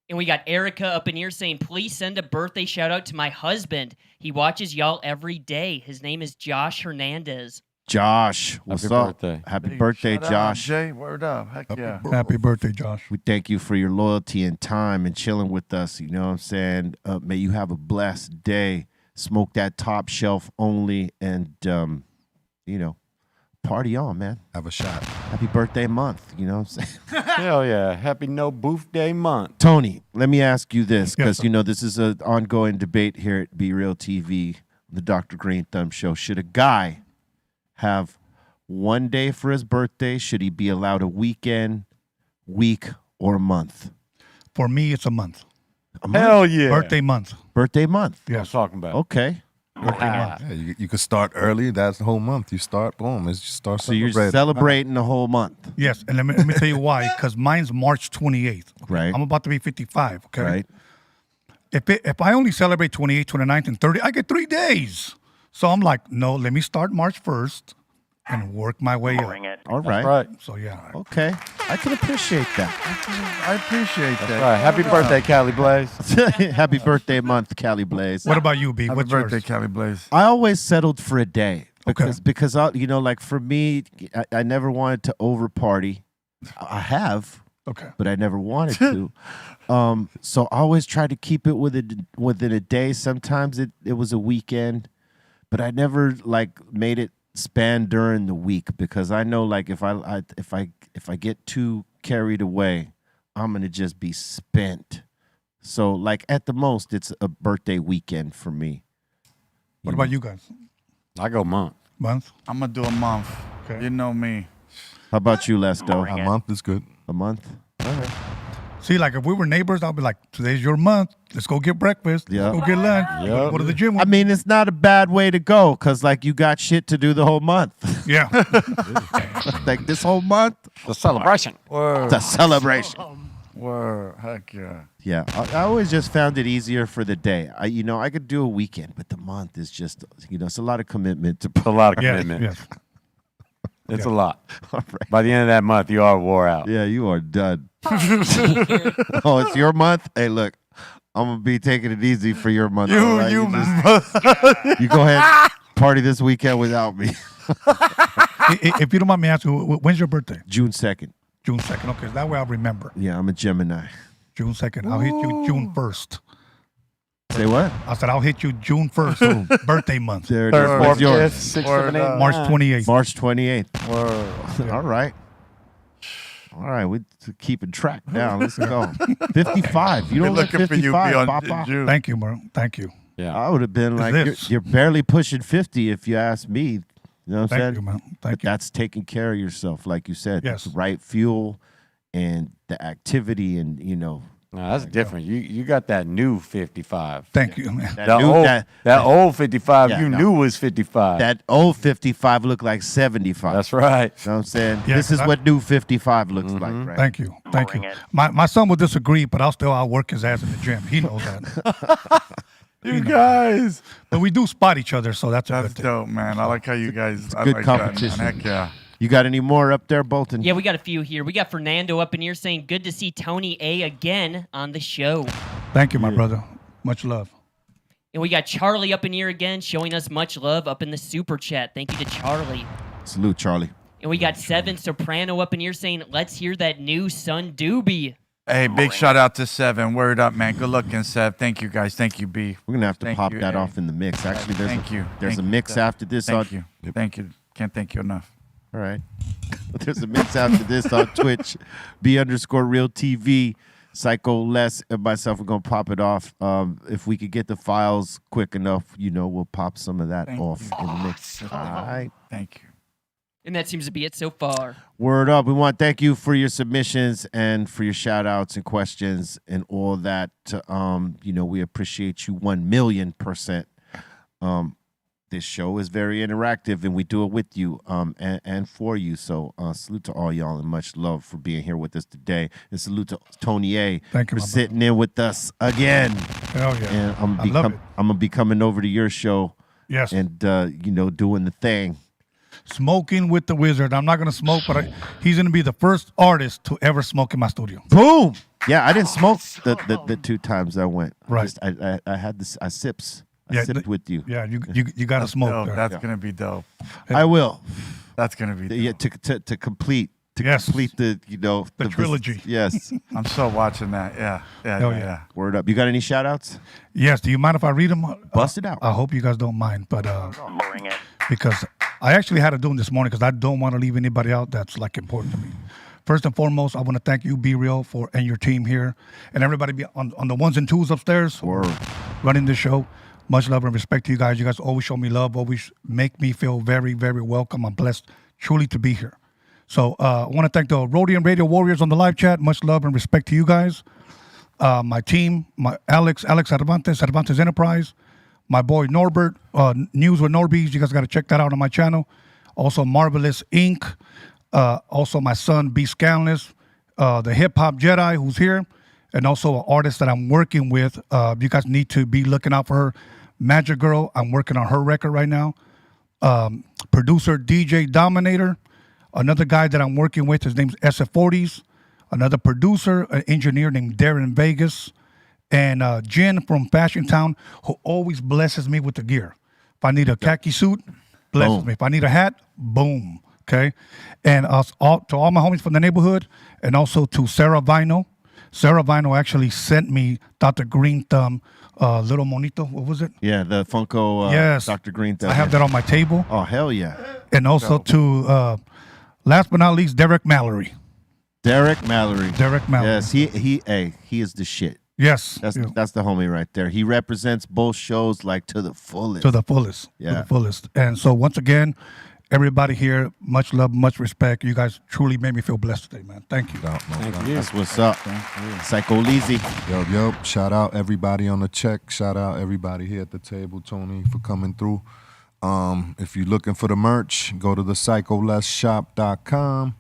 And we got Erica up in here saying, "Please send a birthday shout out to my husband. He watches y'all every day. His name is Josh Hernandez." Josh, what's Happy up? birthday. Happy birthday, Shout out, Josh. Jay, word up. Heck yeah. Happy birthday, Josh. We thank you for your loyalty and time and chilling with us. You know what I'm saying? May you have a blessed day. Smoke that top shelf only and, party on, man. Have a shot. Happy birthday month. You know what I'm saying? Hell yeah. Happy No Booth Day month. Tony, let me ask you this, because, Yes, you know, this is an ongoing debate here at Be Real TV, the Dr. Greenthumb show. Should a guy have one day for his birthday? Should he be allowed a weekend, week, or a month? For me, it's a month. A month? Hell yeah. Birthday month. Birthday month. What I'm Yes. talking about. Okay. Yeah, you could start early. That's the whole month. You start, boom. It's just start So you're celebrating. celebrating the whole month. Yes, and let me tell you why. Because mine's March 28th. Right. I'm about to be 55. Okay. Right. If I only celebrate 28th, 29th, and 30th, I get 3 days. So I'm like, no, let me start March 1st and work my way up. Bring it. All right. Right. So yeah. Okay. I can appreciate that. I appreciate that. Right. Happy birthday, Cali Blaze. Happy birthday month, Cali Blaze. What about you, B? Happy What's birthday, yours? Cali Blaze. I always settled for a day Okay. because you know, like for me, I never wanted to over party. I have, Okay. but I never wanted to. So I always tried to keep it within a day. Sometimes it was a weekend, but I never like made it span during the week, because I know, like, if I get too carried away, I'm gonna just be spent. So like at the most, it's a birthday weekend for me. What about you guys? I go month. Month? I'm gonna do a month. Okay. You know me. How about you, Lesto? A month is good. A month? All right. See, like if we were neighbors, I'll be like, today's your month. Let's go get breakfast. Yeah. Let's go get lunch. Yeah. Go to the gym. I mean, it's not a bad way to go, because like you got shit to do the whole month. Yeah. Like this whole month, The celebration. Word. it's a celebration. Word. Heck yeah. Yeah, I always just found it easier for the day. I could do a weekend, but the month is just, it's a lot of commitment to A lot of Yeah. commitment. Yes. It's a lot. All right. By the end of that month, you are wore out. Yeah, you are done. Oh, it's your month? Hey, look, I'm going to be taking it easy for your month. all right? You go ahead, party this weekend without me. If you don't mind me asking, when's your birthday? June 2nd. June 2nd. Okay, that way I'll remember. Yeah, I'm a Gemini. June 2nd. I'll hit you June 1st. Say what? I said I'll hit you June 1st. Birthday month. There it Third, is. fourth, What's yours? fifth, sixth, Word seventh, eighth, up. March nine. 28th. March 28th. Word. All right. All right, we're keeping track now. Let's go. 55. You don't look looking for you, 55, Beyond Papa. June. Thank you, bro. Thank you. Yeah. I would have been like, this? you're barely pushing 50 if you ask me. You know what I'm Thank saying? you, man. But Thank you. that's taking care of yourself, like you said. Yes. The right fuel and the activity, and No, that's different. You got that new 55. Thank you, man. that, That new, old, that, that old 55 Yeah, you no. knew was 55. that old 55 looked like 75. That's right. You know what I'm saying? Yeah, this is 'cause I- what new 55 looks like, right? Thank you. Thank you. Bring it. My son will disagree, but I'll work his ass in the gym. He knows that. You guys. But we do spot each other, so that's a That's good thing. dope, man. I like how you guys. I good like competition. That, man. Heck yeah. You got any more up there, Bolton? Yeah, we got a few here. We got Fernando up in here saying, good to see Tony A again on the show. Thank you, my brother. Much love. And we got Charlie up in here again showing us much love up in the super chat. Thank you to Charlie. Salute, Charlie. And we got Seven Soprano up in here saying, let's hear that new Sun Doobie. Hey, big shout out to Seven. Word up, man. Good looking, Sev. Thank you, guys. Thank you, B. We're going to have to Thank pop you, that A. off in the mix. Actually, there's Thank you. There's Thank a you, mix Sev. after this Thank on. you. Thank you. Can't thank you enough. All right. There's a mix after this on Twitch. B_Real TV. Psycho Les and myself are going to pop it off. If we could get the files quick enough, we'll pop some of that Thank off you. in the mix. All right. Thank you. And that seems to be it so far. Word up. We want to thank you for your submissions and for your shout outs and questions and all that. We appreciate you 1,000,000%. This show is very interactive, and we do it with you and for you. So salute to all y'all and much love for being here with us today. And salute to Tony A. Thank you, for my sitting in with us again. Hell yeah. And I love it. I'm gonna be coming over to your show. Yes. And doing the thing. Smoking with the Wizard. I'm not going to smoke, but he's going to be the first artist to ever smoke in my studio. Boom. Yeah, I didn't smoke the 2 times I went. Right. I had this. I sipped with you. Yeah, you got to smoke. Dope. there. That's gonna be dope. I will. That's gonna be dope. Yeah, to complete Yes. complete the The trilogy. Yes. I'm still watching that. Yeah. Hell yeah. Yeah. Word up. You got any shout outs? Yes. Do you mind if I read them? Bust it out. I hope you guys don't mind, but Bring it. because I actually had to do them this morning because I don't want to leave anybody out that's like important to me. First and foremost, I want to thank you, Be Real, and your team here, and everybody on the ones and twos upstairs running this show. Much love and respect to you guys. You guys always show me love, always make me feel very, very welcome. I'm blessed truly to be here. So I want to thank the Rhodian Radio Warriors on the live chat. Much love and respect to you guys. My team, my Alex Cervantes Enterprise, my boy Norbert, News with Norbies. You guys got to check that out on my channel. Also Marvelous Inc., also my son, B. Scanless, the Hip Hop Jedi, who's here, and also an artist that I'm working with. You guys need to be looking out for her. Magic Girl, I'm working on her record right now. Producer DJ Dominator, another guy that I'm working with, his name's SF40s. Another producer, an engineer named Darren Vegas. And Jen from Fashion Town, who always blesses me with the gear. If I need a khaki suit, blesses me. If I need a hat, boom. Okay, and to all my homies from the neighborhood, and also to Sarah Vino. Sarah Vino actually sent me Dr. Greenthumb, little monito. What was it? Yeah, the Funko yes. Dr. Greenthumb. I have that on my table. Oh, hell yeah. And also to, last but not least, Derek Mallory. Derek Mallory. Yes, he is the shit. Yes. That's the homie right there. He represents both shows like to the fullest. To the fullest. Yeah. To the fullest. And so once again, everybody here, much love, much respect. You guys truly made me feel blessed today, man. Thank you. Thank you. That's what's up. Psycho Lizzy. Yo. Shout out everybody on the check. Shout out everybody here at the table. Tony for coming through. If you're looking for the merch, go to the psycholessshop.com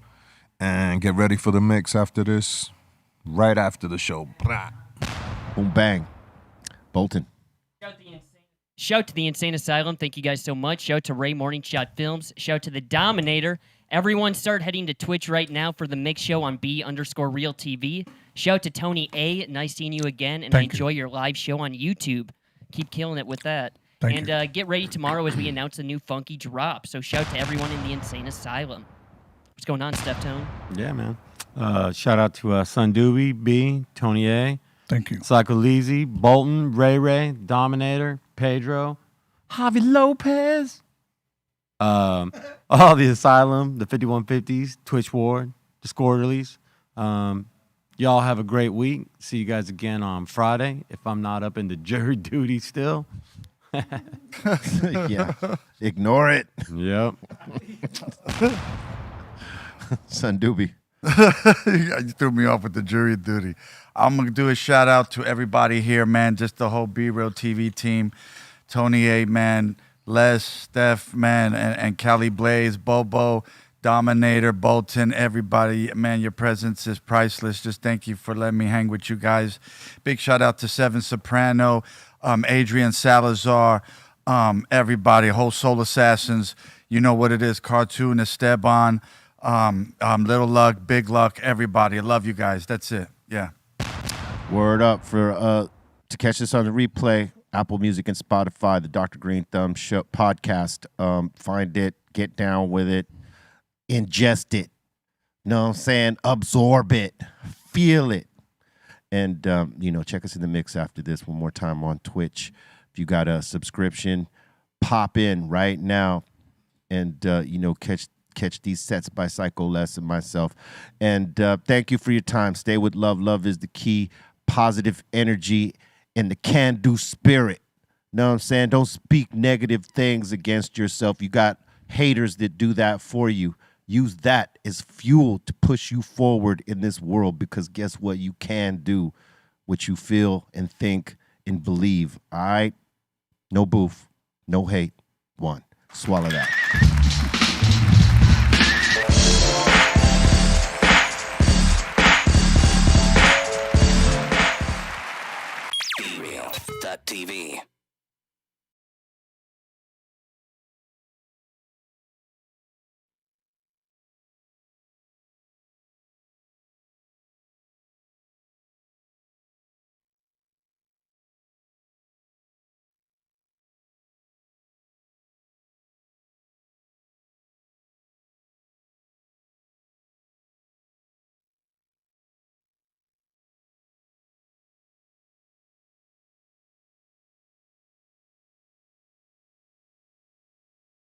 and get ready for the mix after this, right after the show. Boom, bang. Bolton. Shout to the Insane Asylum. Thank you guys so much. Shout to Ray Morning Shot Films. Shout to the Dominator. Everyone start heading to Twitch right now for the mix show on B_RealTV. Shout to Tony A. Nice seeing you again, and I enjoy your live show on YouTube. Keep killing it with that. Thank you. Get ready tomorrow as we announce a new funky drop. So shout to everyone in the Insane Asylum. What's going on, Steph Tone? Yeah, man. Shout out to Sundoobie, B, Tony A. Thank you. Psycho Lizzy, Bolton, Ray, Dominator, Pedro, Javi Lopez, all the Asylum, the 5150s, Twitch Ward, the Squirtleys. Y'all have a great week. See you guys again on Friday, if I'm not up into jury duty still. Yeah. Ignore it. Yep. Sundoobie. You threw me off with the jury duty. I'm going to do a shout out to everybody here, man. Just the whole Be Real TV team. Tony A, man. Les, Steph, man. And Cali Blaze, Bobo, Dominator, Bolton, everybody. Man, your presence is priceless. Just thank you for letting me hang with you guys. Big shout out to Seven Soprano, Adrian Salazar, everybody, whole Soul Assassins. You know what it is. Cartoon, Esteban, Little Luck, Big Luck, everybody. I love you guys. That's it. Yeah. Word up for to catch this on the replay, Apple Music and Spotify, the Dr. Greenthumb show podcast. Find it, get down with it, ingest it. Know what I'm saying? Absorb it, feel it. And check us in the mix after this one more time on Twitch. If you got a subscription, pop in right now and catch these sets by Psycho Les and myself. And thank you for your time. Stay with love. Love is the key. Positive energy and the can-do spirit. Know what I'm saying? Don't speak negative things against yourself. You got haters that do that for you. Use that as fuel to push you forward in this world, because guess what? You can do what you feel and think and believe. All right? No boof. No hate. One. Swallow that. BREALTV.